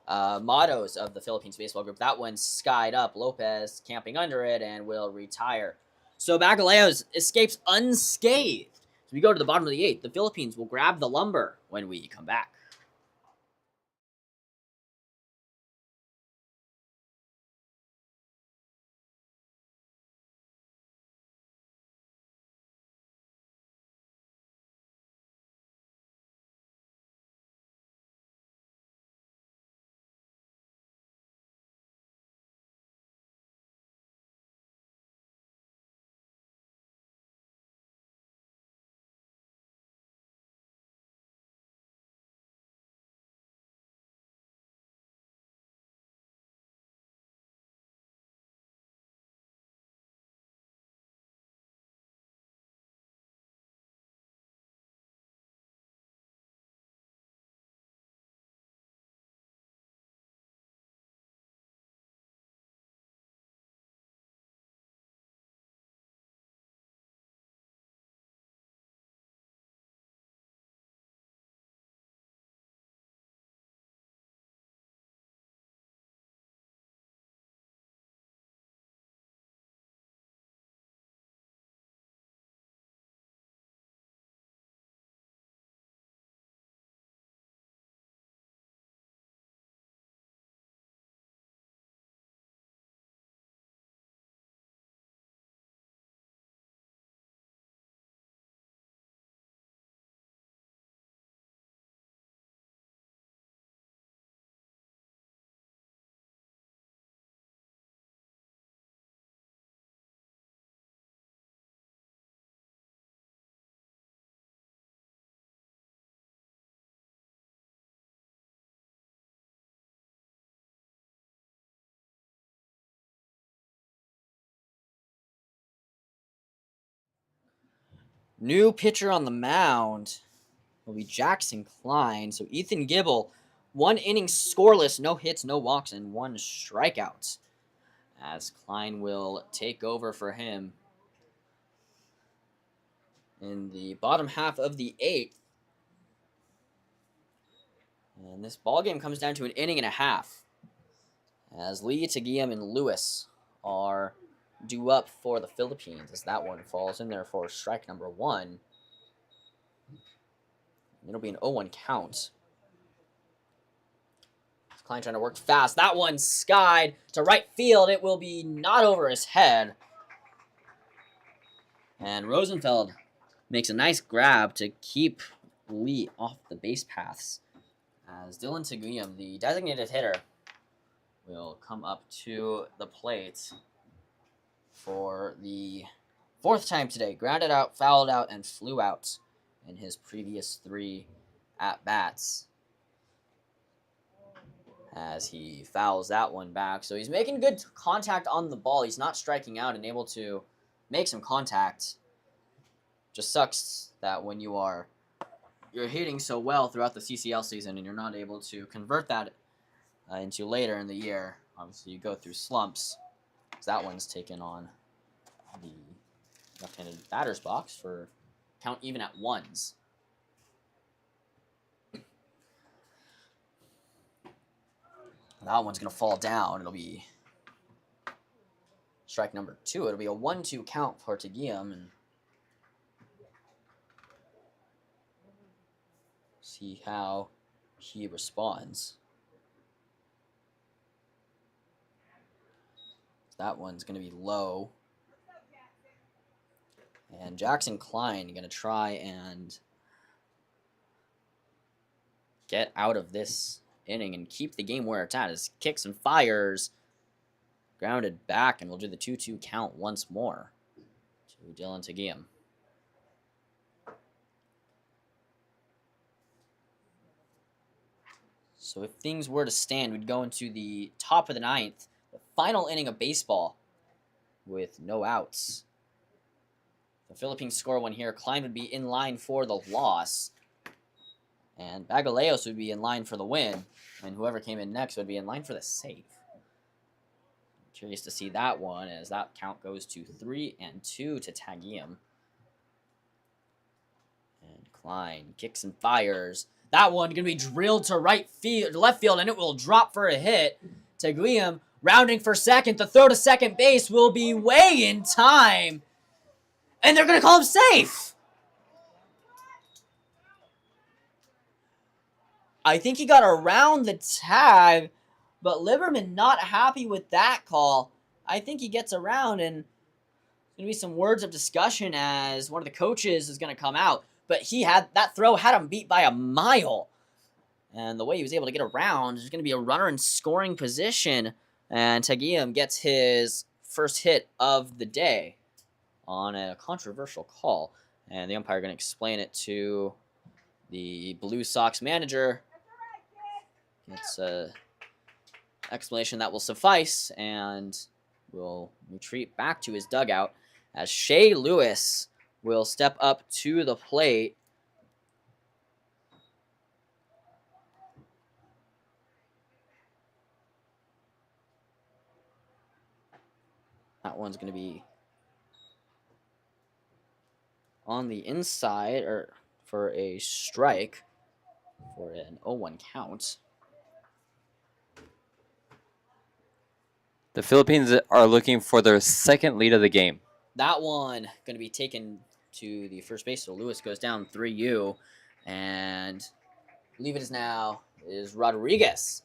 mottos of the Philippines baseball group. That one's skied up. Lopez camping under it and will retire. So Bagaleos escapes unscathed. So we go to the bottom of the 8th. The Philippines will grab the lumber when we come back. New pitcher on the mound will be Jackson Klein. So Ethan Gibble, 1 inning scoreless, no hits, no walks, and 1 strikeout. As Klein will take over for him in the bottom half of the 8th. And this ball game comes down to an inning and a half, as Lee, Taguiam, and Lewis are due up for the Philippines, as that one falls in there for strike number 1. It'll be an 0-1 count. Klein trying to work fast. That one skied to right field. It will be not over his head. And Rosenfeld makes a nice grab to keep Lee off the base paths, as Dylan Taguiam, the designated hitter, will come up to the plate for the 4th time today. Grounded out, fouled out, and flew out in his previous 3 at-bats, as he fouls that one back. So he's making good contact on the ball. He's not striking out and able to make some contact. Just sucks that when you're hitting so well throughout the CCL season and you're not able to convert that into later in the year. Obviously, you go through slumps. That one's taken on the left-handed batter's box for count even at 1s. That one's going to fall down. It'll be strike number 2. It'll be a 1-2 count for Taguiam, and see how he responds. That one's going to be low. And Jackson Klein going to try and get out of this inning and keep the game where it's at. As kicks and fires, grounded back, and we'll do the 2-2 count once more to Dylan Taguiam. So if things were to stand, we'd go into the top of the 9th, the final inning of baseball, with no outs. The Philippines score 1 here. Klein would be in line for the loss, and Bagaleos would be in line for the win, and whoever came in next would be in line for the save. Curious to see that one, as that count goes to 3-2 to Taguiam. And Klein kicks and fires. That one going to be drilled to left field, and it will drop for a hit. Taguiam rounding for second. The throw to second base will be way in time, and they're going to call him safe. I think he got around the tag, but Liberman not happy with that call. I think he gets around, and there's going to be some words of discussion as one of the coaches is going to come out. But that throw had him beat by a mile. And the way he was able to get around, there's going to be a runner in scoring position. And Taguiam gets his first hit of the day on a controversial call. And the umpire going to explain it to the Blue Sox manager. It's an explanation that will suffice, and will retreat back to his dugout as Shea Lewis will step up to the plate. That one's going to be on the inside, or for a strike, for an 0-1 count. The Philippines are looking for their 2nd lead of the game. That one going to be taken to the first base, so Lewis goes down 3-0, and I believe it is Rodriguez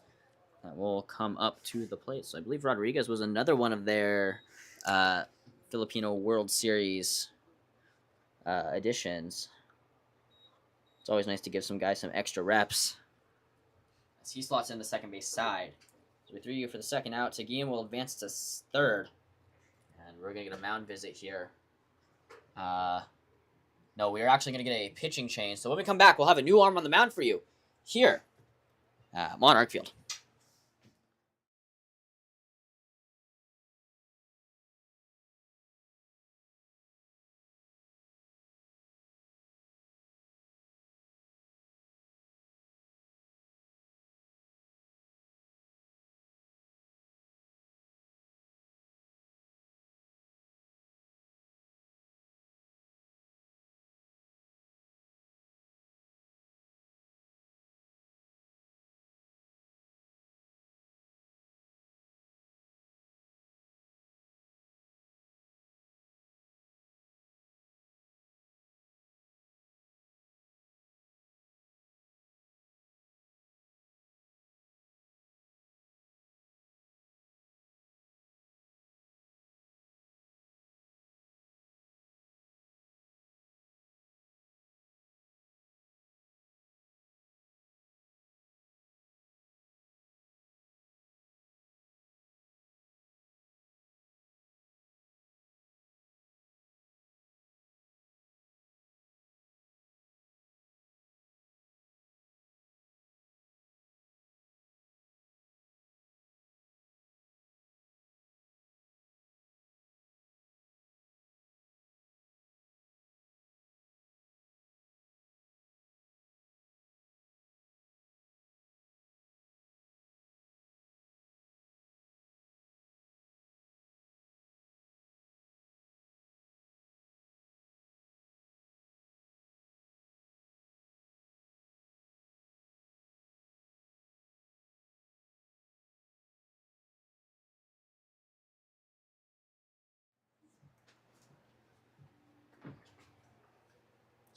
that will come up to the plate. So I believe Rodriguez was another one of their Filipino World Series additions. It's always nice to give some guys some extra reps, as he slots in the second base side. So we 3-0 for the second out. Taguiam will advance to 3rd. And we're going to get a mound visit here. No, we're actually going to get a pitching change. So when we come back, we'll have a new arm on the mound for you here at Monarch Field.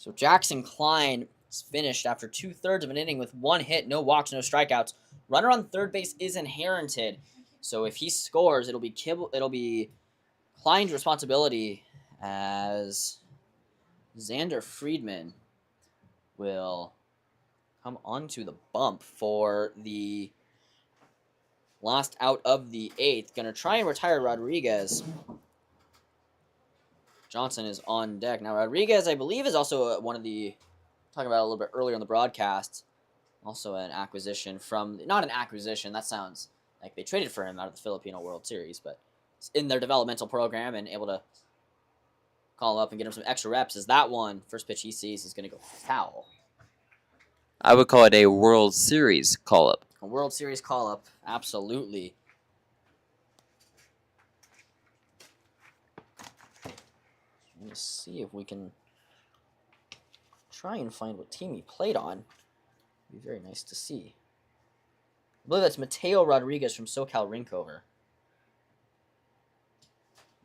So Jackson Klein is finished after 2/3 of an inning with 1 hit, no walks, no strikeouts. Runner on third base is inherited. So if he scores, it'll be Klein's responsibility, as Xander Friedman will come onto the bump for the last out of the 8th. Going to try and retire Rodriguez. Johnson is on deck. Now, Rodriguez, I believe, is also one of the, talking about a little bit earlier on the broadcast, also an acquisition from, not an acquisition, that sounds like they traded for him out of the Filipino World Series, but in their developmental program and able to call him up and get him some extra reps, as that one, first pitch he sees, is going to go foul. I would call it a World Series call-up. A World Series call-up, absolutely. Let me see if we can try and find what team he played on. It'd be very nice to see. I believe that's Mateo Rodriguez from SoCal Rinkover.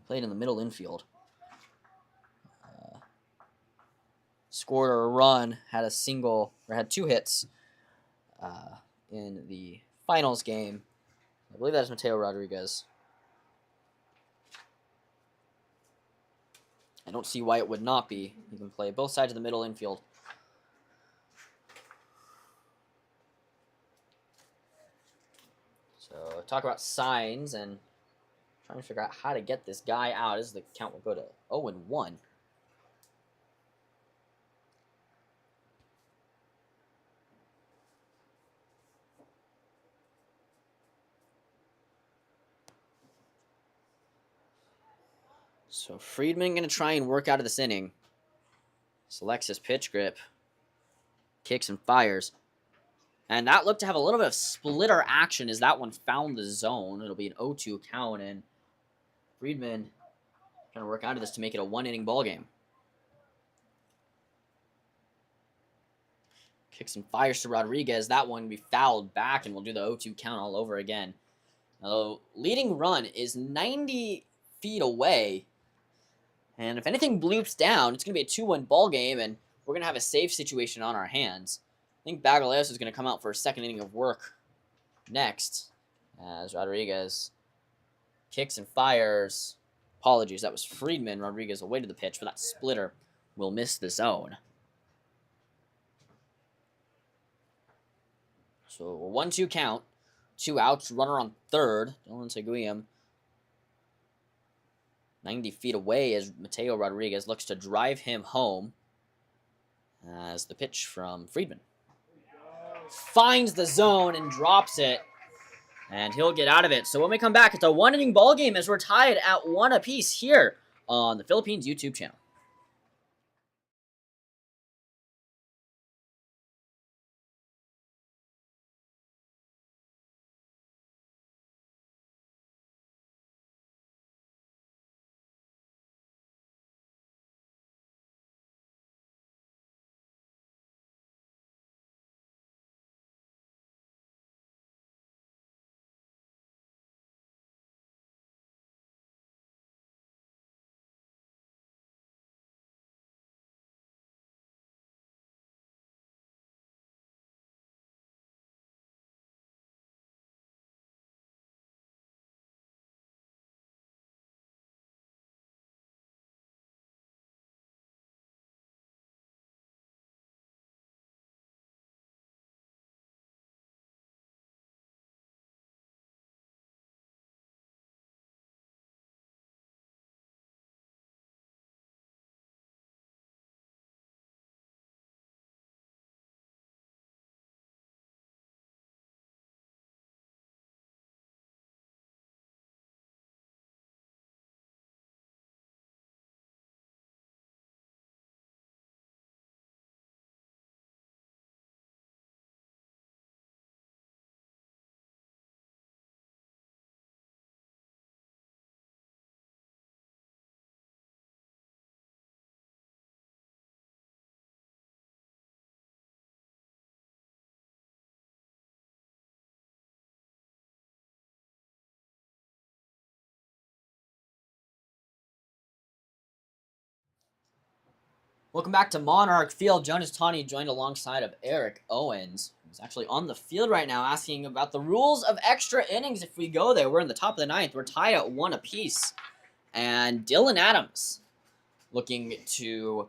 Played in the middle infield. Scored a run, had a single, or had 2 hits in the finals game. I believe that's Mateo Rodriguez. I don't see why it would not be. He can play both sides of the middle infield. So talk about signs and trying to figure out how to get this guy out as the count will go to 0-1. So Friedman going to try and work out of this inning. Selects his pitch grip. Kicks and fires. And that looked to have a little bit of splitter action as that one found the zone. It'll be an 0-2 count, and Friedman trying to work out of this to make it a 1-inning ball game. Kicks and fires to Rodriguez. That one will be fouled back, and we'll do the 0-2 count all over again. Now, the leading run is 90 feet away. And if anything bloops down, it's going to be a 2-1 ball game, and we're going to have a save situation on our hands. I think Bagaleos is going to come out for a second inning of work next, as Rodriguez kicks and fires. Apologies, that was Friedman. Rodriguez away to the pitch, but that splitter will miss the zone. So a 1-2 count. 2 outs, runner on third. Dylan Seguiam 90 feet away as Mateo Rodriguez looks to drive him home. As the pitch from Friedman finds the zone and drops it. And he'll get out of it. So when we come back, it's a 1-inning ball game as we're tied at 1 apiece here on the Philippines YouTube channel. Welcome back to Monarch Field. Jonas Tawney joined alongside of Eric Owens, who's actually on the field right now asking about the rules of extra innings if we go there. We're in the top of the ninth. We're tied at 1 apiece. And Dylan Adams looking to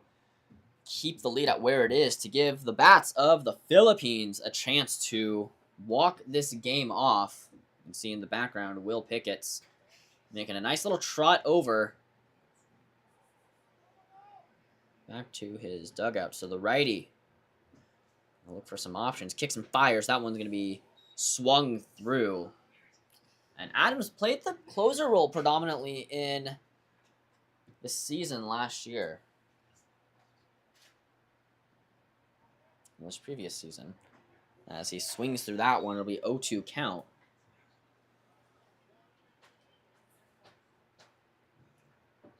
keep the lead at where it is to give the bats of the Philippines a chance to walk this game off. You can see in the background Will Pickett's making a nice little trot over back to his dugout. So the righty will look for some options. Kicks and fires. That one's going to be swung through. And Adams played the closer role predominantly in the season last year. In this previous season. As he swings through that one, it'll be 0-2 count.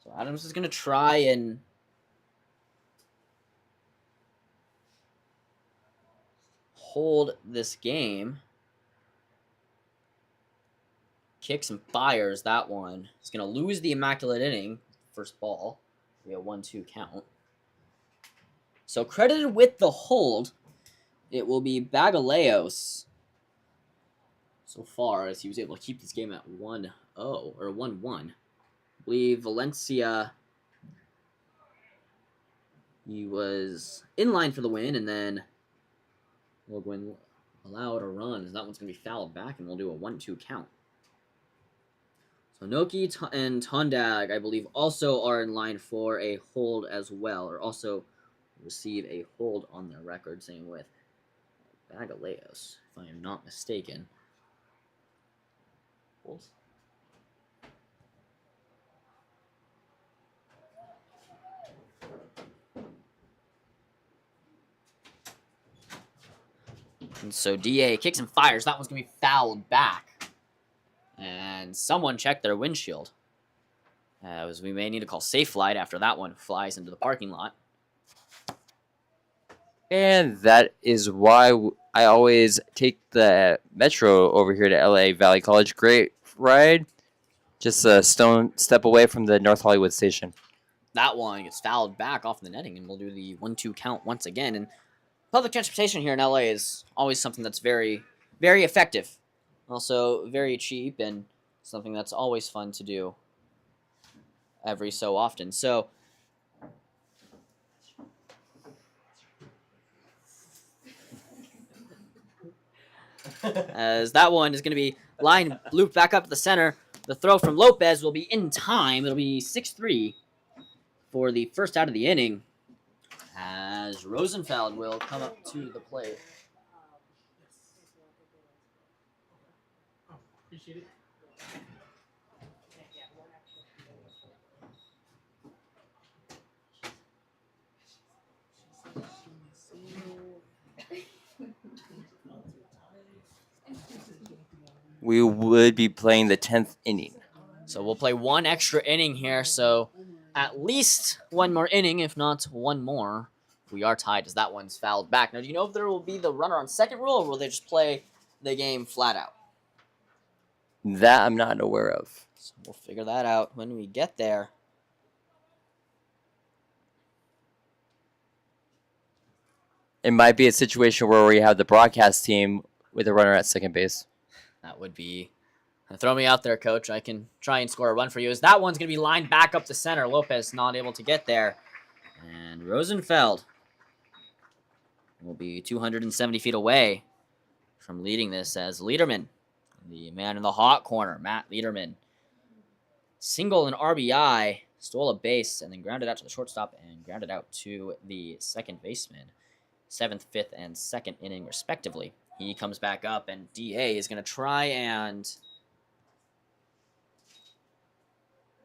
So Adams is going to try and hold this game. Kicks and fires that one. He's going to lose the immaculate inning. First ball. It'll be a 1-2 count. So credited with the hold, it will be Bagaleos so far, as he was able to keep this game at 1-0 or 1-1. I believe Valencia, he was in line for the win, and then Logan allowed a run, as that one's going to be fouled back, and we'll do a 1-2 count. So Noki and Tondag, I believe, also are in line for a hold as well, or also receive a hold on their record, same with Bagaleos, if I am not mistaken. Holds. And so DA kicks and fires. That one's going to be fouled back. And someone checked their windshield. As we may need to call safe flight after that one flies into the parking lot. And that is why I always take the metro over here to LA Valley College. Great ride. Just a step away from the North Hollywood station. That one gets fouled back off the netting, and we'll do the 1-2 count once again. And public transportation here in LA is always something that's very, very effective. Also very cheap, and something that's always fun to do every so often. So as that one is going to be line looped back up to the center. The throw from Lopez will be in time. It'll be 6-3 for the first out of the inning, as Rosenfeld will come up to the plate. Appreciate it. We would be playing the 10th inning. So we'll play one extra inning here. So at least one more inning, if not one more. We are tied as that one's fouled back. Now, do you know if there will be the runner on second rule, or will they just play the game flat out? That I'm not aware of. So we'll figure that out when we get there. It might be a situation where we have the broadcast team with a runner at second base. That would be... Throw me out there, coach. I can try and score a run for you. As that one's going to be lined back up the center. Lopez not able to get there. And Rosenfeld will be 270 feet away from leading this, as Liederman, the man in the hot corner, Matt Liederman, single and RBI, stole a base, and then grounded out to the shortstop and grounded out to the second baseman. 7th, 5th, and 2nd inning, respectively. He comes back up, and DA is going to try and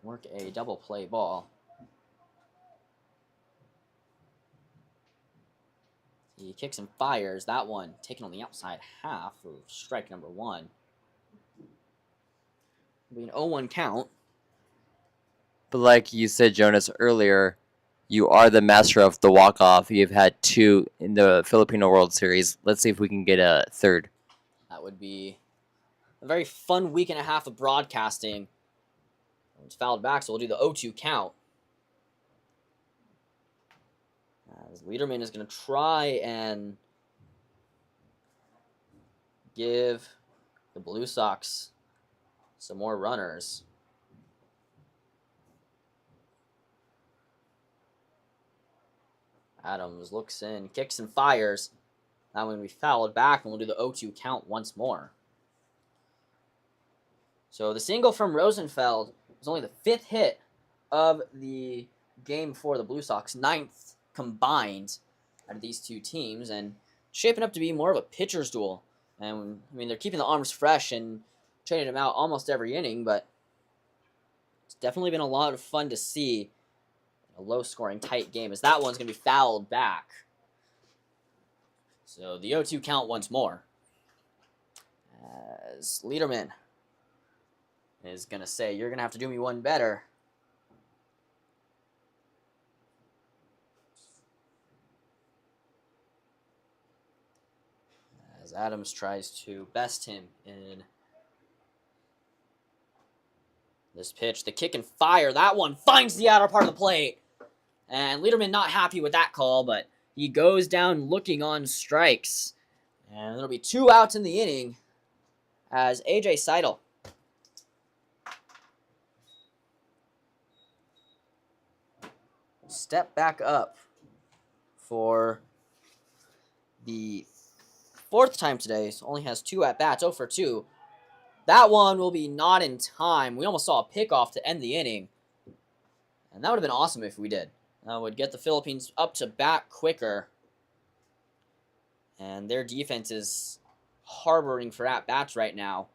work a double play ball. He kicks and fires. That one taken on the outside half for strike number 1. It'll be an 0-1 count. But like you said, Jonas, earlier, you are the master of the walk-off. You've had 2 in the Filipino World Series. Let's see if we can get a third. That would be a very fun week and a half of broadcasting. It's fouled back, so we'll do the 0-2 count. As Liederman is going to try and give the Blue Sox some more runners. Adams looks in, kicks and fires. That one will be fouled back, and we'll do the 0-2 count once more. So the single from Rosenfeld was only the 5th hit of the game for the Blue Sox, 9th combined out of these two teams, and shaping up to be more of a pitcher's duel. And I mean, they're keeping the arms fresh and trading them out almost every inning, but it's definitely been a lot of fun to see a low-scoring, tight game, as that one's going to be fouled back. So the 0-2 count once more, as Liederman is going to say, "You're going to have to do me one better." As Adams tries to best him in this pitch. The kick and fire, that one finds the outer part of the plate. And Liederman not happy with that call, but he goes down looking on strikes. And there'll be 2 outs in the inning as A.J. Seidel step back up for the 4th time today. So only has 2 at-bats, 0 for 2. That one will be not in time. We almost saw a pickoff to end the inning. And that would have been awesome if we did. That would get the Philippines up to bat quicker. And their defense is harboring for at-bats right now.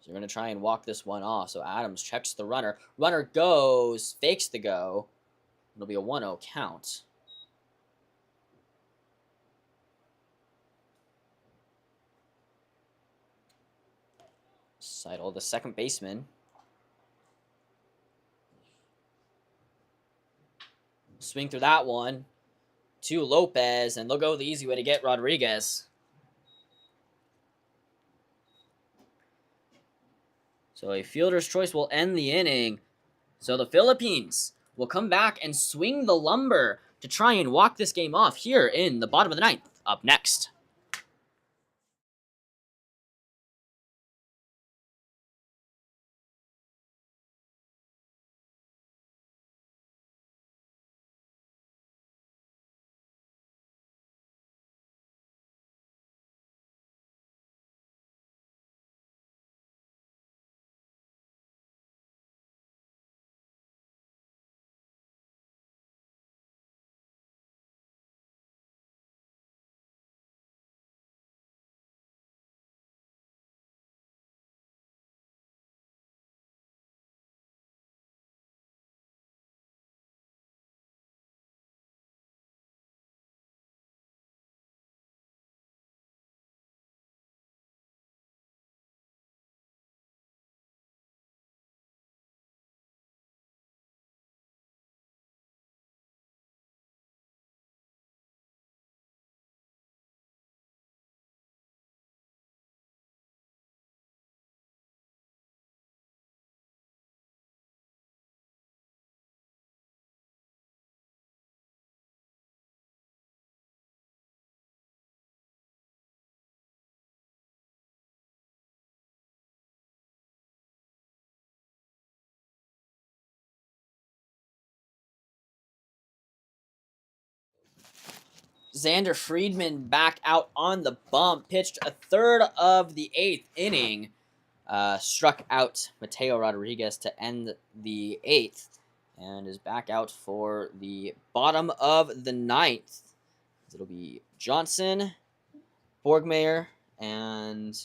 So they're going to try and walk this one off. So Adams checks the runner. Runner goes, fakes the go. It'll be a 1-0 count. Seidel, the second baseman. Swing through that one to Lopez, and they'll go the easy way to get Rodriguez. So a fielder's choice will end the inning. So the Philippines will come back and swing the lumber to try and walk this game off here in the bottom of the 9th. Up next. Xander Friedman back out on the bump, pitched a third of the 8th inning, struck out Mateo Rodriguez to end the 8th, and is back out for the bottom of the 9th. It'll be Johnson, Borgmayer, and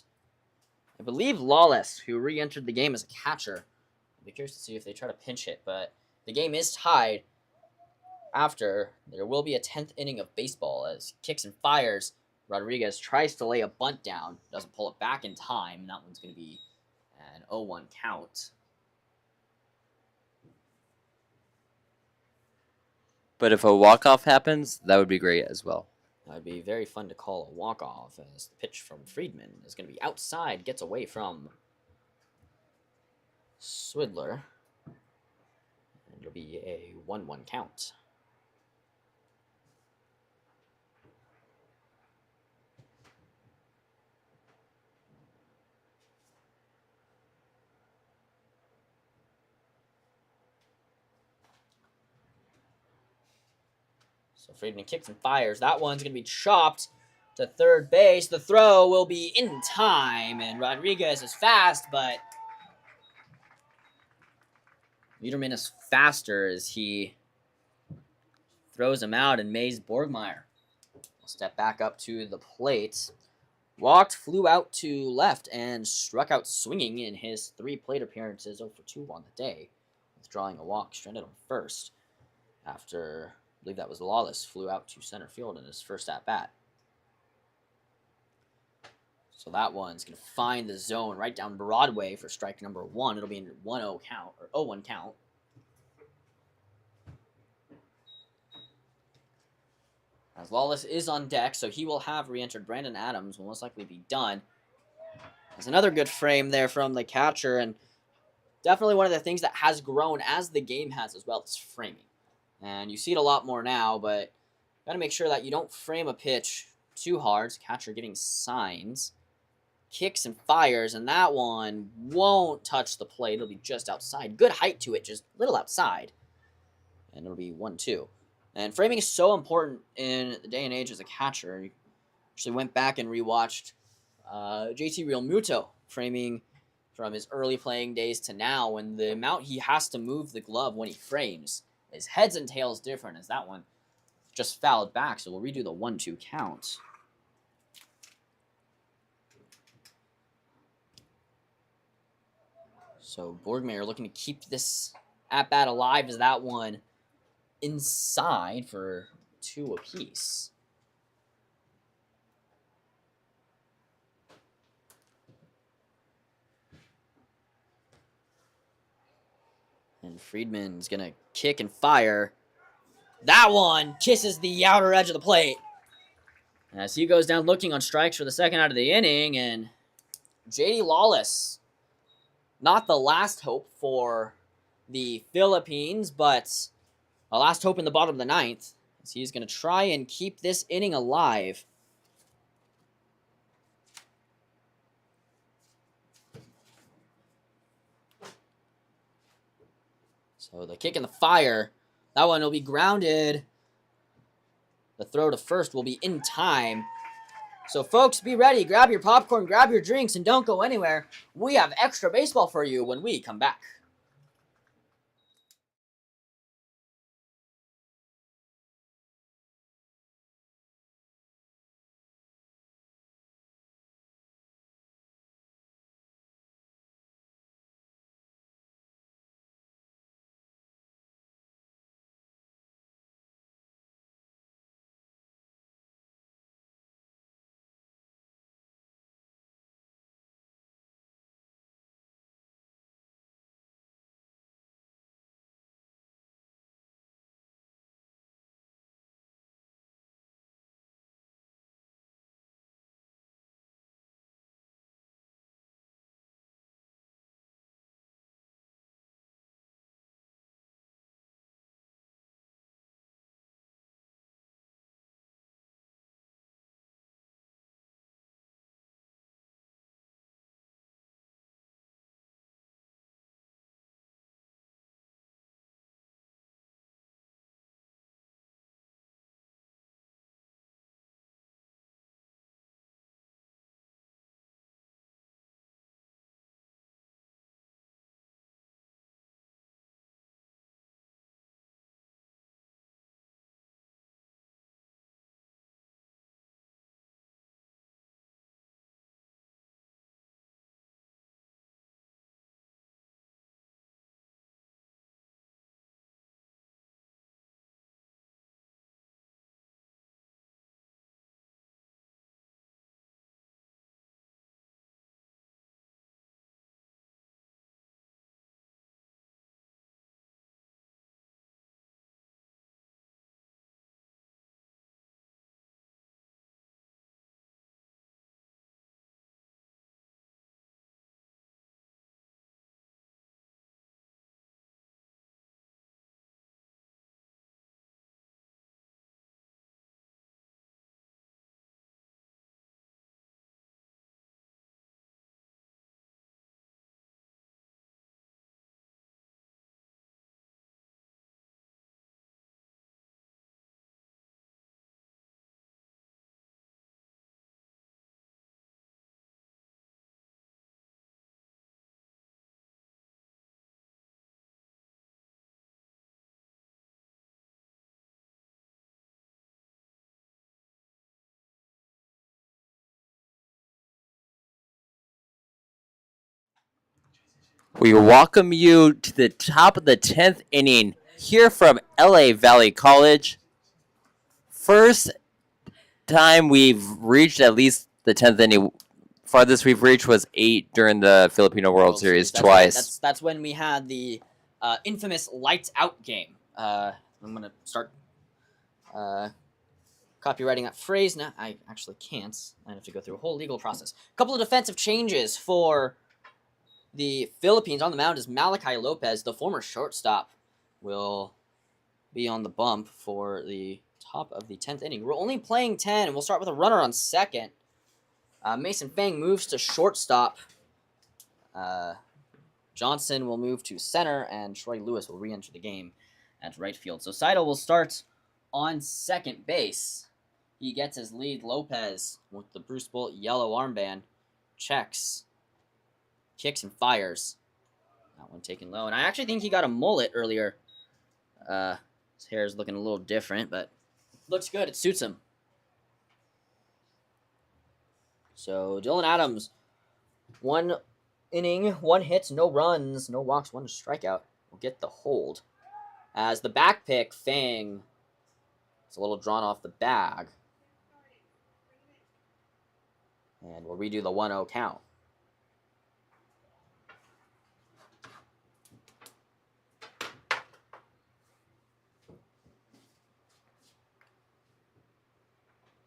I believe Lawless, who re-entered the game as a catcher. I'll be curious to see if they try to pinch hit, but the game is tied. After, there will be a 10th inning of baseball as kicks and fires. Rodriguez tries to lay a bunt down, doesn't pull it back in time. That one's going to be an 0-1 count. But if a walk-off happens, that would be great as well. That would be very fun to call a walk-off, as the pitch from Friedman is going to be outside, gets away from Swidler. And it'll be a 1-1 count. So Friedman kicks and fires. That one's going to be chopped to third base. The throw will be in time, and Rodriguez is fast, but Liederman is faster as he throws him out, and Mays Borgmeyer will step back up to the plate. Walked, flew out to left, and struck out swinging in his 3 plate appearances, 0 for 2 on the day, withdrawing a walk, stranded on first after, I believe that was Lawless, flew out to center field in his first at-bat. So that one's going to find the zone right down Broadway for strike number 1. It'll be in 1-0 count, or 0-1 count. As Lawless is on deck, so he will have re-entered. Brandon Adams will most likely be done. There's another good frame there from the catcher, and definitely one of the things that has grown as the game has as well is framing. And you see it a lot more now, but got to make sure that you don't frame a pitch too hard. Catcher getting signs. Kicks and fires, and that one won't touch the plate. It'll be just outside. Good height to it, just a little outside. And it'll be 1-2. And framing is so important in the day and age as a catcher. You actually went back and rewatched JT Realmuto framing from his early playing days to now, and the amount he has to move the glove when he frames is heads and tails different, as that one just fouled back. So we'll redo the 1-2 count. So Borgmeyer looking to keep this at-bat alive as that one inside for 2 apiece. And Friedman's going to kick and fire. That one kisses the outer edge of the plate. As he goes down looking on strikes for the second out of the inning, and J.D. Lawless, not the last hope for the Philippines, but a last hope in the bottom of the 9th, as he's going to try and keep this inning alive. So the kick and the fire, that one will be grounded. The throw to first will be in time. So folks, be ready. Grab your popcorn, grab your drinks, and don't go anywhere. We have extra baseball for you when we come back. We welcome you to the top of the 10th inning here from LA Valley College. First time we've reached at least the 10th inning. Farthest we've reached was 8 during the Filipino World Series That's twice. Right. That's when we had the infamous lights out game. I'm gonna start copywriting that phrase. Now I actually can't. I have to go through a whole legal process. A couple of defensive changes for the Philippines. On the mound is Malachi Lopez, the former shortstop, will be on the bump for the top of the 10th inning. We're only playing 10, and we'll start with a runner on second. Mason Fang moves to shortstop. Johnson will move to center, and Troy Lewis will re-enter the game at right field. So Seidel will start on second base. He gets his lead. Lopez with the Bruce Bolt yellow armband checks, kicks, and fires. That one taken low, and I actually think he got a mullet earlier. His hair is looking a little different, but looks good. It suits him. So Dylan Adams, 1 inning, 1 hit, no runs, no walks, 1 strikeout. Will get the hold. As the back pick, Fang is a little drawn off the bag. And we'll redo the 1-0 count.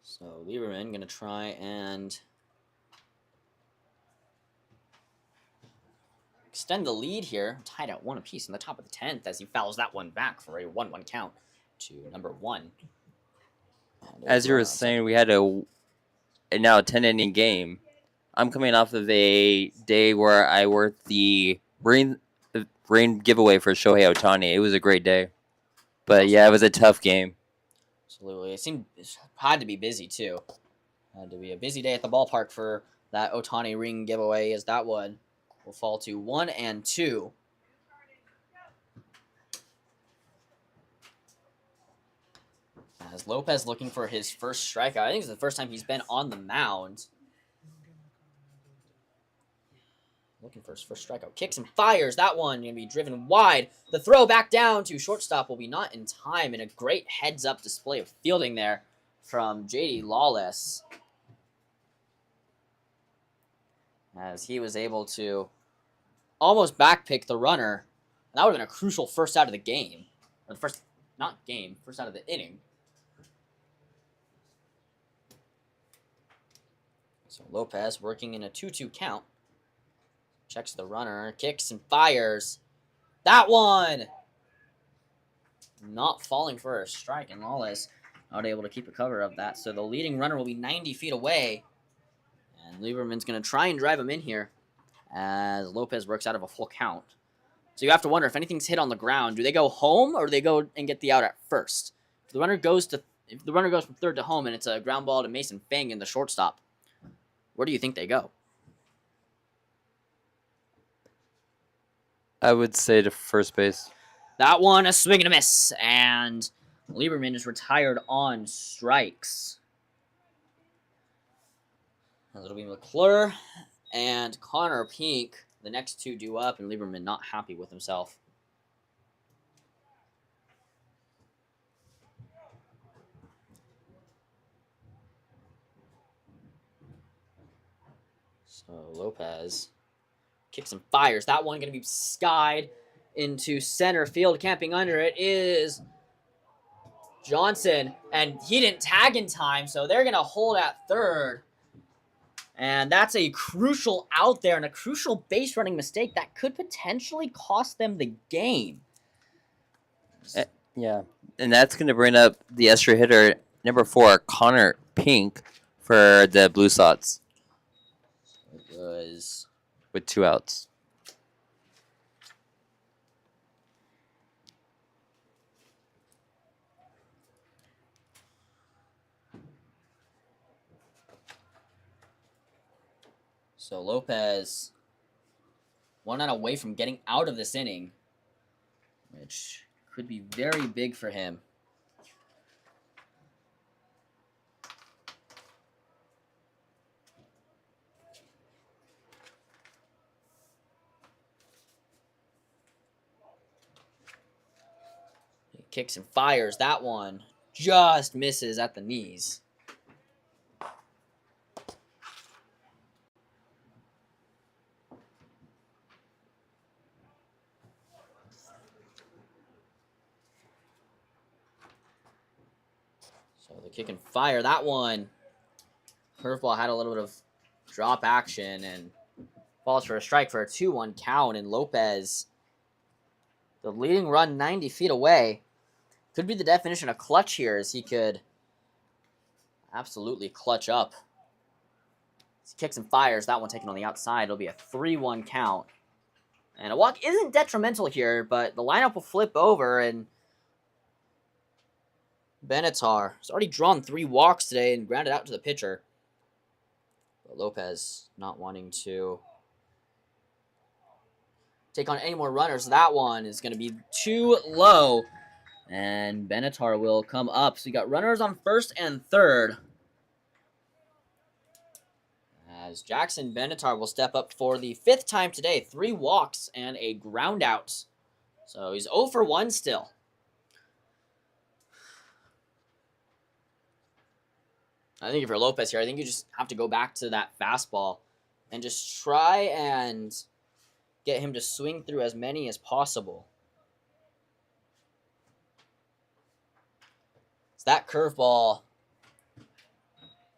So Lieberman going to try and extend the lead here, tied at 1 apiece in the top of the 10th as he fouls that one back for a 1-1 count to number 1. As you were saying, we had a now 10-inning game. I'm coming off of a day where I worked the rain giveaway for Shohei Ohtani. It was a great day. But yeah, it was a tough game. Absolutely. It had to be busy too. Had to be a busy day at the ballpark for that Ohtani ring giveaway, as that one will fall to 1 and 2. As Lopez looking for his first strikeout. I think it's the first time he's been on the mound. Looking for his first strikeout. Kicks and fires. That one going to be driven wide. The throw back down to shortstop will be not in time. And a great heads-up display of fielding there from J.D. Lawless, as he was able to almost backpick the runner. And that would have been a crucial first out of the game. Or the first out of the inning. So Lopez working in a 2-2 count. Checks the runner, kicks and fires. That one! Not falling for a strike, and Lawless not able to keep a cover of that. So the leading runner will be 90 feet away. And Lieberman's going to try and drive him in here as Lopez works out of a full count. So you have to wonder, if anything's hit on the ground, do they go home or do they go and get the out at first? If the runner goes from third to home and it's a ground ball to Mason Fang in the shortstop, where do you think they go? I would say to first base. That one, a swing and a miss, and Lieberman is retired on strikes. It'll be McClure and Connor Pink. The next two due up, and Lieberman not happy with himself. So Lopez kicks and fires. That one going to be skied into center field. Camping under it is Johnson, and he didn't tag in time, so they're going to hold at third. And that's a crucial out there and a crucial base running mistake that could potentially cost them the game. Yeah, and that's going to bring up the extra hitter, number 4, Connor Pink, for the Blue Sox. It was with 2 outs. So Lopez, 1 out away from getting out of this inning, which could be very big for him. Kicks and fires. That one just misses at the knees. So the kick and fire. That one. Curveball had a little bit of drop action and falls for a strike for a 2-1 count. And Lopez, the leading run 90 feet away, could be the definition of clutch here, as he could absolutely clutch up. He kicks and fires. That one taken on the outside. It'll be a 3-1 count. And a walk isn't detrimental here, but the lineup will flip over, and Benatar has already drawn 3 walks today and grounded out to the pitcher. But Lopez not wanting to take on any more runners. That one is going to be too low, and Benatar will come up. So you got runners on first and third, as Jackson Benatar will step up for the 5th time today. 3 walks and a ground out. So he's 0 for 1 still. I think if you're Lopez here, I think you just have to go back to that fastball and just try and get him to swing through as many as possible. So that curveball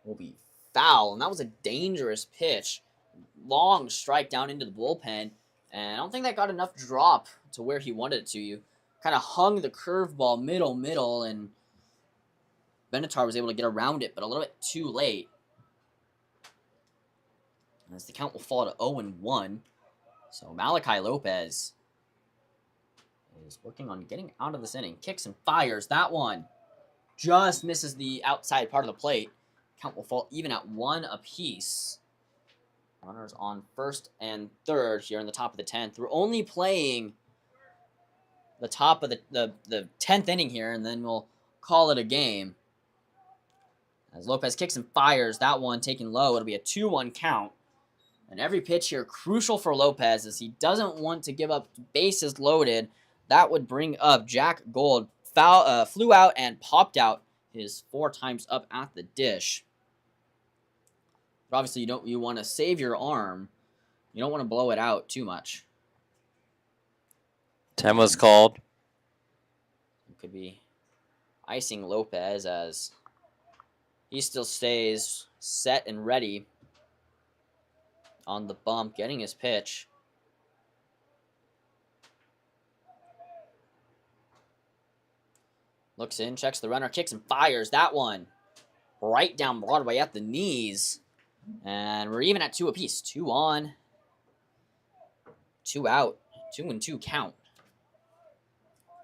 will be foul, and that was a dangerous pitch. Long strike down into the bullpen, and I don't think that got enough drop to where he wanted it to. You kind of hung the curveball middle, and Benatar was able to get around it, but a little bit too late. As the count will fall to 0-1. So Malachi Lopez is working on getting out of this inning. Kicks and fires. That one just misses the outside part of the plate. Count will fall even at 1 apiece. Runners on first and third here in the top of the 10th. We're only playing the top of the 10th inning here, and then we'll call it a game. As Lopez kicks and fires, that one taken low. It'll be a 2-1 count. And every pitch here crucial for Lopez, as he doesn't want to give up bases loaded. That would bring up Jack Gold. Flew out and popped out his 4 times up at the dish. But obviously you want to save your arm. You don't want to blow it out too much. 10 was called. It could be icing Lopez, as he still stays set and ready on the bump, getting his pitch. Looks in, checks the runner, kicks and fires. That one right down Broadway at the knees. And we're even at 2 apiece. 2 on, 2 out, 2-2 count.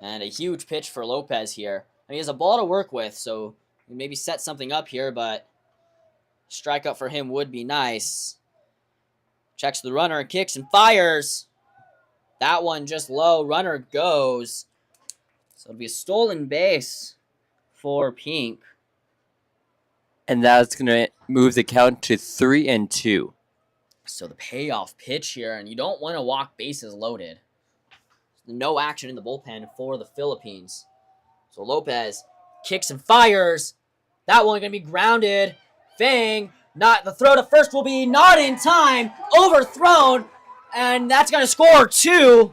And a huge pitch for Lopez here. I mean, he has a ball to work with, so maybe set something up here, but strikeout for him would be nice. Checks the runner, kicks and fires. That one just low. Runner goes. So it'll be a stolen base for Pink. And that's going to move the count to 3-2. So the payoff pitch here, and you don't want to walk bases loaded. No action in the bullpen for the Philippines. So Lopez kicks and fires. That one going to be grounded. Fang, not the throw to first will be not in time. Overthrown, and that's going to score 2.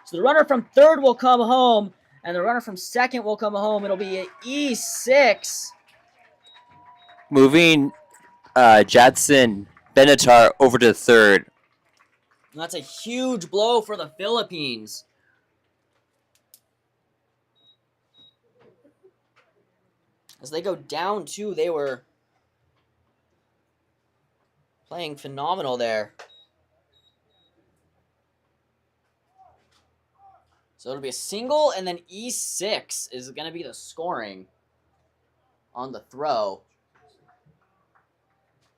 So the runner from third will come home, and the runner from second will come home. It'll be an E6. Moving Jadson Benatar over to third. And that's a huge blow for the Philippines. As they go down 2, they were playing phenomenal there. So it'll be a single, and then E6 is going to be the scoring on the throw.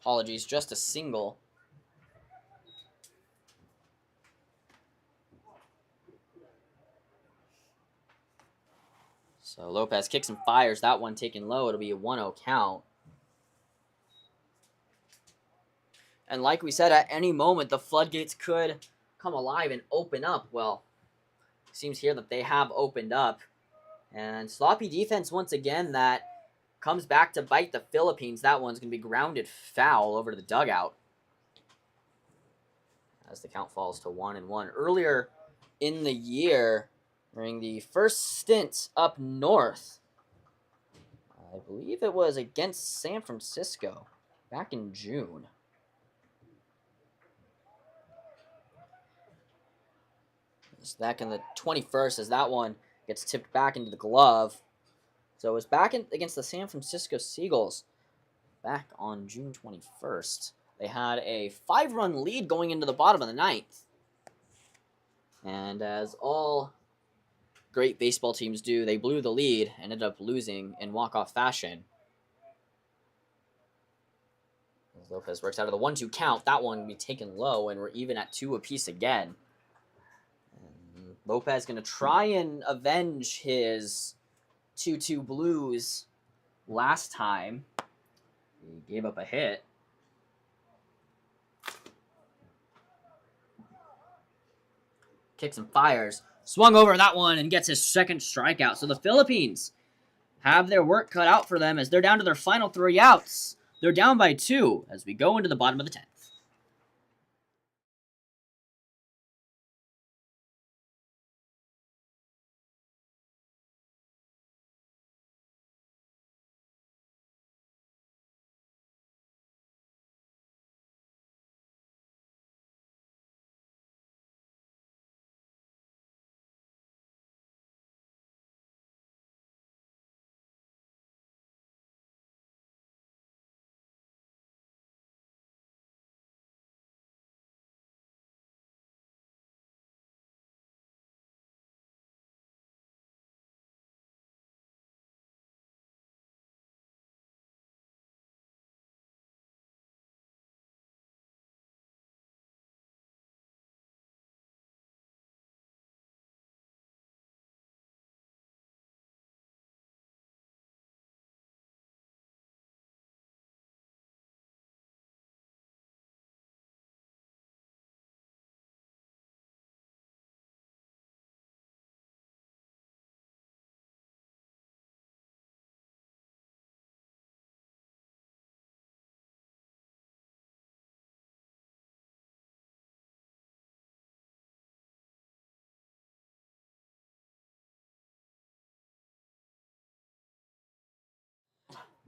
Apologies, just a single. So Lopez kicks and fires. That one taken low. It'll be a 1-0 count. And like we said, at any moment, the floodgates could come alive and open up. Well, seems here that they have opened up. And sloppy defense once again that comes back to bite the Philippines. That one's going to be grounded foul over to the dugout as the count falls to 1-1. Earlier in the year, during the first stint up north, I believe it was against San Francisco back in June. It's back in the 21st as that one gets tipped back into the glove. So it was back against the San Francisco Seagulls back on June 21st. They had a 5-run lead going into the bottom of the ninth. And as all great baseball teams do, they blew the lead and ended up losing in walk-off fashion. As Lopez works out of the 1-2 count, that one will be taken low, and we're even at 2 apiece again. And Lopez going to try and avenge his 2-2 Blues last time. He gave up a hit. Kicks and fires. Swung over that one and gets his second strikeout. So the Philippines have their work cut out for them as they're down to their final 3 outs. They're down by 2 as we go into the bottom of the 10th.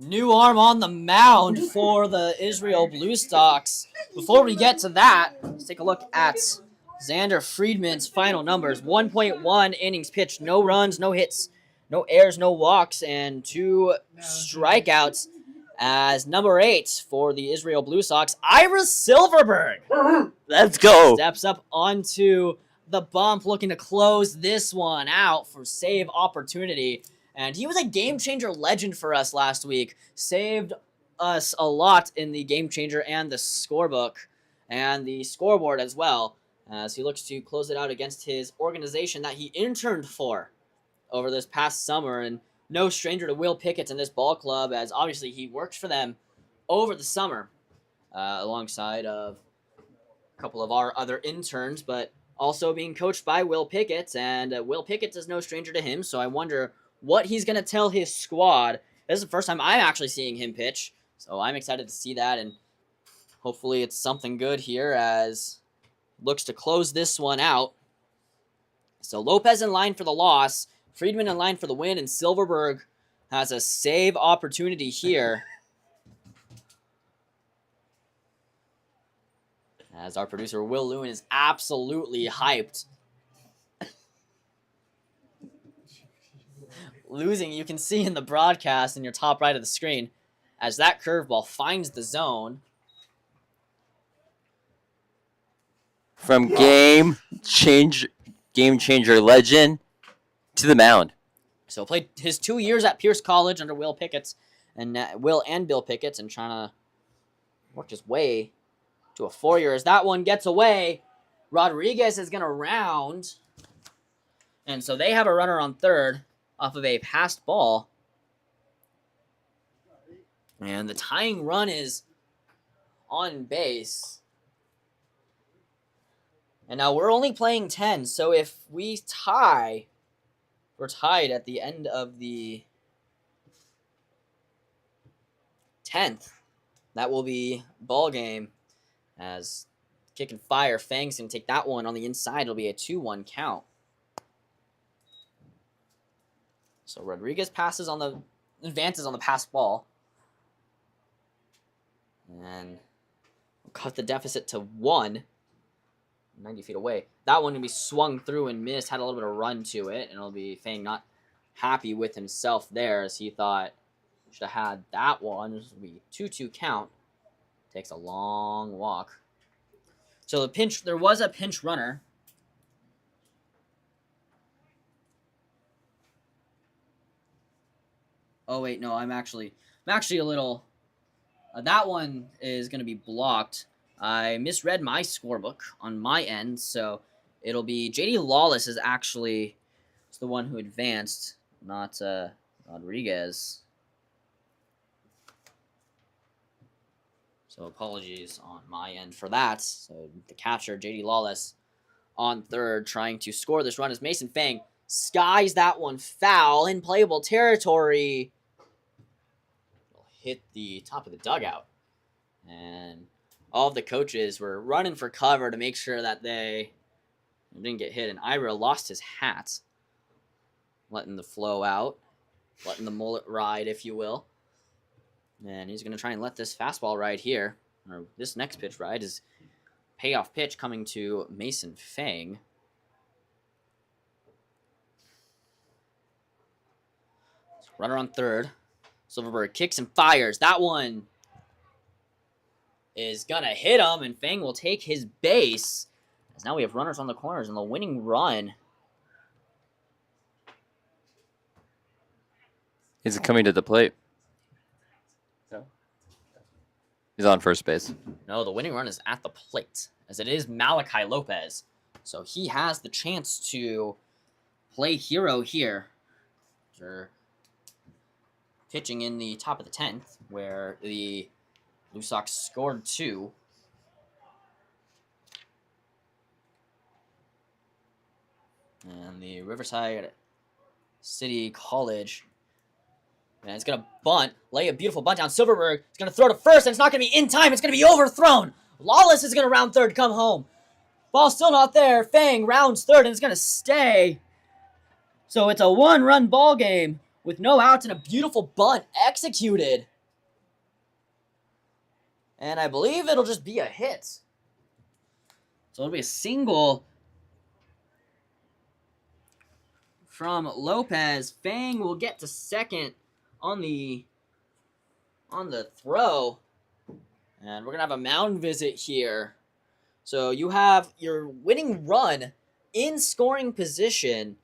New arm on the mound for the Israel Blue Sox. Before we get to that, let's take a look at Xander Friedman's final numbers. 1.1 innings pitched, no runs, no hits, no errors, no walks, and 2 strikeouts. As number 8 for the Israel Blue Sox, Ira Silverberg. Let's go. Steps up onto the bump, looking to close this one out for save opportunity. And he was a game-changer legend for us last week. Saved us a lot in the game-changer and the scorebook and the scoreboard as well, as he looks to close it out against his organization that he interned for over this past summer. And no stranger to Will Pickett in this ball club, as obviously he worked for them over the summer alongside of a couple of our other interns, but also being coached by Will Pickett. And Will Pickett is no stranger to him, so I wonder what he's going to tell his squad. This is the first time I'm actually seeing him pitch, so I'm excited to see that, and hopefully it's something good here as looks to close this one out. So Lopez in line for the loss, Friedman in line for the win, and Silverberg has a save opportunity here. As our producer Will Lewin is absolutely hyped. Losing, you can see in the broadcast in your top right of the screen, as that curveball finds the zone. From game changer legend to the mound. So played his 2 years at Pierce College under Will Pickett and Will and Bill Pickett, and trying to work his way to a 4-year. As that one gets away, Rodriguez is going to round, and so they have a runner on third off of a passed ball. And the tying run is on base. And now we're only playing 10, so if we tie, we're tied at the end of the 10th. That will be ball game as kick and fire. Fang's going to take that one on the inside. It'll be a 2-1 count. So Rodriguez advances on the pass ball. And we'll cut the deficit to 1. 90 feet away. That one can be swung through and missed. Had a little bit of run to it. And it'll be Fang not happy with himself there as he thought should have had that one. This will be 2-2 count. Takes a long walk. So there was a pinch runner. Oh wait, no, I'm actually a little. That one is going to be blocked. I misread my scorebook on my end, so it'll be JD Lawless is actually the one who advanced, not Rodriguez. So apologies on my end for that. So the catcher, JD Lawless, on third, trying to score this run as Mason Fang skies that one foul in playable territory. It'll hit the top of the dugout. And all of the coaches were running for cover to make sure that they didn't get hit. And Ira lost his hat, letting the flow out, letting the mullet ride, if you will. And he's going to try and let this fastball ride here, or this next pitch ride, is payoff pitch coming to Mason Fang. Runner on third. Silverberg kicks and fires. That one is going to hit him, and Fang will take his base. As now we have runners on the corners, and the winning run. He's coming to the plate. He's on first base. No, the winning run is at the plate, as it is Malachi Lopez. So he has the chance to play hero here. After pitching in the top of the 10th, where the Blue Sox scored 2. And the Riverside City College. And it's going to bunt, lay a beautiful bunt down. Silverberg is going to throw to first, and it's not going to be in time. It's going to be overthrown. Lawless is going to round third, come home. Ball still not there. Fang rounds third, and it's going to stay. So it's a 1-run ball game with no outs and a beautiful bunt executed. And I believe it'll just be a hit. So it'll be a single from Lopez. Fang will get to second on the throw. And we're going to have a mound visit here. So you have your winning run in scoring position.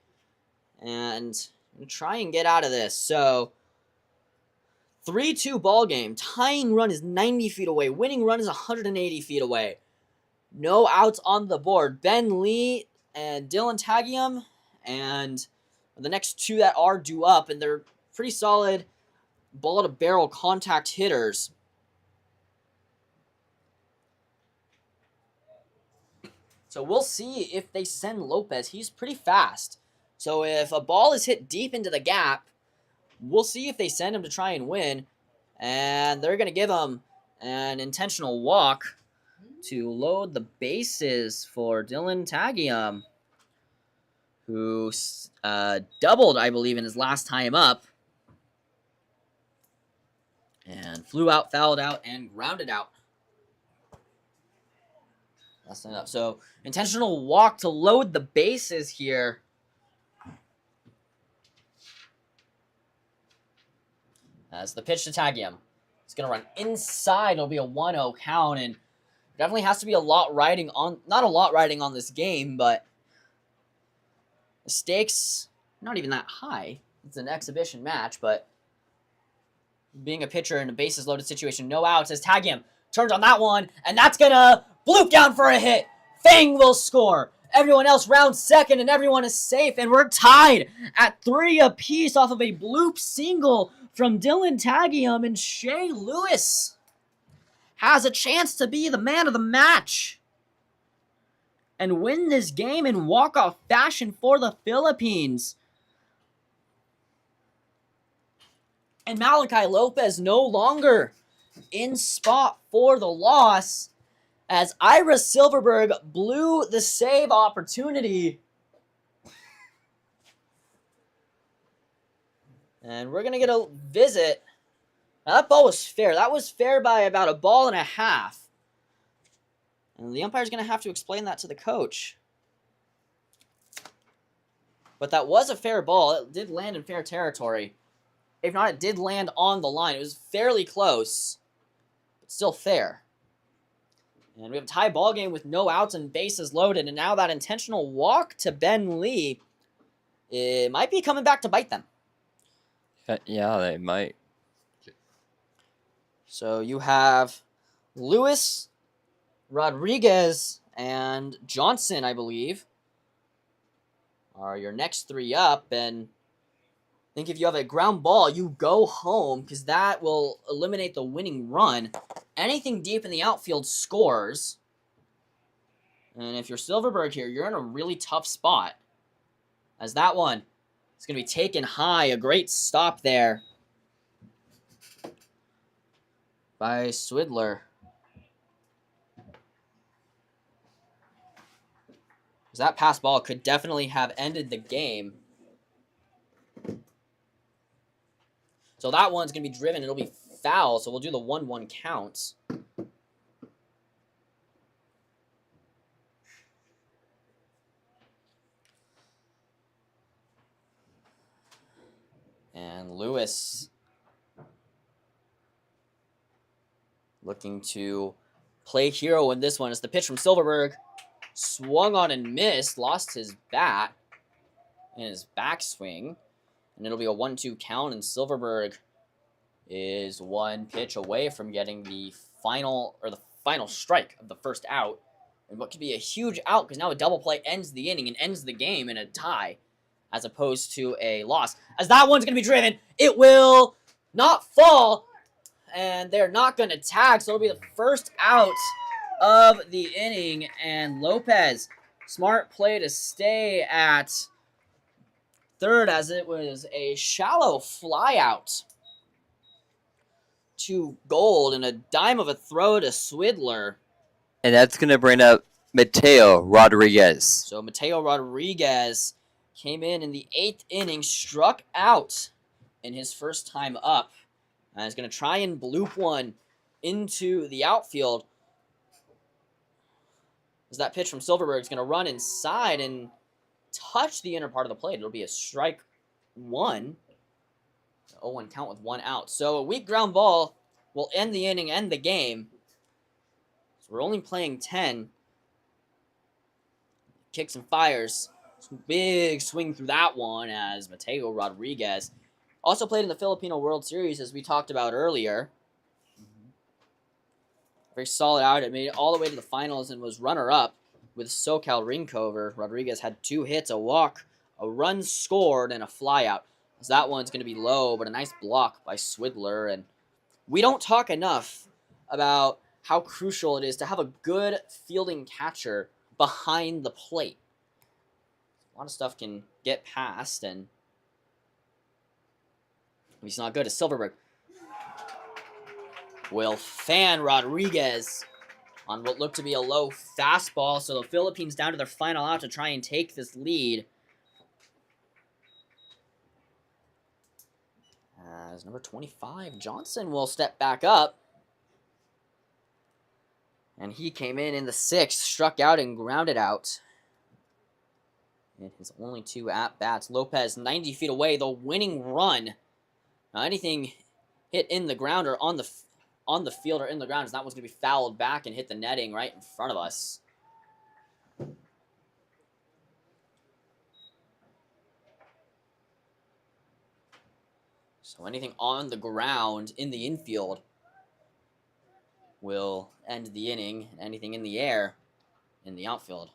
And try and get out of this. So 3-2 ball game. Tying run is 90 feet away. Winning run is 180 feet away. No outs on the board. Ben Lee and Dylan Tagium, and the next two that are due up, and they're pretty solid ball to barrel contact hitters. So we'll see if they send Lopez. He's pretty fast. So if a ball is hit deep into the gap, we'll see if they send him to try and win. And they're going to give him an intentional walk to load the bases for Dylan Tagium, who doubled, I believe, in his last time up. And flew out, fouled out, and grounded out. Last time up. So intentional walk to load the bases here. That's the pitch to Tagium. It's going to run inside. It'll be a 1-0 count, and definitely has to be a lot riding on, not a lot riding on this game, but the stakes not even that high. It's an exhibition match, but being a pitcher in a bases loaded situation, no outs as Tagium turns on that one, and that's going to bloop down for a hit. Fang will score. Everyone else rounds second, and everyone is safe, and we're tied at 3 apiece off of a bloop single from Dylan Tagium, and Shea Lewis has a chance to be the man of the match. and win this game in walk-off fashion for the Philippines. And Malachi Lopez no longer in spot for the loss as Ira Silverberg blew the save opportunity. And we're going to get a visit. Now, that ball was fair. That was fair by about a ball and a half. And the umpire's going to have to explain that to the coach. But that was a fair ball. It did land in fair territory. If not, it did land on the line. It was fairly close, but still fair. And we have a tie ball game with no outs and bases loaded. And now that intentional walk to Ben Lee, it might be coming back to bite them. Yeah, they might. So you have Lewis, Rodriguez, and Johnson, I believe, are your next three up. And I think if you have a ground ball, you go home because that will eliminate the winning run. Anything deep in the outfield scores. And if you're Silverberg here, you're in a really tough spot. As that one is going to be taken high. A great stop there by Swidler. That pass ball could definitely have ended the game. So that one's going to be driven. It'll be foul, so we'll do the 1-1 count. And Lewis looking to play hero in this one. It's the pitch from Silverberg. Swung on and missed. Lost his bat in his backswing. And it'll be a 1-2 count, and Silverberg is one pitch away from getting the final strike of the first out. And what could be a huge out, because now a double play ends the inning and ends the game in a tie, as opposed to a loss. As that one's going to be driven, it will not fall, and they're not going to tag, so it'll be the first out of the inning. And Lopez, smart play to stay at third, as it was a shallow fly out to Gold and a dime of a throw to Swidler. And that's going to bring up Mateo Rodriguez. So Mateo Rodriguez came in the 8th inning, struck out in his first time up. And is going to try and bloop one into the outfield. As that pitch from Silverberg is going to run inside and touch the inner part of the plate. It'll be a strike one. 0-1 count with one out. So a weak ground ball will end the inning, end the game. So we're only playing 10. Kicks and fires. Some big swing through that one as Mateo Rodriguez also played in the Filipino World Series, as we talked about earlier. Very solid out. It made it all the way to the finals and was runner-up with SoCal Ringcover. Rodriguez had 2 hits, a walk, a run scored, and a flyout. So that one's going to be low, but a nice block by Swidler. And we don't talk enough about how crucial it is to have a good fielding catcher behind the plate. A lot of stuff can get past, and he's not good. As Silverberg will fan Rodriguez on what looked to be a low fastball. So the Philippines down to their final out to try and take this lead. As number 25, Johnson, will step back up. And he came in the 6th, struck out and grounded out in his only 2 at-bats. Lopez 90 feet away, the winning run. Now anything hit in the ground or on the field or in the ground, that one's going to be fouled back and hit the netting right in front of us. So anything on the ground in the infield will end the inning. Anything in the air in the outfield,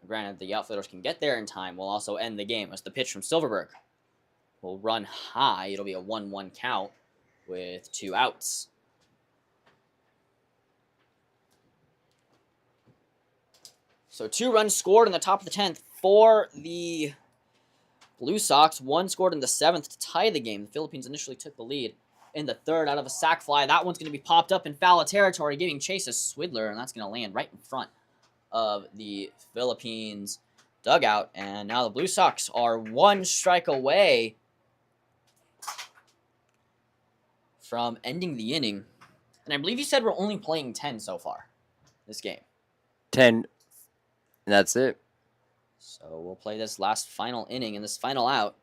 granted the outfielders can get there in time, will also end the game. As the pitch from Silverberg will run high. It'll be a 1-1 count with 2 outs. So 2 runs scored in the top of the 10th for the Blue Sox. 1 scored in the 7th to tie the game. The Philippines initially took the lead in the 3rd out of a sac fly. That one's going to be popped up in foul territory, giving chase to Swidler, and that's going to land right in front of the Philippines dugout. And now the Blue Sox are 1 strike away from ending the inning. And I believe you said we're only playing 10 so far this game. 10. And that's it. So we'll play this last final inning and this final out.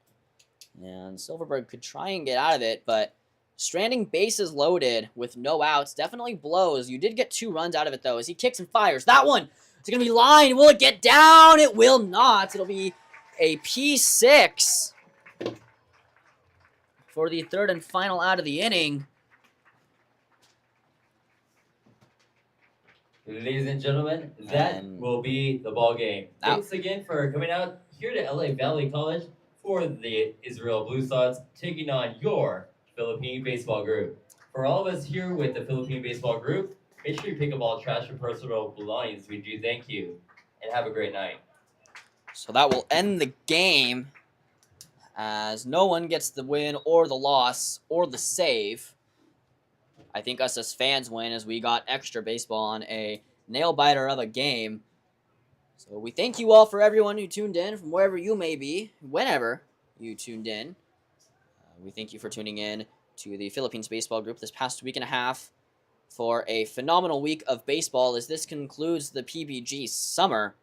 And Silverberg could try and get out of it, but stranding bases loaded with no outs definitely blows. You did get 2 runs out of it, though, as he kicks and fires. That one is going to be lined. Will it get down? It will not. It'll be a P6 for the 3rd and final out of the inning. Ladies and gentlemen, that will be the ball game. Thanks again for coming out here to LA Valley College for the Israel Blue Sox taking on your Philippine baseball group. For all of us here with the Philippine baseball group, make sure you pick up all trash and personal belongings. We do thank you, and have a great night. So that will end the game, as no one gets the win or the loss or the save. I think us as fans win, as we got extra baseball on a nail-biter of a game. So we thank you all for everyone who tuned in from wherever you may be, whenever you tuned in. We thank you for tuning in to the Philippines baseball group this past week and a half for a phenomenal week of baseball, as this concludes the PBG summer.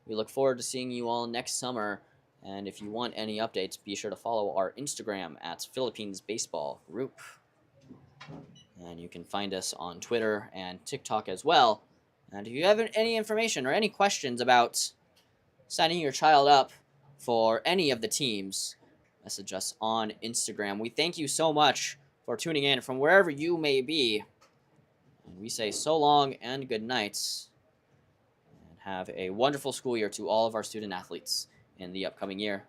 We look forward to seeing you all next summer. And if you want any updates, be sure to follow our Instagram at Philippines Baseball Group. And you can find us on Twitter and TikTok as well. And if you have any information or any questions about signing your child up for any of the teams, message us on Instagram. We thank you so much for tuning in from wherever you may be. And we say so long and good nights. And have a wonderful school year to all of our student athletes in the upcoming year.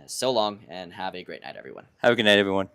So long, and have a great night, everyone. Have a good night, everyone.